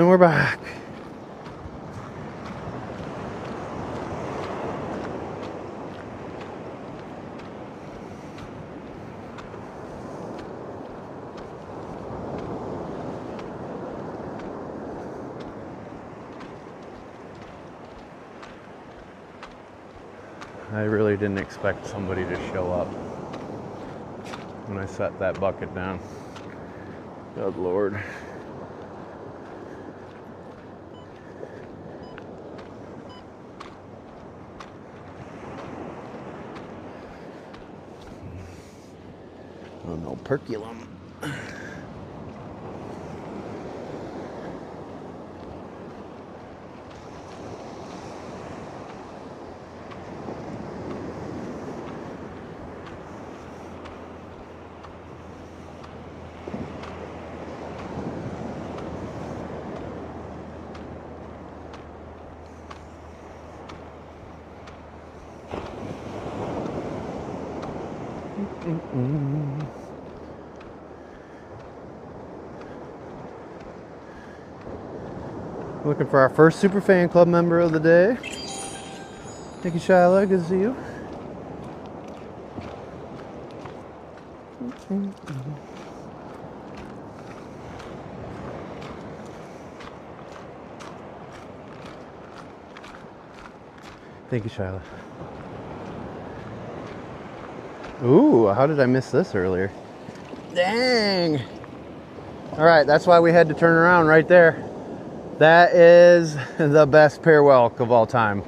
And we're back. I really didn't expect somebody to show up when I set that bucket down. Good Lord. Oh, no perculum. Looking for our first Super Fan Club member of the day. Thank you, Shiloh. Good to see you. Thank you, Shiloh. Ooh, how did I miss this earlier? Dang! Alright, that's why we had to turn around right there. That is the best pear whelk of all time.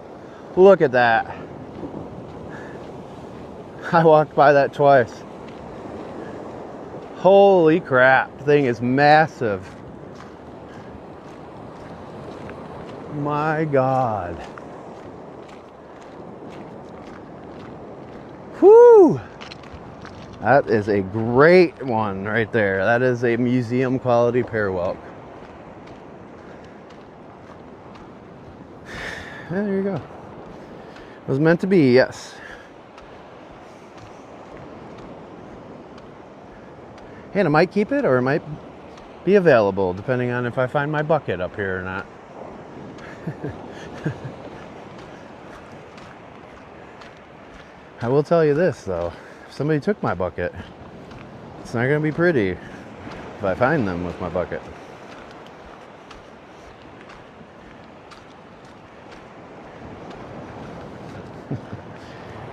Look at that. I walked by that twice. Holy crap, the thing is massive. My God. Whew! That is a great one right there. That is a museum quality pear whelk. Yeah, there you go. It was meant to be, yes. And I might keep it or it might be available depending on if I find my bucket up here or not. I will tell you this though, if somebody took my bucket, it's not going to be pretty if I find them with my bucket.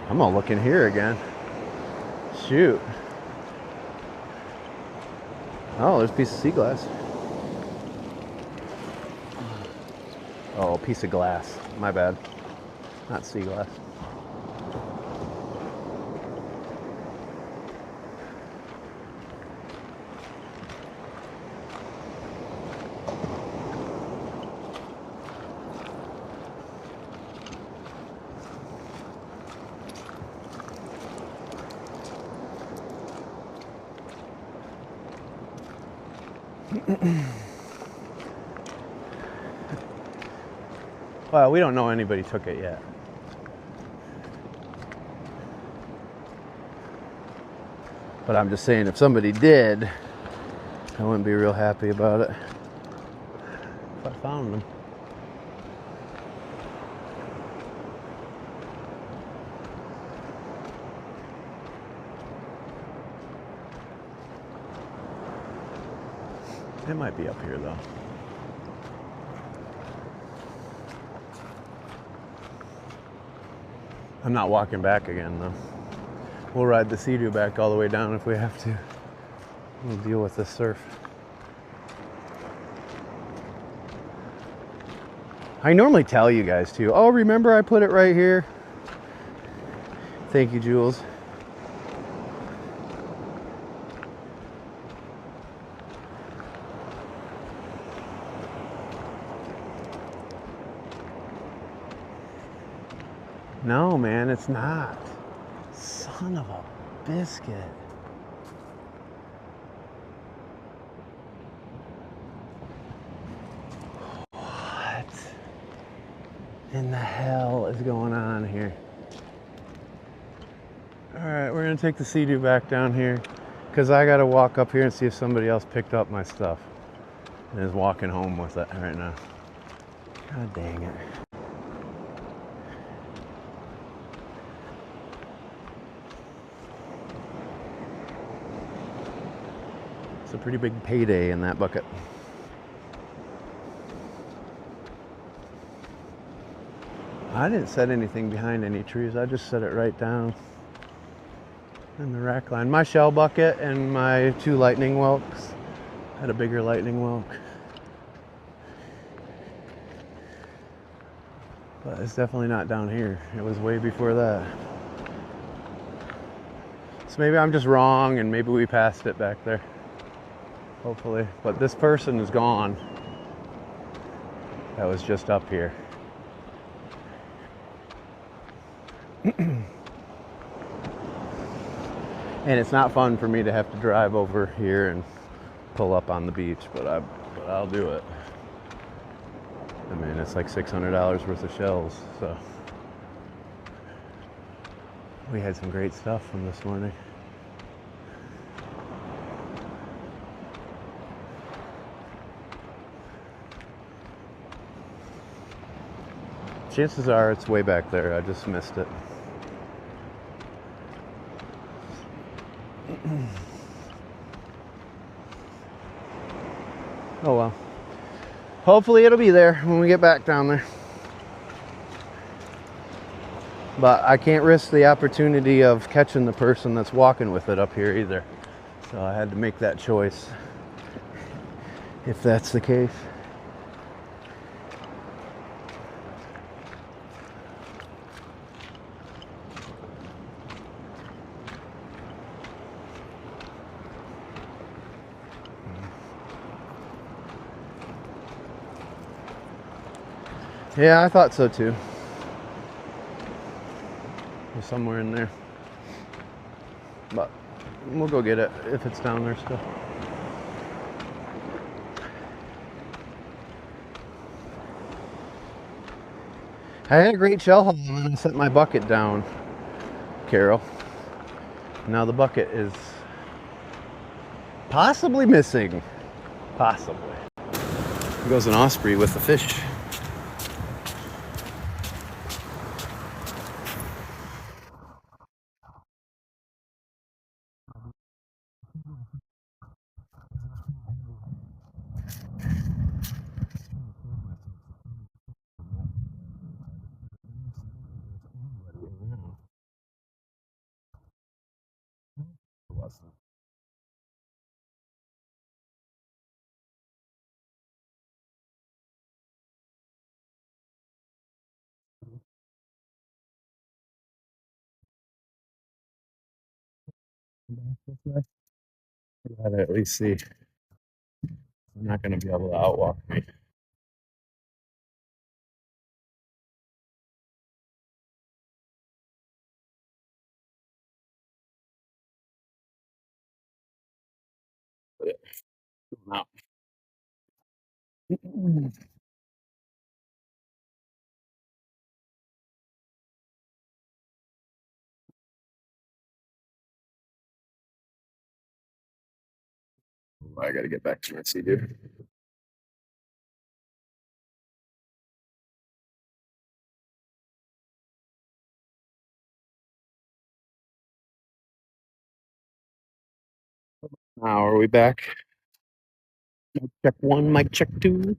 I'm gonna look in here again. Shoot. Oh, there's a piece of sea glass. Oh, a piece of glass. My bad. Not sea glass. Well, we don't know anybody took it yet. But I'm just saying, if somebody did, I wouldn't be real happy about it. If I found them. It might be up here though. I'm not walking back again though. We'll ride the Sea-Doo back all the way down if we have to. We'll deal with this surf. I normally tell you guys too. Oh, remember I put it right here? Thank you, Jules. No, man, it's not. Son of a biscuit. What in the hell is going on here? Alright, we're gonna take the Sea-Doo back down here because I gotta walk up here and see if somebody else picked up my stuff. and is walking home with it right now. God dang it. It's a pretty big payday in that bucket. I didn't set anything behind any trees. I just set it right down in the rack line. My shell bucket and my 2 lightning whelks had a bigger lightning whelk. But it's definitely not down here. It was way before that. So maybe I'm just wrong and maybe we passed it back there. Hopefully. But this person is gone. That was just up here. And it's not fun for me to have to drive over here and pull up on the beach, but I'll do it. I mean, it's like $600 worth of shells, so we had some great stuff from this morning. Chances are it's way back there. I just missed it. Oh well. Hopefully it'll be there when we get back down there. But I can't risk the opportunity of catching the person that's walking with it up here either. So I had to make that choice, if that's the case. Yeah, I thought so too. Somewhere in there. But we'll go get it if it's down there still. I had a great shell haul and then I set my bucket down, Carol. Now the bucket is possibly missing. Possibly. Here goes an osprey with the fish. Gotta at least see. I'm not gonna be able to outwalk me. No. I gotta get back to my seat here. Now are we back? Mic check 1, mic check 2.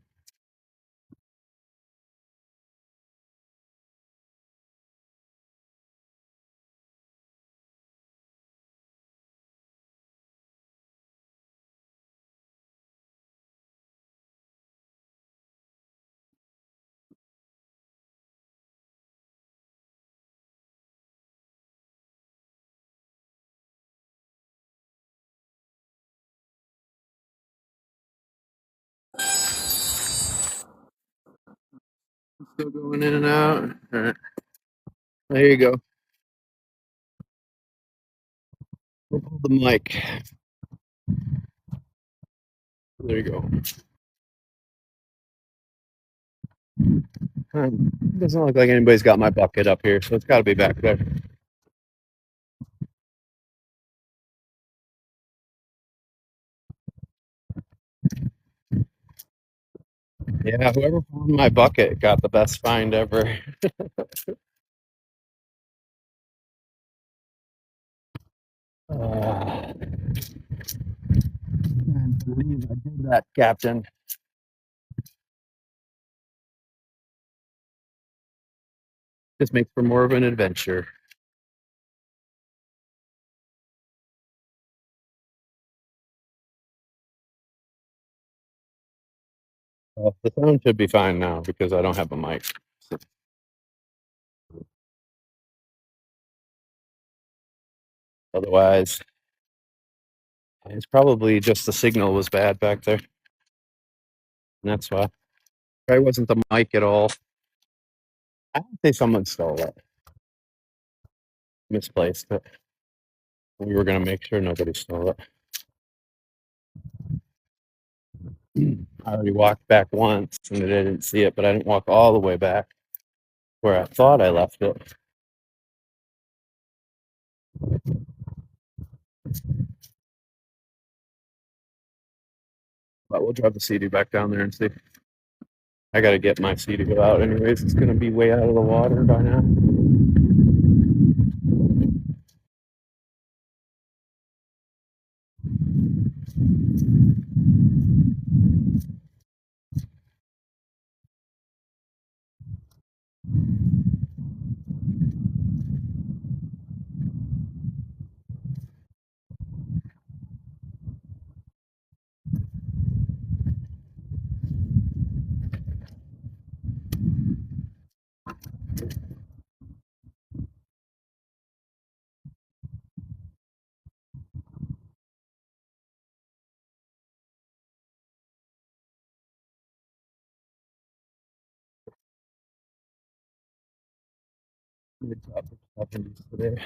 Still going in and out. All right. There you go. Hold the mic. There you go. Doesn't look like anybody's got my bucket up here, so it's got to be back there. Yeah, whoever found my bucket got the best find ever. Can't believe I did that, Captain. This makes for more of an adventure. The sound should be fine now because I don't have a mic. So otherwise, it's probably just the signal was bad back there. And that's why. Probably wasn't the mic at all. I would say someone stole it, misplaced it. We were going to make sure nobody stole it. I already walked back once and I didn't see it, but I didn't walk all the way back where I thought I left it. But we'll drive the CD back down there and see. I got to get my CD go out anyways. It's going to be way out of the water by now. It's upper 70s today.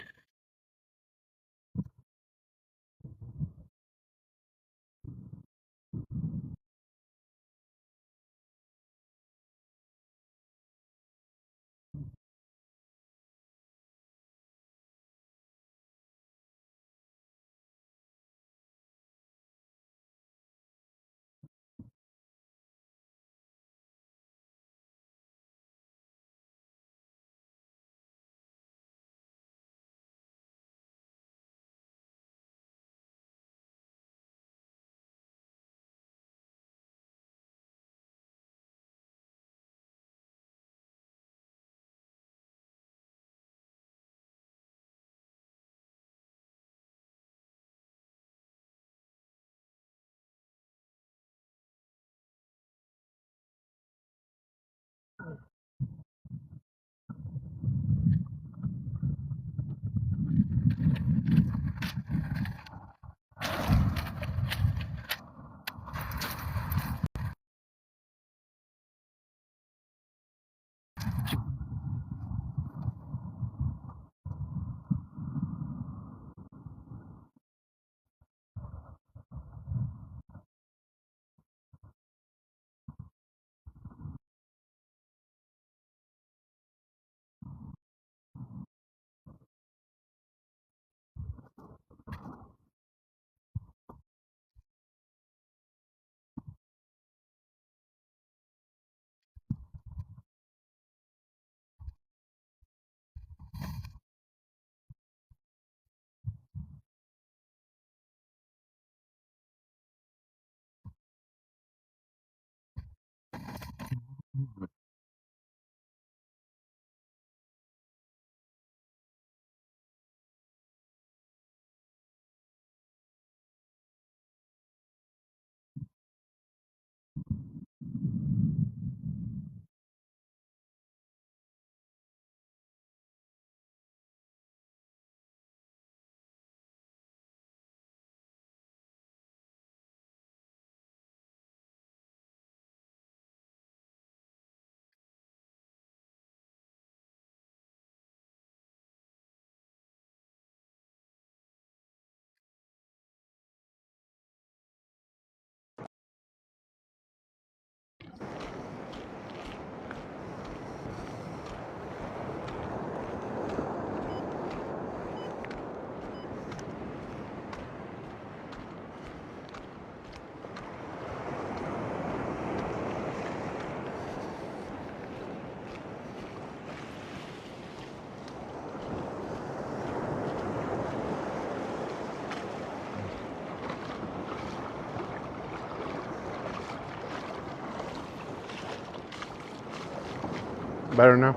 better now?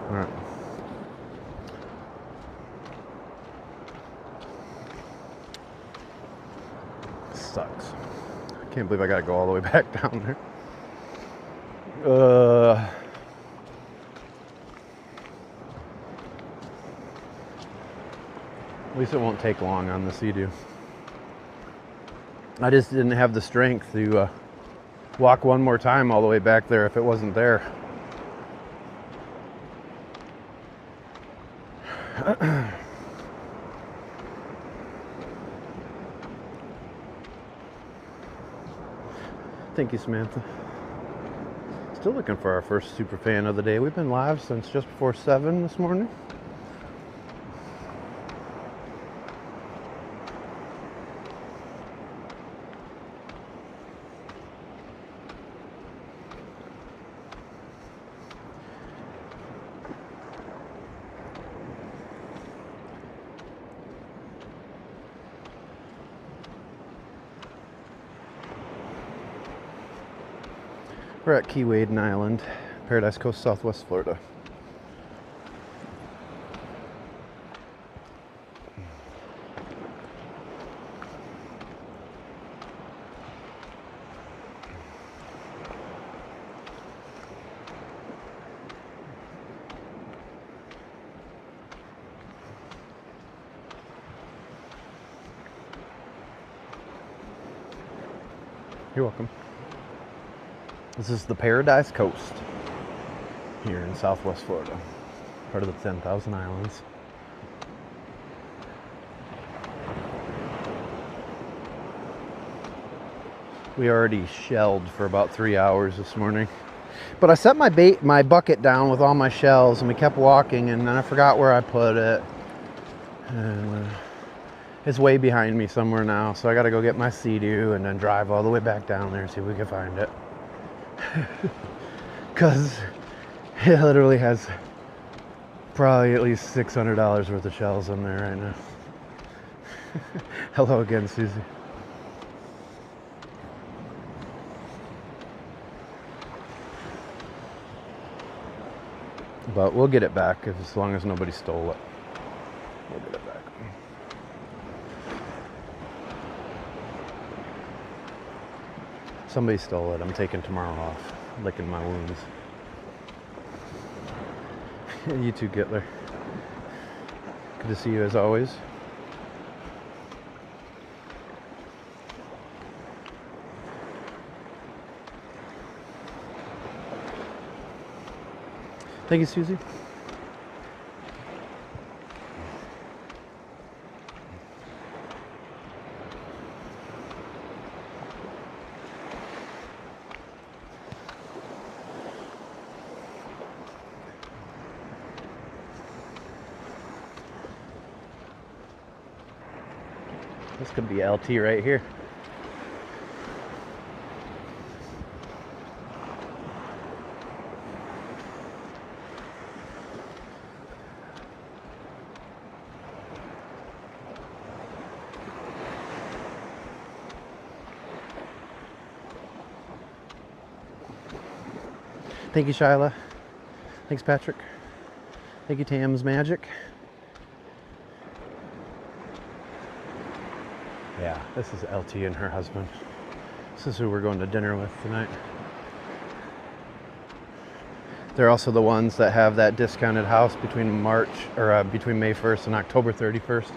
All right. Sucks. I can't believe I gotta go all the way back down there. At least it won't take long on the Sea-Doo. I just didn't have the strength to walk one more time all the way back there if it wasn't there. Thank you, Samantha. Still looking for our first super fan of the day. We've been live since just before 7 this morning. We're at Keewaydin Island, Paradise Coast, Southwest Florida. You're welcome. This is the Paradise Coast here in Southwest Florida, part of the 10,000 Islands. We already shelled for about 3 hours this morning, but I set my bucket down with all my shells, and we kept walking, and then I forgot where I put it, and it's way behind me somewhere now, so I got to go get my Sea-Doo and then drive all the way back down there and see if we can find it. Because it literally has probably at least $600 worth of shells in there right now. Hello again, Susie. But we'll get it back as long as nobody stole it. We'll get it back. Somebody stole it. I'm taking tomorrow off, licking my wounds. You too, Gitler. Good to see you as always. Thank you, Susie. This could be LT right here. Thank you, Shyla. Thanks, Patrick. Thank you, Tam's Magic. Yeah, this is LT and her husband. This is who we're going to dinner with tonight. They're also the ones that have that discounted house between between May 1st and October 31st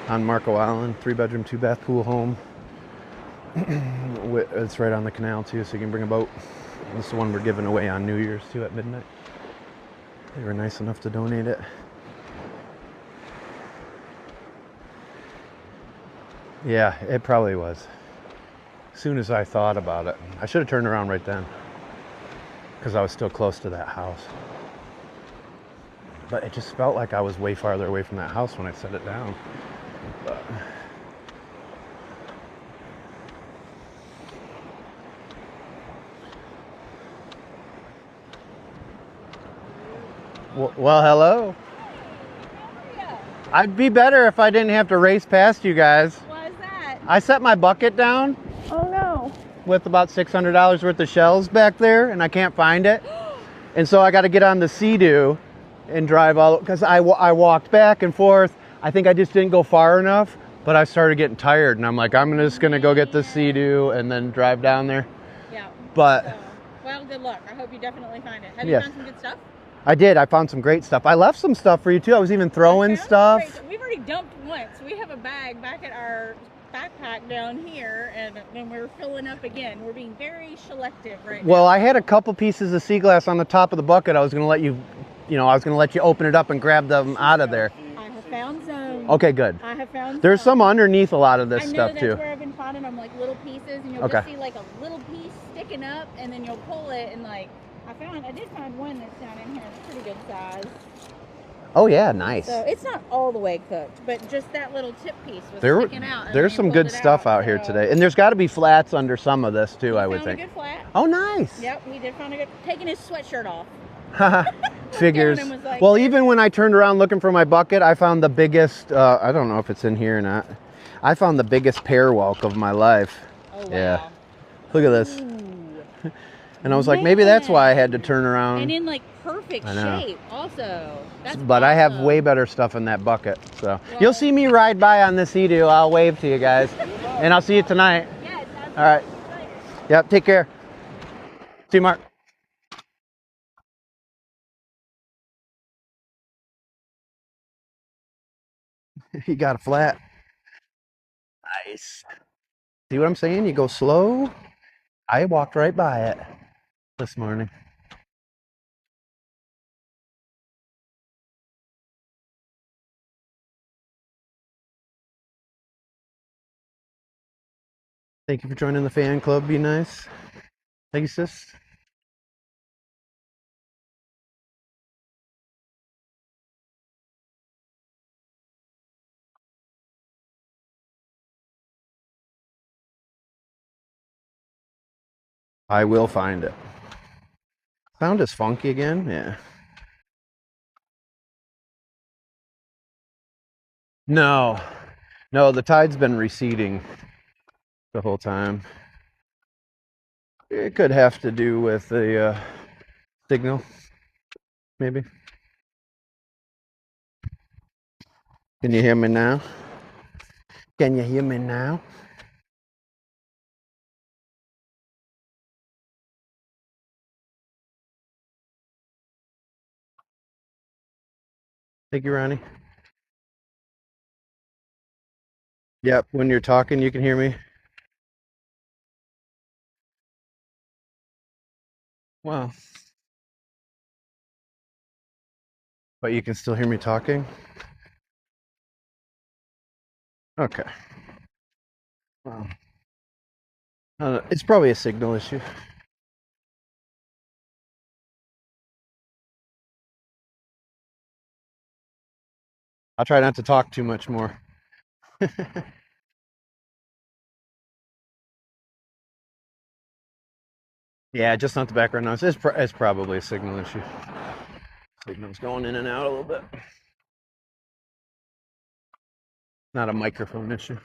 on Marco Island. 3-bedroom, 2-bath pool home. It's right on the canal too, so you can bring a boat. This is the one we're giving away on New Year's too at midnight. They were nice enough to donate it. Yeah, it probably was. As soon as I thought about it, I should have turned around right then, because I was still close to that house. But it just felt like I was way farther away from that house when I set it down. But well, hello. I'd be better if I didn't have to race past you guys. Why is that? I set my bucket down. Oh no. With about $600 worth of shells back there, and I can't find it. And so I got to get on the Sea-Doo and drive all, because I walked back and forth. I think I just didn't go far enough, but I started getting tired, and I'm like, I'm just gonna go get the Sea-Doo and then drive down there. Yeah. But so, well, good luck. I hope you definitely find it. Have you yes. found some good stuff? I did. I found some great stuff. I left some stuff for you too. I was even throwing stuff. We've already dumped once. We have a bag back at our backpack down here, and then we're filling up again. We're being very selective right now. Well, I had a couple pieces of sea glass on the top of the bucket. I was gonna let you, I was gonna let you open it up and grab them out of there. I have found some. Okay, good. I have found There's some underneath a lot of this stuff that's too. where I've been finding them, like little pieces, and you'll just see like a little piece sticking up, and then you'll pull it, and like I did find one that's down in here. It's pretty good size. Oh yeah, nice. So it's not all the way cooked, but just that little tip piece was sticking out. There's some good stuff out here today, and there's got to be flats under some of this too. I would think. We found a good flat. Oh, nice. Yep, we did find a good. Taking his sweatshirt off. Figures. Like, well, even when I turned around looking for my bucket, I found the biggest. I don't know if it's in here or not. I found the biggest pear whelk of my life. Oh wow. Yeah. Look at this. Ooh. And I was like, maybe that's why I had to turn around. And in like perfect shape, also. But awesome. I have way better stuff in that bucket. So you'll see me ride by on this Sea-Doo. I'll wave to you guys, and I'll see you tonight. Yeah. All right. Yep. Take care. See you, Mark. He got a flat. Nice. See what I'm saying? You go slow. I walked right by it this morning. Thank you for joining the fan club. Be nice. Thank you, sis. I will find it. Sound is funky again? Yeah. No, the tide's been receding the whole time. It could have to do with the signal, maybe. Can you hear me now? Can you hear me now? Thank you, Ronnie. Yep, when you're talking, you can hear me. Wow. But you can still hear me talking? Okay. Wow. It's probably a signal issue. I'll try not to talk too much more. Yeah, just not the background noise. It's probably a signal issue. Signal's going in and out a little bit. Not a microphone issue.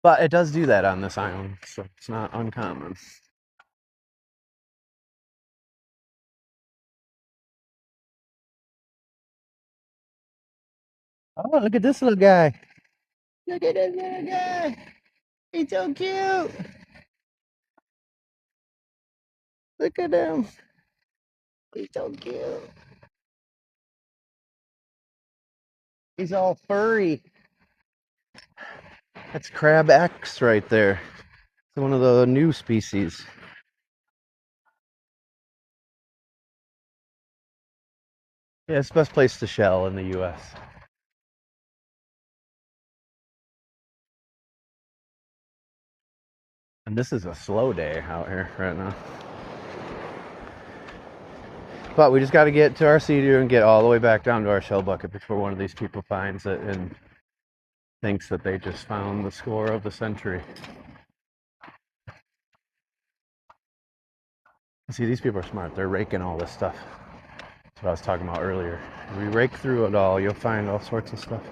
But it does do that on this island, so it's not uncommon. Oh, look at this little guy. Look at this little guy. He's so cute. Look at him. He's so cute. He's all furry. That's Crab X right there. It's one of the new species. Yeah, it's the best place to shell in the U.S. And this is a slow day out here right now. But we just got to get to our Sea-Doo and get all the way back down to our shell bucket before one of these people finds it and thinks that they just found the score of the century. See, these people are smart. They're raking all this stuff. That's what I was talking about earlier. If we rake through it all, you'll find all sorts of stuff.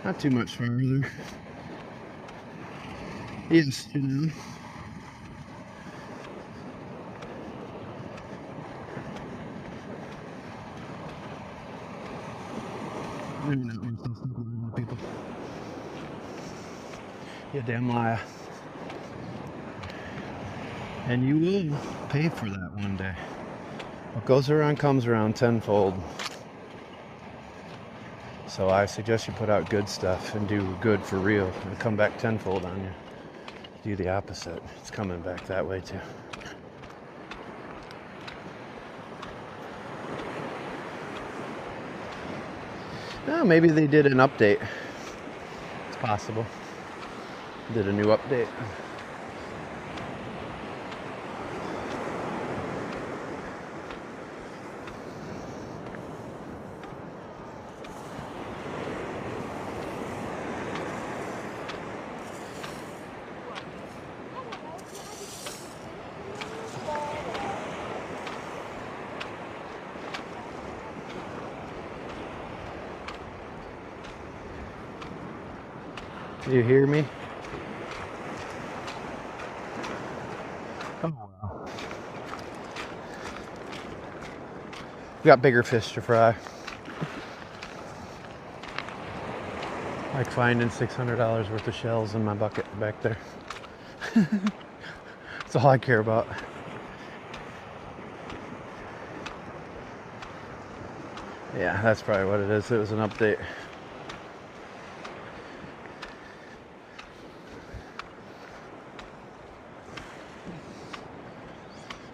Not too much farther. Yes, you know. Maybe not worth those people. You damn liar. And you will pay for that one day. What goes around comes around tenfold. So I suggest you put out good stuff and do good for real. It'll come back tenfold on you. Do the opposite. It's coming back that way too. Oh, maybe they did an update. It's possible. Did a new update. Do you hear me? Oh well. We got bigger fish to fry. Like finding $600 worth of shells in my bucket back there. That's all I care about. Yeah, that's probably what it is. It was an update.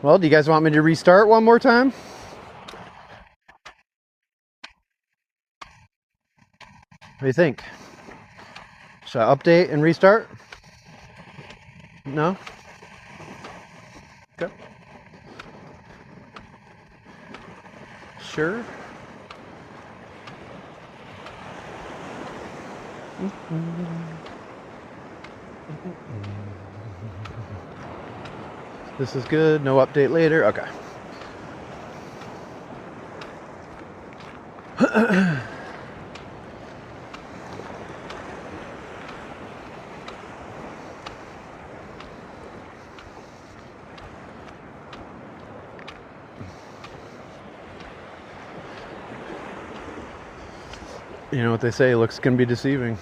Well, do you guys want me to restart one more time? What do you think? Should I update and restart? No? Okay. Sure. This is good. No update later. Okay. You know what they say, looks can be deceiving.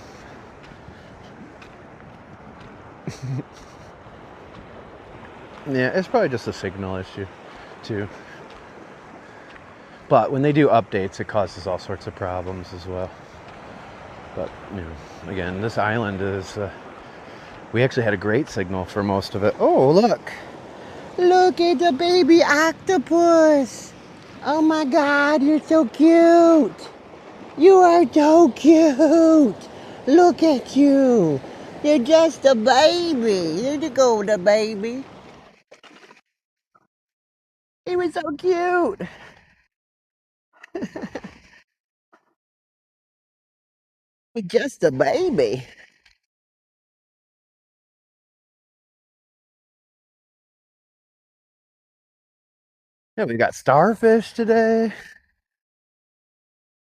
Yeah, it's probably just a signal issue, too. But when they do updates, it causes all sorts of problems as well. But, you know, again, this island is... we actually had a great signal for most of it. Oh, look! Look at the baby octopus! Oh my god, you're so cute! You are so cute! Look at you! You're just a baby! There you go, the baby! He was so cute! He's just a baby! Yeah, we got starfish today.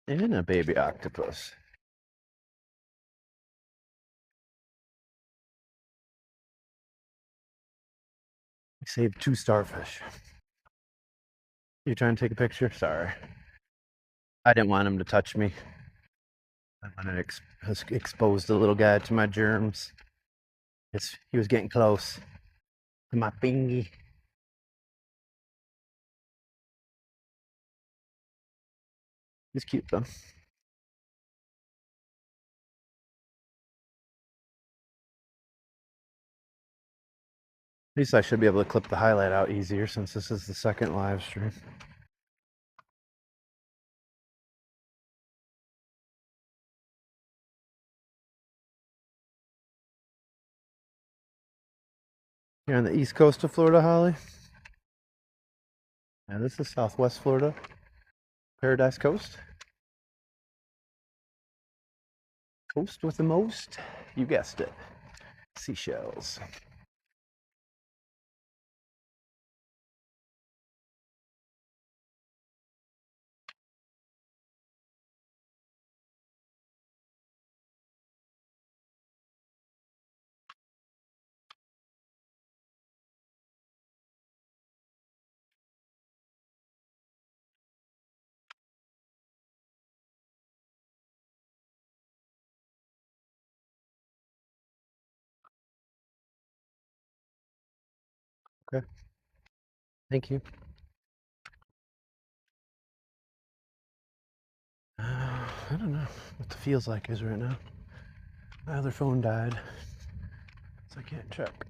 And a baby octopus. We saved 2 starfish. You trying to take a picture? Sorry. I didn't want him to touch me. I wanted to expose the little guy to my germs. He was getting close to my fingy. He's cute though. At least I should be able to clip the highlight out easier since this is the second live stream. You're on the east coast of Florida, Holly? Yeah, this is Southwest Florida. Paradise Coast. Coast with the most? You guessed it. Seashells. Okay. Thank you. I don't know what the feels like is right now. My other phone died, so I can't check.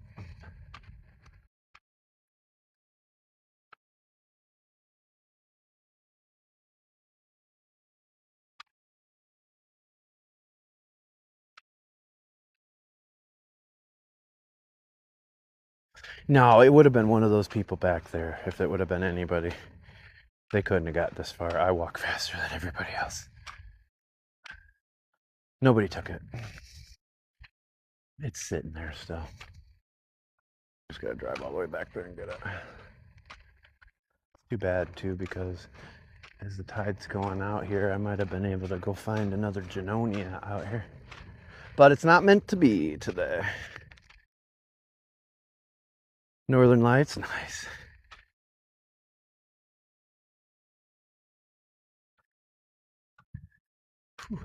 No, it would have been one of those people back there. If it would have been anybody, they couldn't have got this far. I walk faster than everybody else. Nobody took it. It's sitting there still. Just gotta drive all the way back there and get it. Too bad too, because as the tide's going out here, I might have been able to go find another Genonia out here. But it's not meant to be today. Northern Lights, nice. Whew.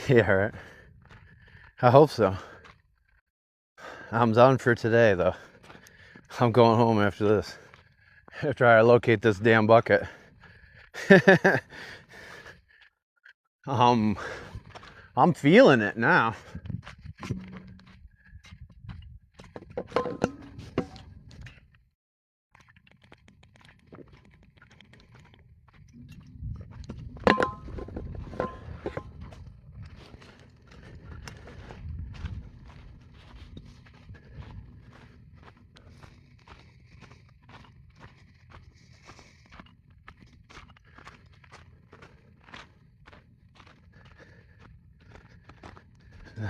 Yeah, right. I hope so. I'm done for today, though. I'm going home after this. After I locate this damn bucket. I'm feeling it now.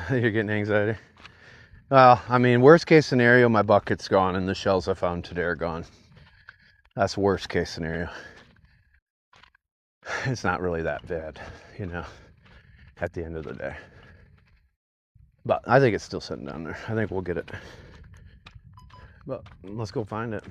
You're getting anxiety. Well, I mean, worst case scenario, my bucket's gone and the shells I found today are gone. That's worst case scenario. It's not really that bad, you know, at the end of the day. But I think it's still sitting down there. I think we'll get it. But let's go find it.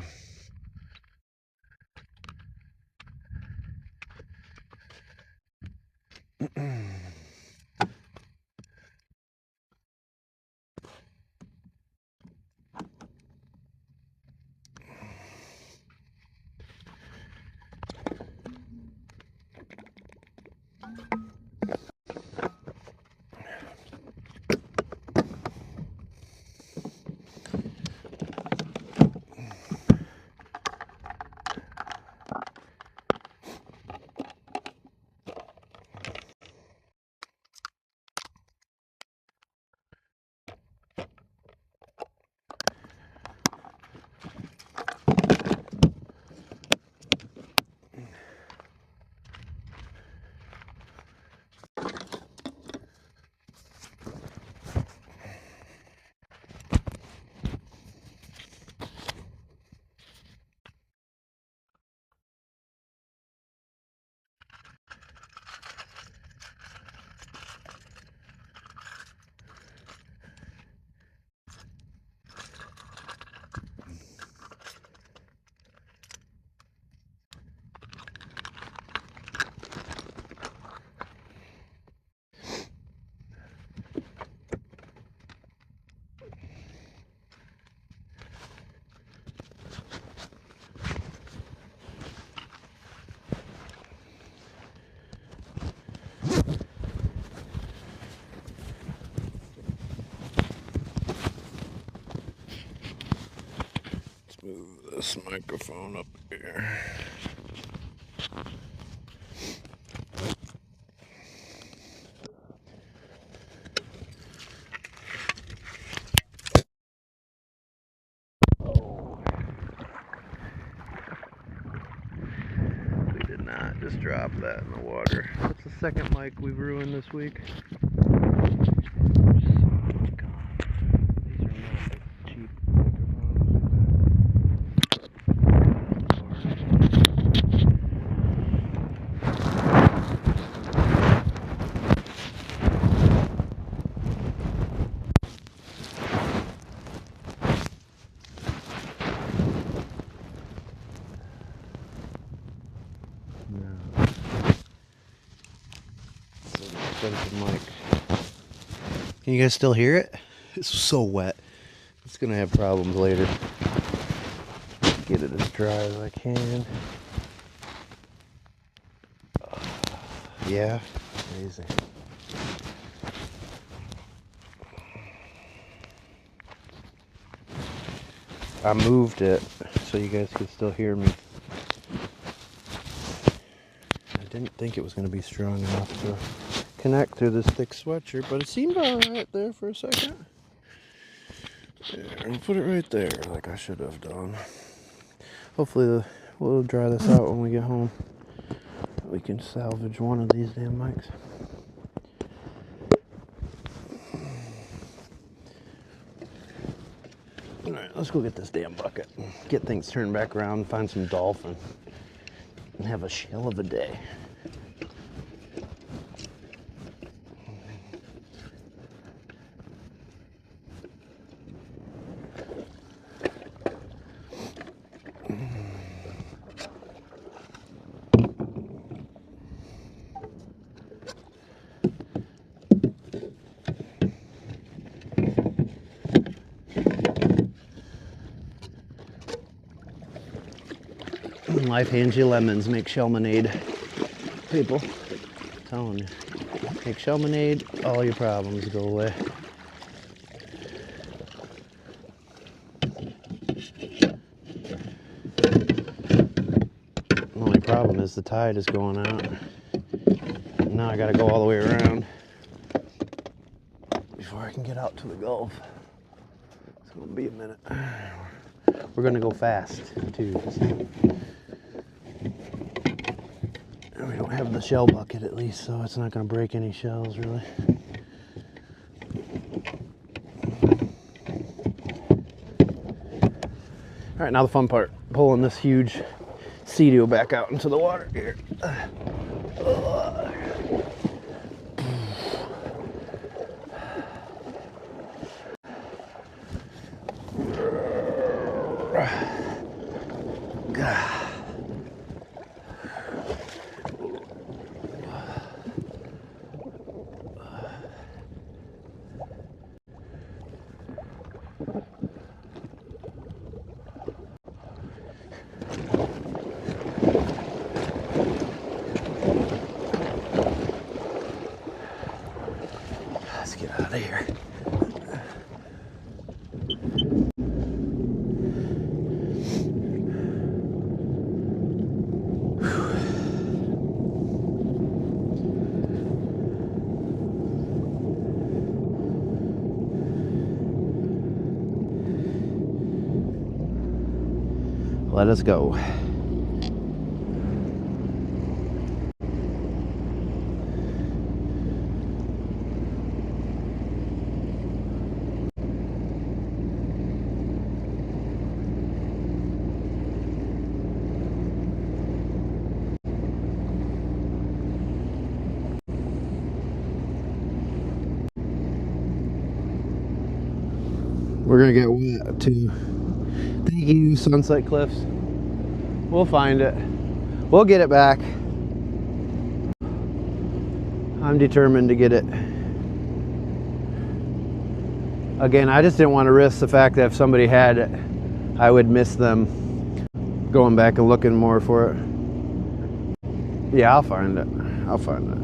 Move this microphone up here. just drop that in the water. That's the second mic we've ruined this week. These are not the cheap mic. Can you guys still hear it? It's so wet. It's gonna have problems later. Get it as dry as I can. Yeah, amazing. I moved it so you guys could still hear me. I didn't think it was going to be strong enough to connect through this thick sweatshirt, but it seemed alright there for a second. There, I'll put it right there like I should have done. Hopefully we'll dry this out when we get home. We can salvage one of these damn mics. Alright, let's go get this damn bucket. Get things turned back around, find some dolphin, and have a shell of a day. Life hands you lemons, make shellmonade. People, I'm telling you, make shellmonade, all your problems go away. The only problem is the tide is going out. Now I gotta go all the way around before I can get out to the Gulf. It's gonna be a minute. We're gonna go fast too. We don't have the shell bucket at least, so it's not going to break any shells really. Alright, now the fun part. Pulling this huge sea-doo back out into the water here. Let's get out of here. Let us go. We're gonna get wet too. Thank you, Sunset Cliffs. We'll find it. We'll get it back. I'm determined to get it. Again, I just didn't want to risk the fact that if somebody had it, I would miss them going back and looking more for it. Yeah, I'll find it. I'll find it.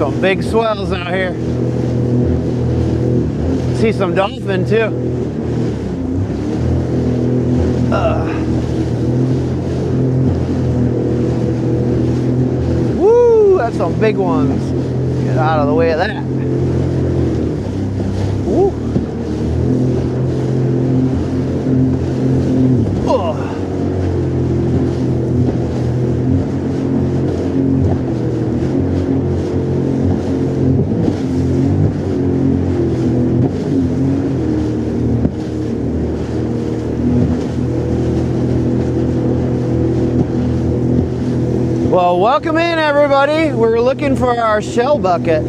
Some big swells out here. See some dolphin too. Woo, that's some big ones. Get out of the way of that. Woo. Oh. Well, welcome in everybody. We're looking for our shell bucket.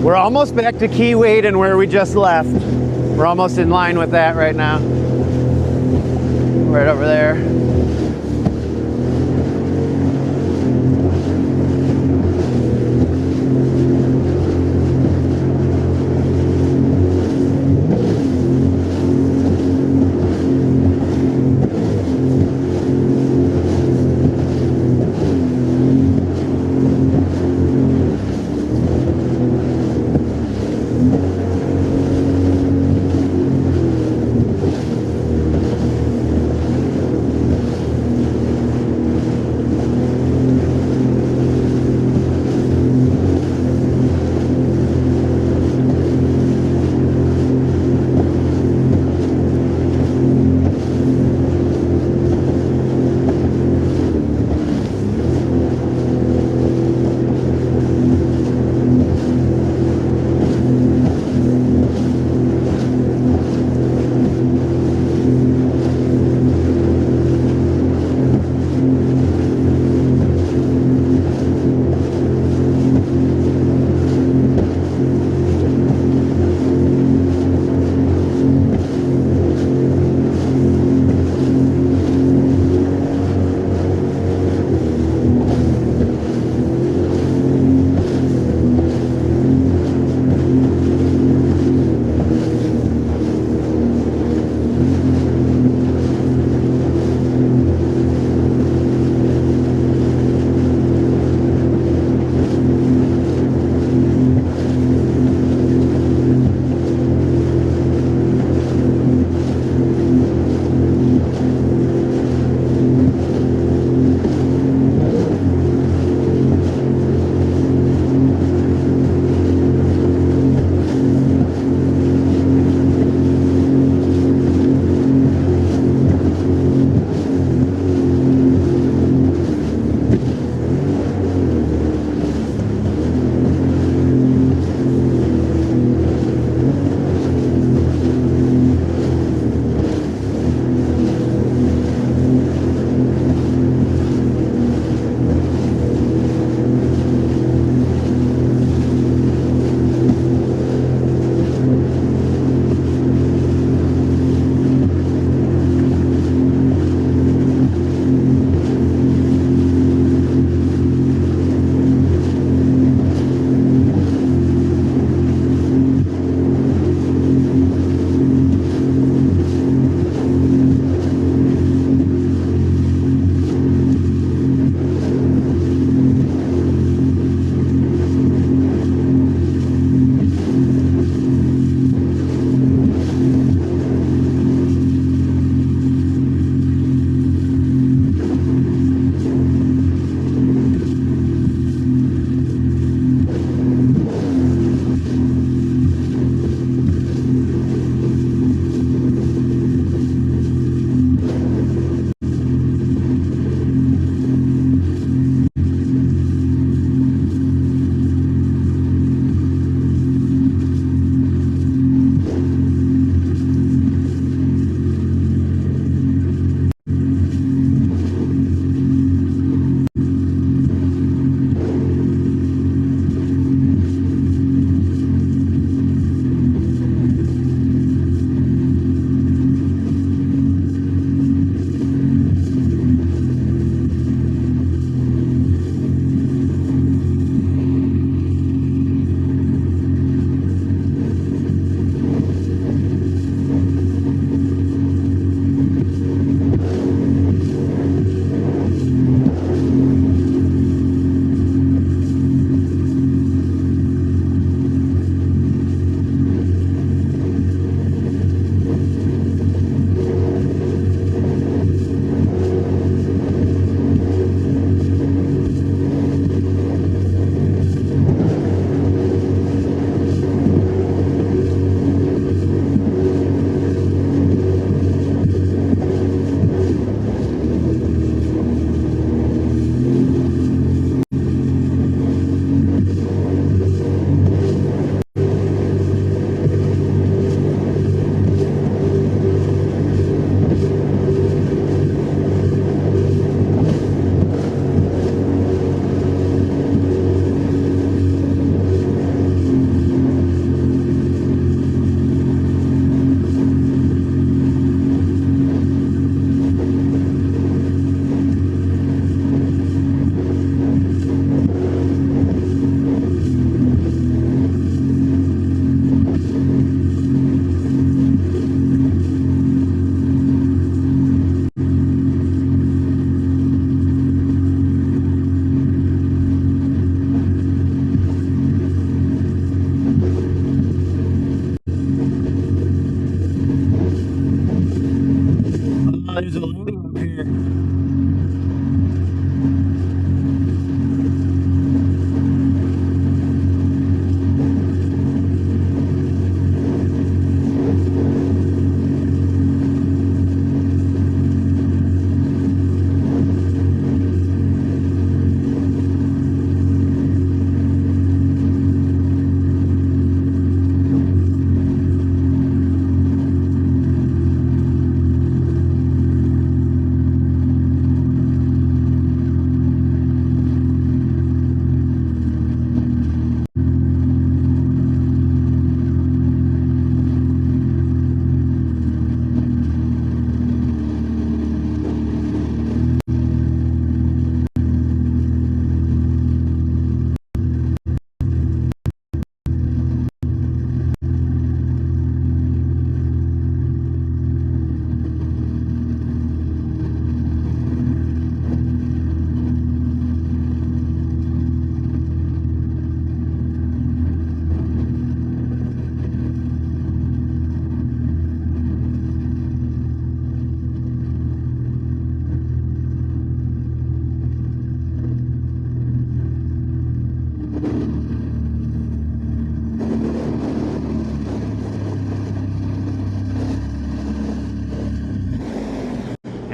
We're almost back to Keewaydin where we just left. We're almost in line with that right now. Right over there.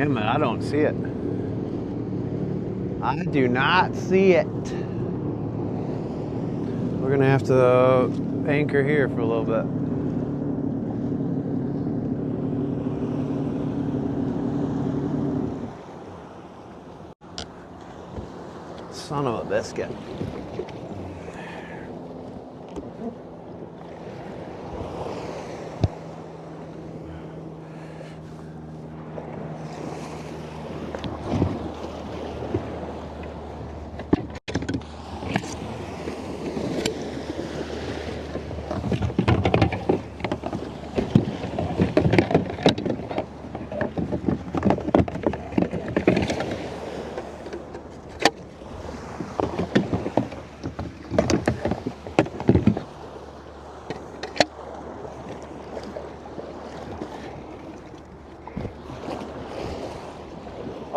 a minute, I don't see it. I do not see it. We're gonna have to anchor here for a little bit. Son of a biscuit.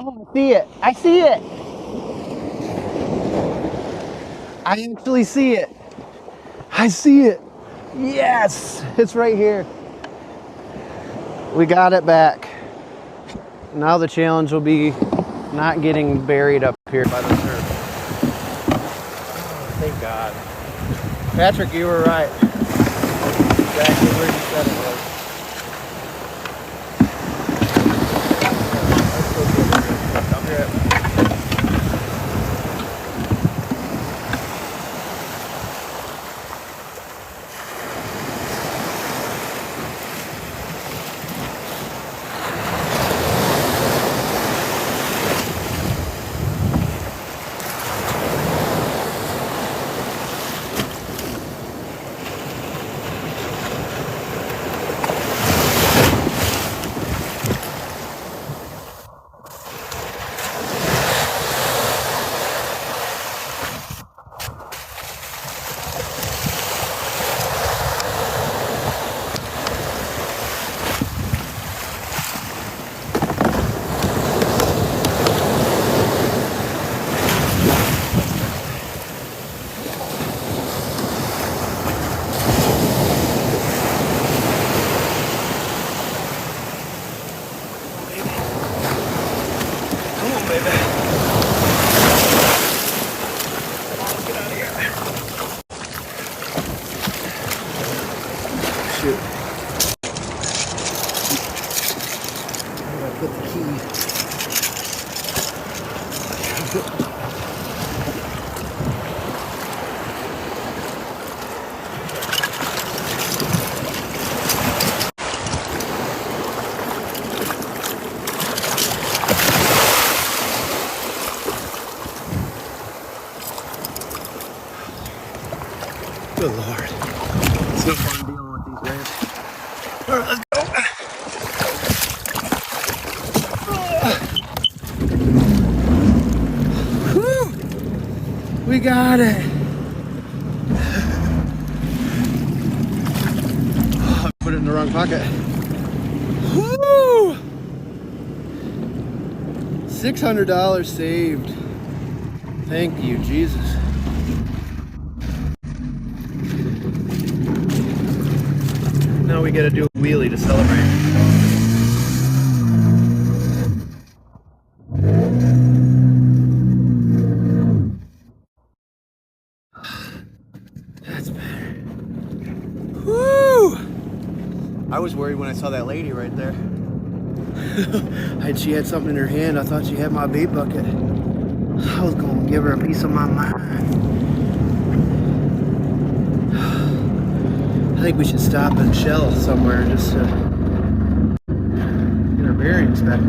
Oh, I see it. I see it. I actually see it. I see it. Yes, it's right here. We got it back. Now the challenge will be not getting buried up here by the surf. Oh, thank God. Patrick, you were right. Exactly where you said it was. I'll be right back. Good Lord. It's no fun dealing with these waves. All right, let's go. Whew. We got it. Oh, I put it in the wrong pocket. Woo! $600 saved. Thank you, Jesus. Now we gotta do a wheelie to celebrate. That's better. Woo! I was worried when I saw that lady right there. She had something in her hand. I thought she had my bait bucket. I was gonna give her a piece of my mind. I think we should stop and shell somewhere just to get our bearings back.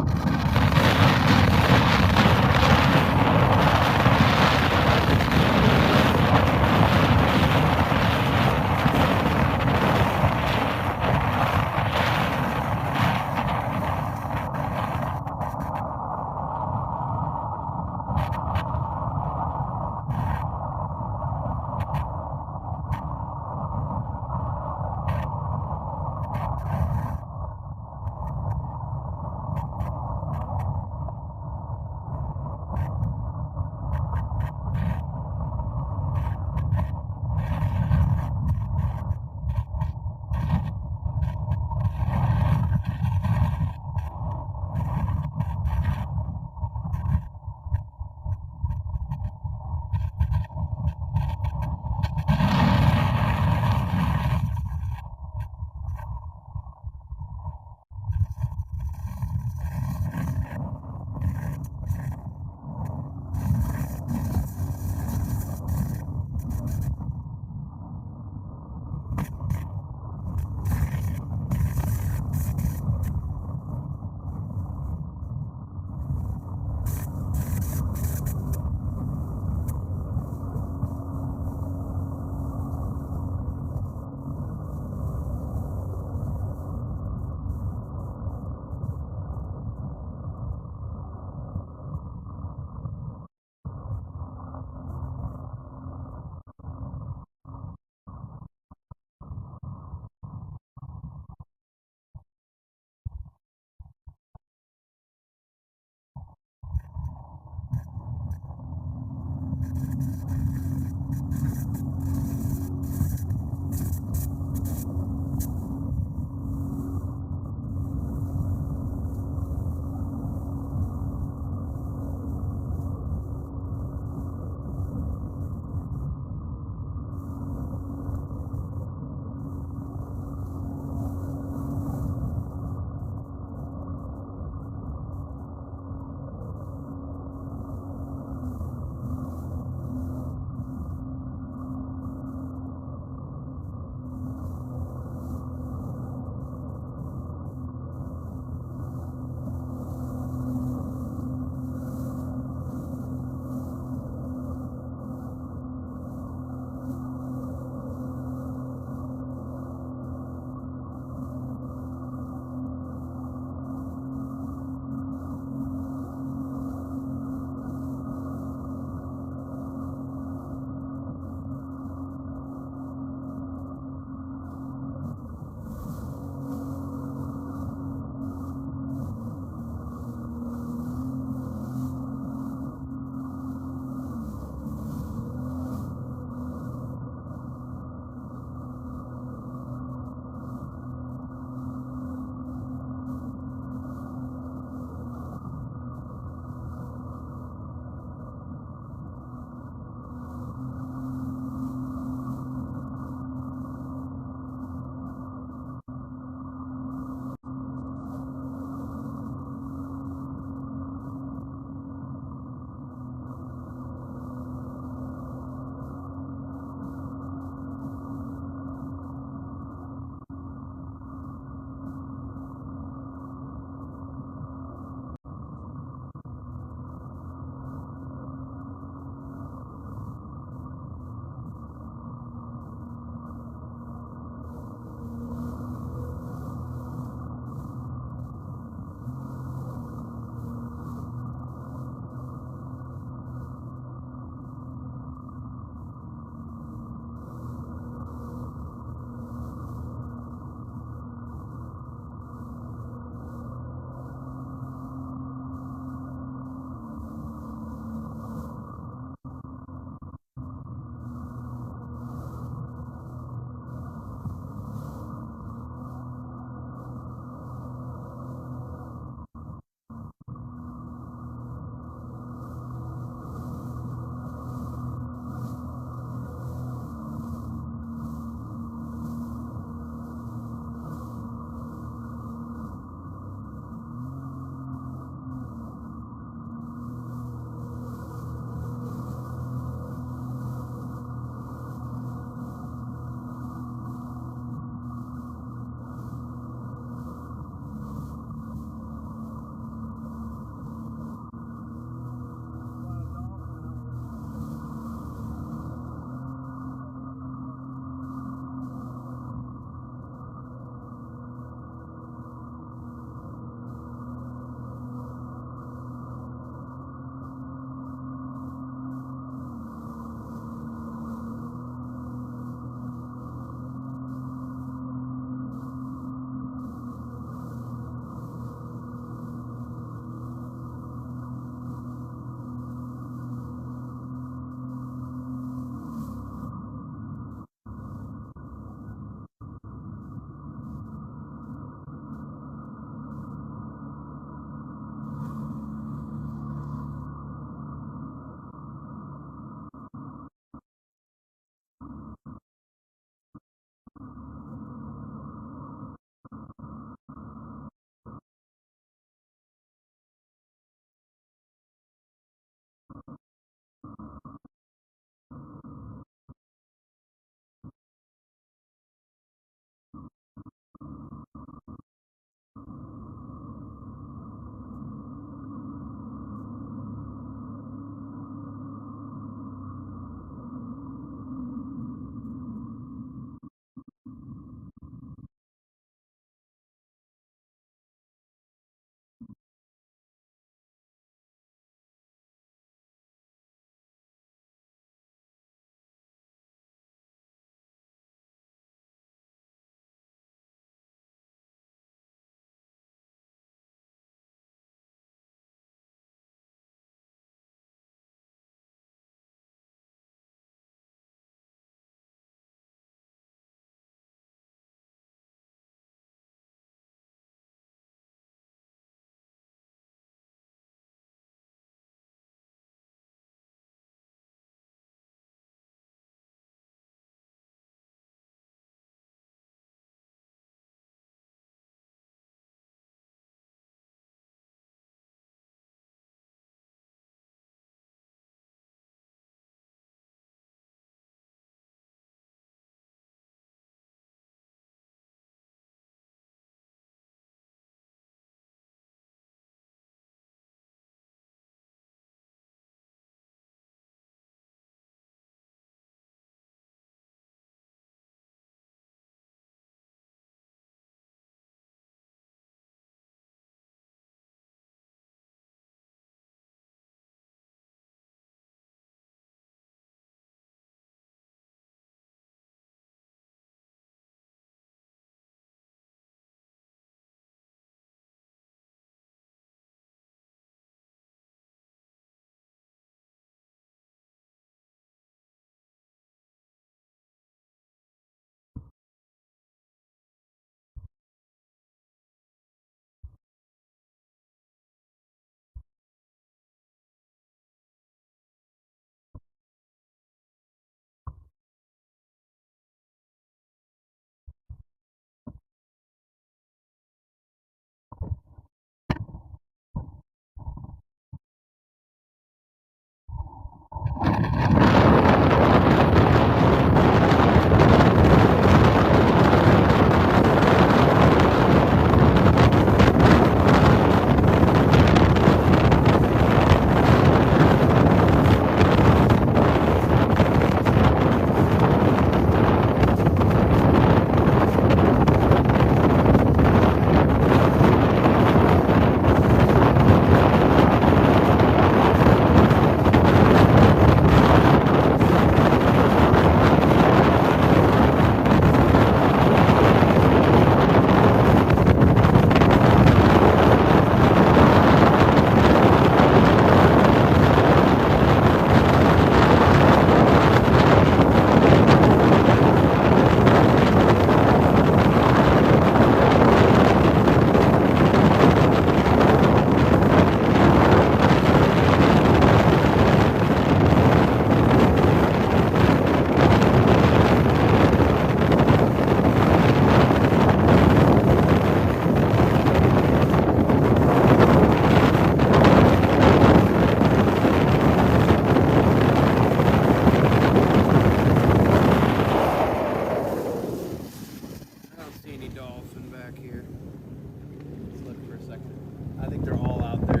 I think they're all out there.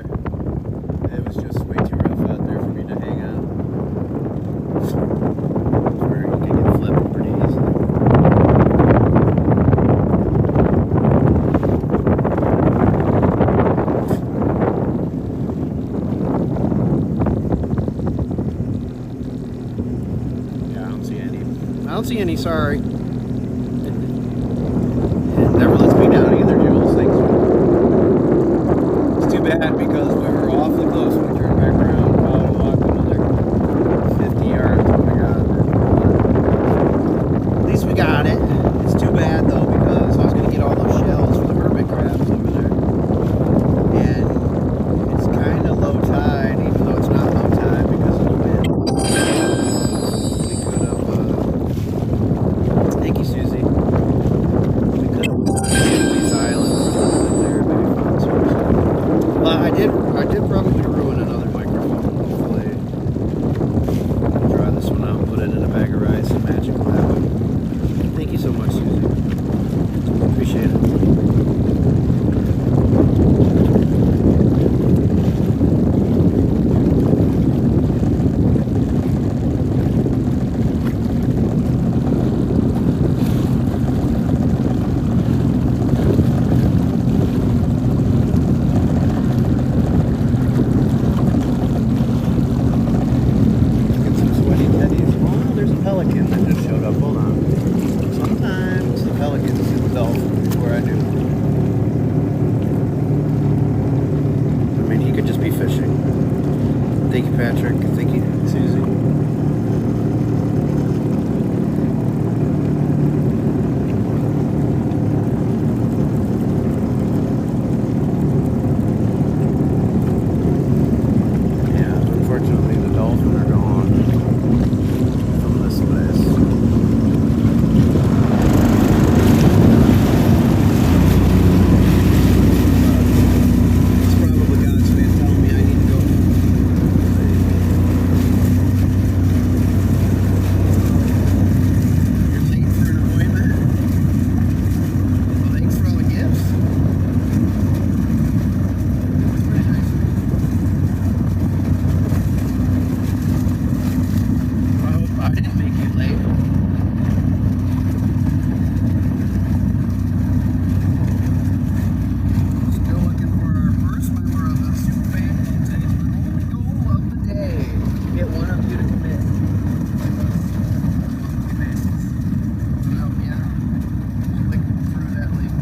It was just way too rough out there for me to hang out. Where you can get flipped pretty easily. Yeah, I don't see any. I don't see any, sorry. It never lets me down either, Jules. Thanks. It's too bad because we were awfully close when we turned back around. Probably walked another 50 yards. Oh my god. At least we got it. It's too bad though because I was going to get all those shells for the hermit crabs over there. And it's kind of low tide, even though it's not low tide because of the wind. We could have, thank you, Susie. We could have went on Keewaydin Island for a little bit there, maybe found some or something. Well, I did probably ruin another microphone. Hopefully, I'll try this one out and put it in a bag of rice and magic will happen. Thank you so much, Susie. Appreciate it. Get some sweaty teddies. Oh, there's a pelican that just showed up. Hold on. Sometimes the pelicans see the dolphin before I do. I mean, he could just be fishing. Thank you, Patrick. Thank you, Susie. Yeah, unfortunately, the dolphin are gone from this place. It's probably God's way of telling me I need to go. You're late for an appointment? Well, thanks for all the gifts. That's pretty nice. I hope I didn't make you late. Still looking for our first member of the super fan. Today's the only goal of the day. Get one of you to commit. So help me out. Click through that link.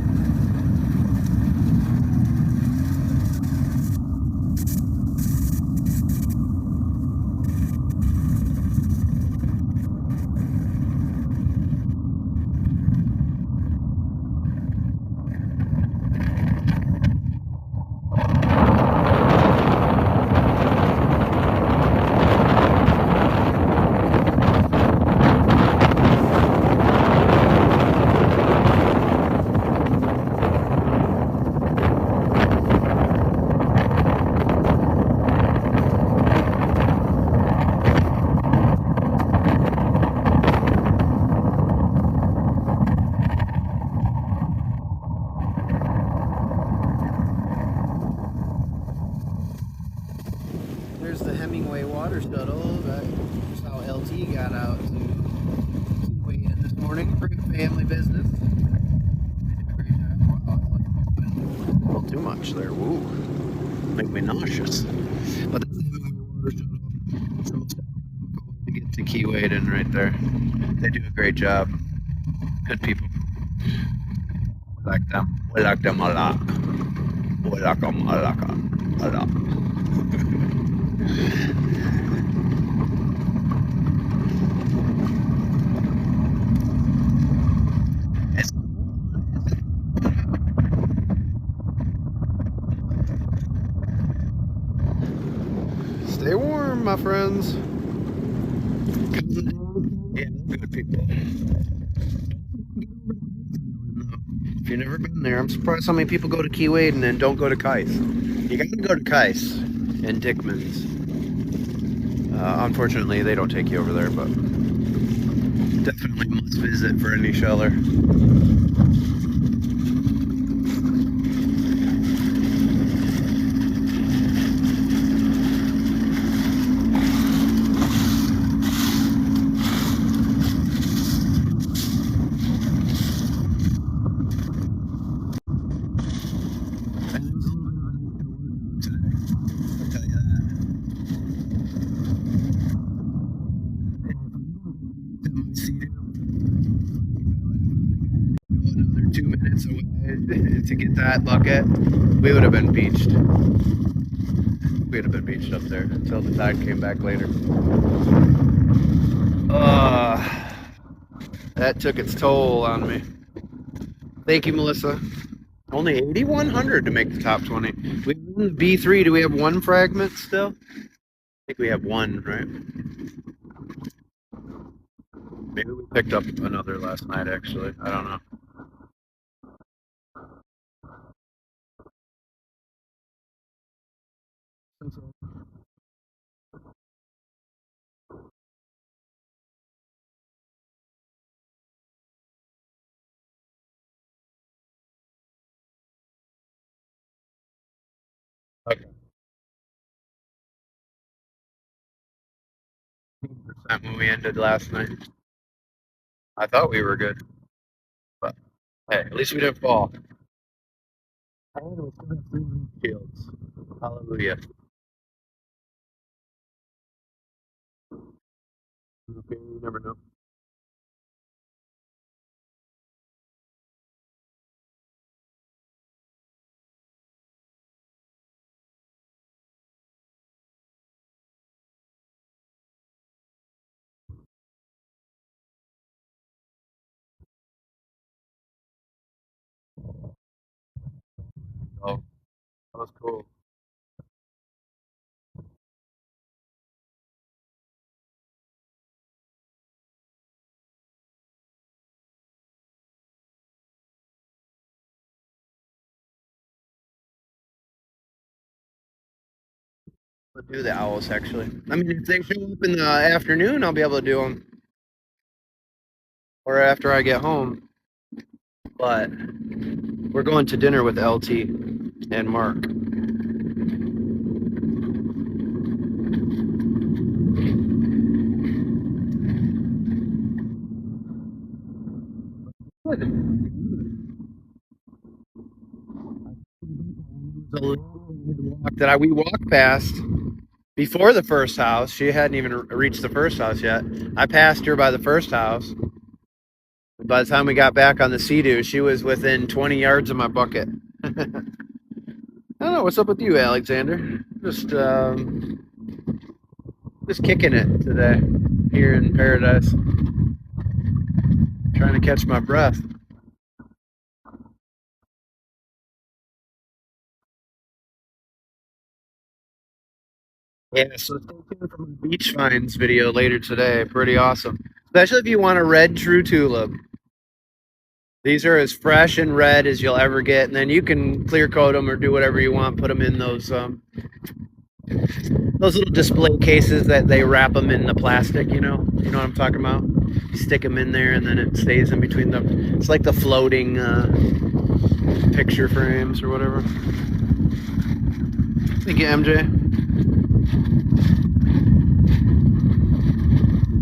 There's the Hemingway water shuttle. That's how LT got out to Keewaydin this morning. Great family business. They did a great job. Wow, it's like open. A little too much there. Woo. Make me nauseous. But that's the Hemingway water shuttle. So to get to Keewaydin right there. They do a great job. Good people. We like them. We like them a lot. We like them a lot. A lot. Stay warm, my friends. Yeah, they're good people. If you've never been there, I'm surprised how many people go to Keewaydin and don't go to Kais. You gotta go to Kais and Dickman's. Unfortunately, they don't take you over there, but definitely must visit for any sheller. to get that bucket, we would have been beached. We would have been beached up there until the tide came back later. That took its toll on me. Thank you, Melissa. Only 8,100 to make the top 20. We won the B3. Do we have one fragment still? I think we have one, right? Maybe we picked up another last night, actually. I don't know. Okay. When we ended last night. I thought we were good. But hey, at least we didn't fall. Fields. Hallelujah. Okay, you never know. Oh, that was cool. We'll do the owls, actually. I mean, if they show up in the afternoon, I'll be able to do them. Or after I get home. But we're going to dinner with LT and Mark. We walked past before the first house. She hadn't even reached the first house yet. I passed her by the first house. By the time we got back on the Sea-Doo, she was within 20 yards of my bucket. I don't know, what's up with you, Alexander? Just kicking it today here in paradise. Trying to catch my breath. Yeah, so stay tuned for my beach finds video later today. Pretty awesome. Especially if you want a red true tulip. These are as fresh and red as you'll ever get, and then you can clear coat them or do whatever you want. Put them in those little display cases that they wrap them in the plastic. You know what I'm talking about. You stick them in there, and then it stays in between them. It's like the floating picture frames or whatever. Thank you, MJ.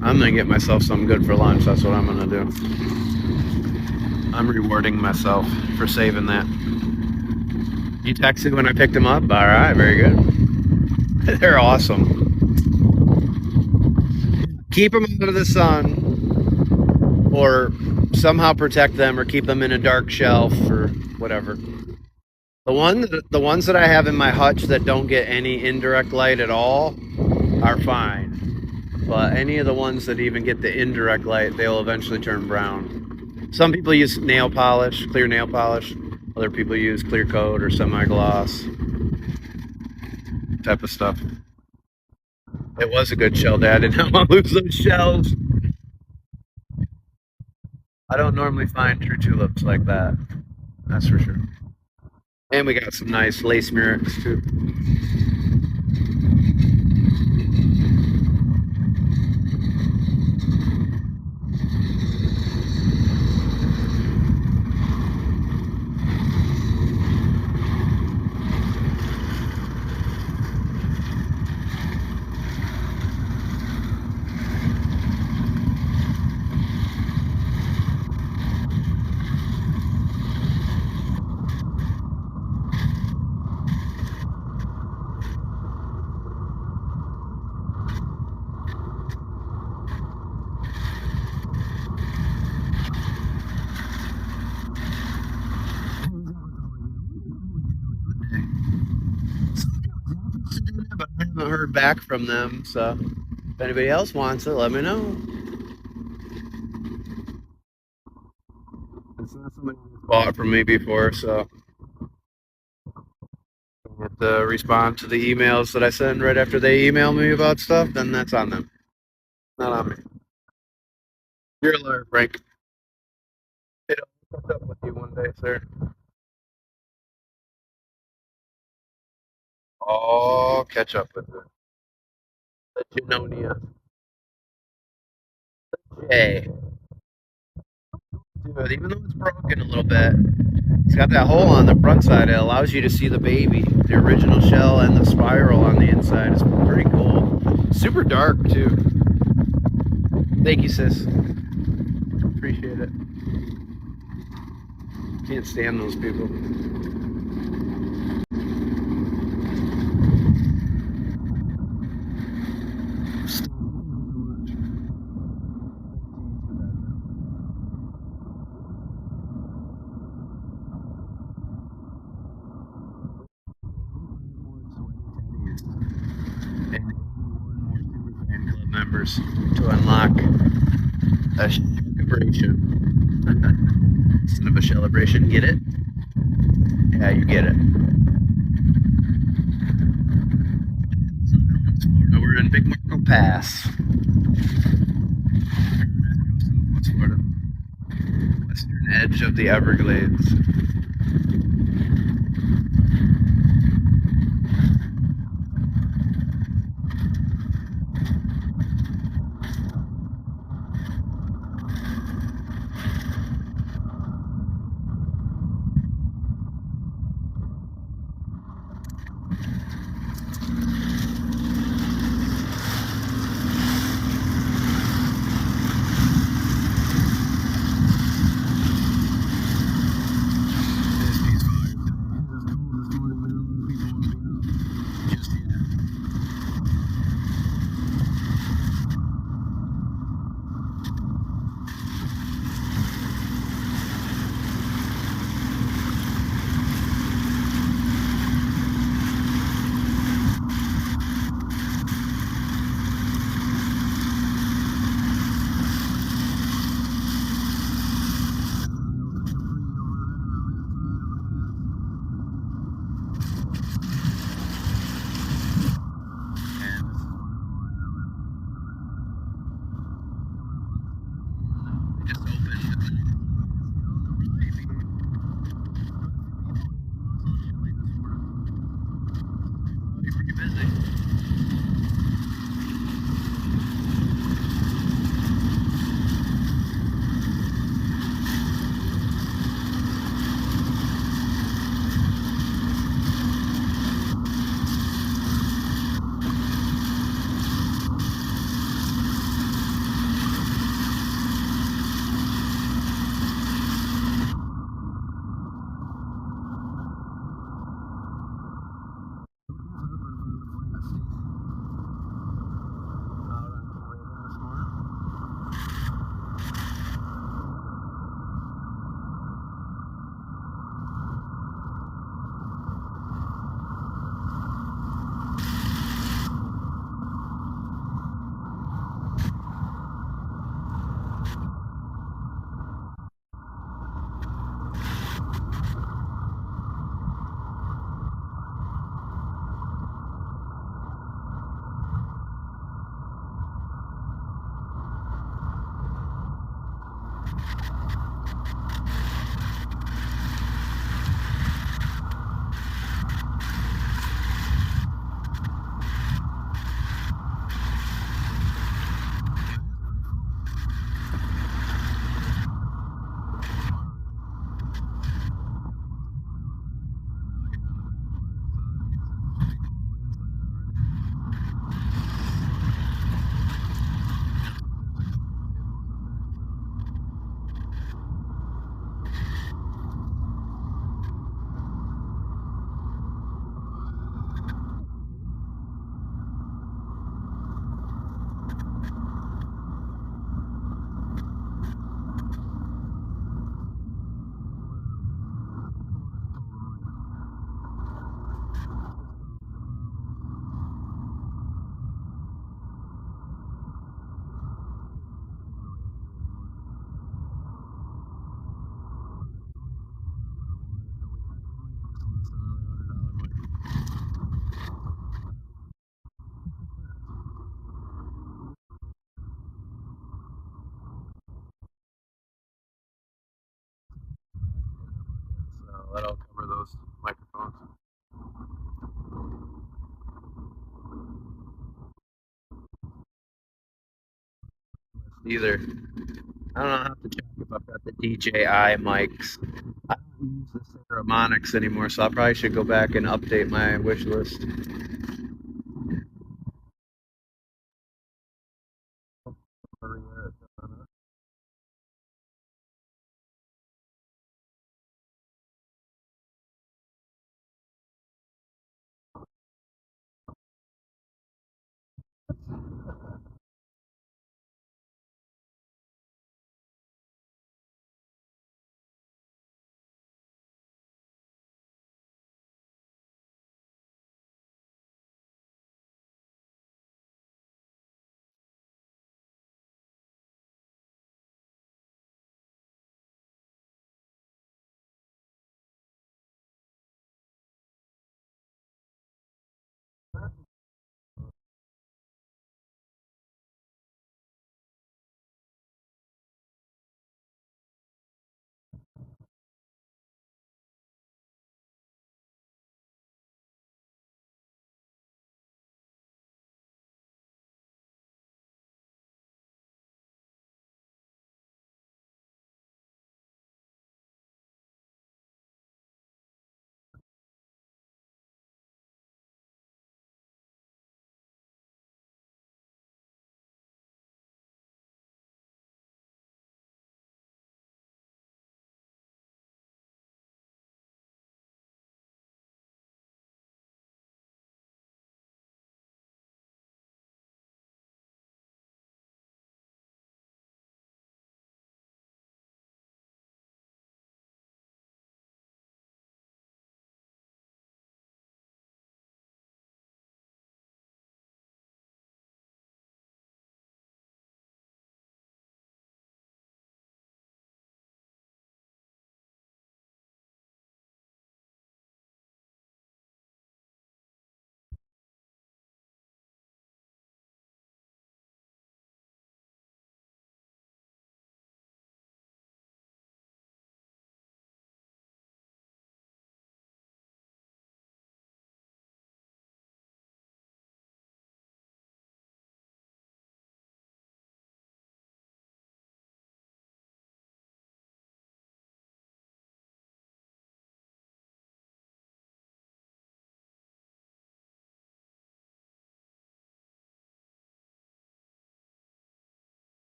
I'm gonna get myself something good for lunch. That's what I'm gonna do. I'm rewarding myself for saving that. You texted when I picked them up? All right, very good. They're awesome. Keep them out of the sun, or somehow protect them, or keep them in a dark shelf, or whatever. The ones that I have in my hutch that don't get any indirect light at all are fine. But any of the ones that even get the indirect light, they'll eventually turn brown. Some people use nail polish, clear nail polish. Other people use clear coat or semi-gloss type of stuff. It was a good shell, Dad. I did not want to lose those shells. I don't normally find true tulips like that. That's for sure. And we got some nice lace murex too. Not heard back from them, so if anybody else wants it, let me know. It's not somebody who's bought from me before, so I have to respond to the emails that I send right after they email me about stuff, then that's on them. Not on me. You're a liar, Frank. It'll catch up with you one day, sir. Oh, catch up with it. The Genonia. Hey. Dude, even though it's broken a little bit, it's got that hole on the front side. It allows you to see the baby, the original shell, and the spiral on the inside. It's pretty cool. Super dark, too. Thank you, sis. Appreciate it. Can't stand those people. And more super fan club members to unlock a celebration. Instead of a celebration, get it? Yeah, you get it. Florida, we're in Big Marco Pass. What's Florida? Western edge of the Everglades. that'll cover those microphones. Either. I don't know, I have to check if I've got the DJI mics. I don't use the Saramonics anymore, so I probably should go back and update my wish list.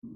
Yeah,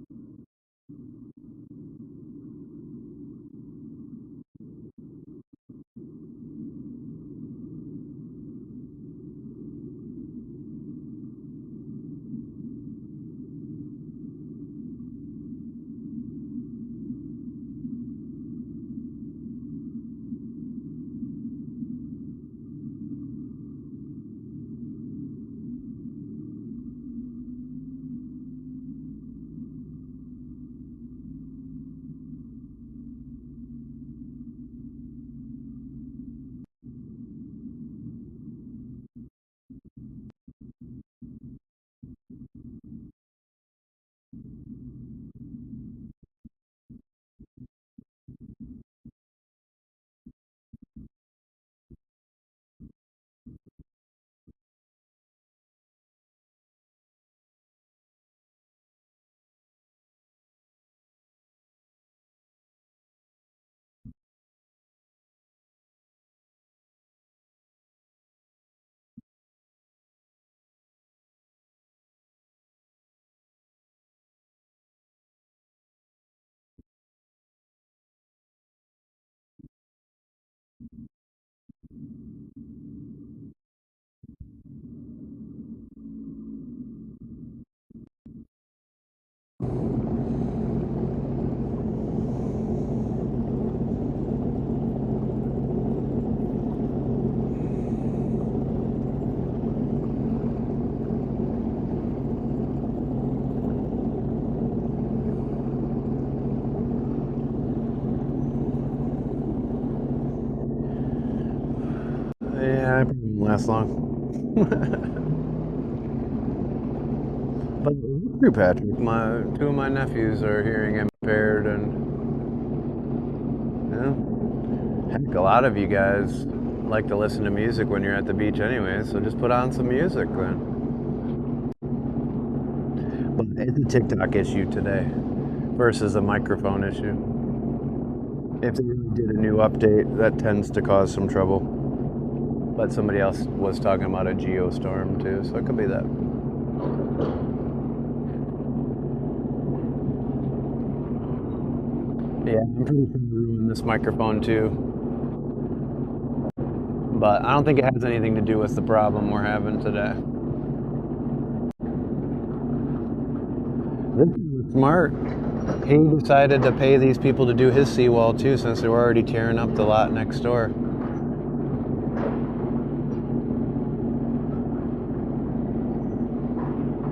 it probably won't last long. But true, Patrick. Two of my nephews are hearing impaired, and you know, heck, a lot of you guys like to listen to music when you're at the beach anyway. So just put on some music then. But it's a TikTok issue today versus a microphone issue. If they really did a new update, that tends to cause some trouble. But somebody else was talking about a geostorm too, so it could be that. Yeah, I'm pretty sure we ruined this microphone too. But I don't think it has anything to do with the problem we're having today. This is smart. He decided to pay these people to do his seawall too, since they were already tearing up the lot next door.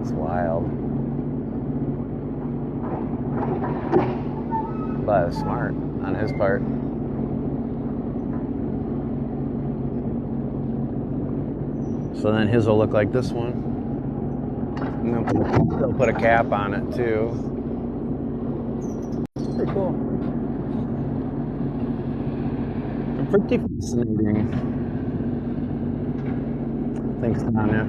It's wild. But it's smart on his part. So then his will look like this one. And they'll put a cap on it too. Pretty cool. Pretty fascinating. Thanks, Tanya.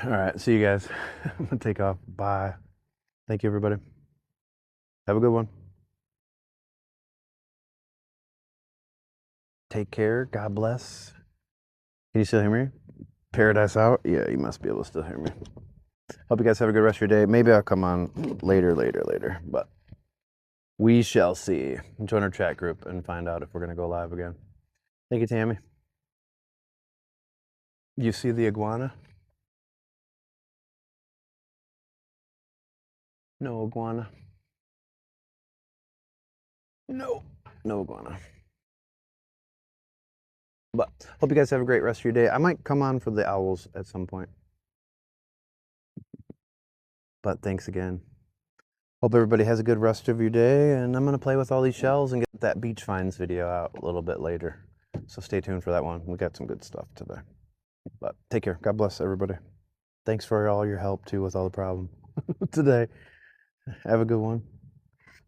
All right, see you guys. I'm gonna take off. Bye. Thank you, everybody. Have a good one. Take care. God bless. Can you still hear me? Paradise out? Yeah, you must be able to still hear me. Hope you guys have a good rest of your day. Maybe I'll come on later, but we shall see. Join our chat group and find out if we're going to go live again. Thank you, Tammy. You see the iguana? No iguana. No iguana. But hope you guys have a great rest of your day. I might come on for the owls at some point. But thanks again. Hope everybody has a good rest of your day. And I'm going to play with all these shells and get that beach finds video out a little bit later. So stay tuned for that one. We got some good stuff today. But take care. God bless everybody. Thanks for all your help too with all the problem today. Have a good one.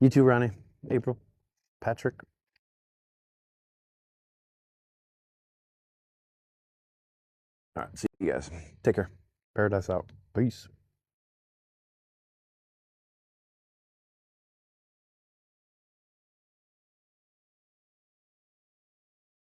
You too, Ronnie, April, Patrick. All right, see you guys. Take care. Paradise out. Peace.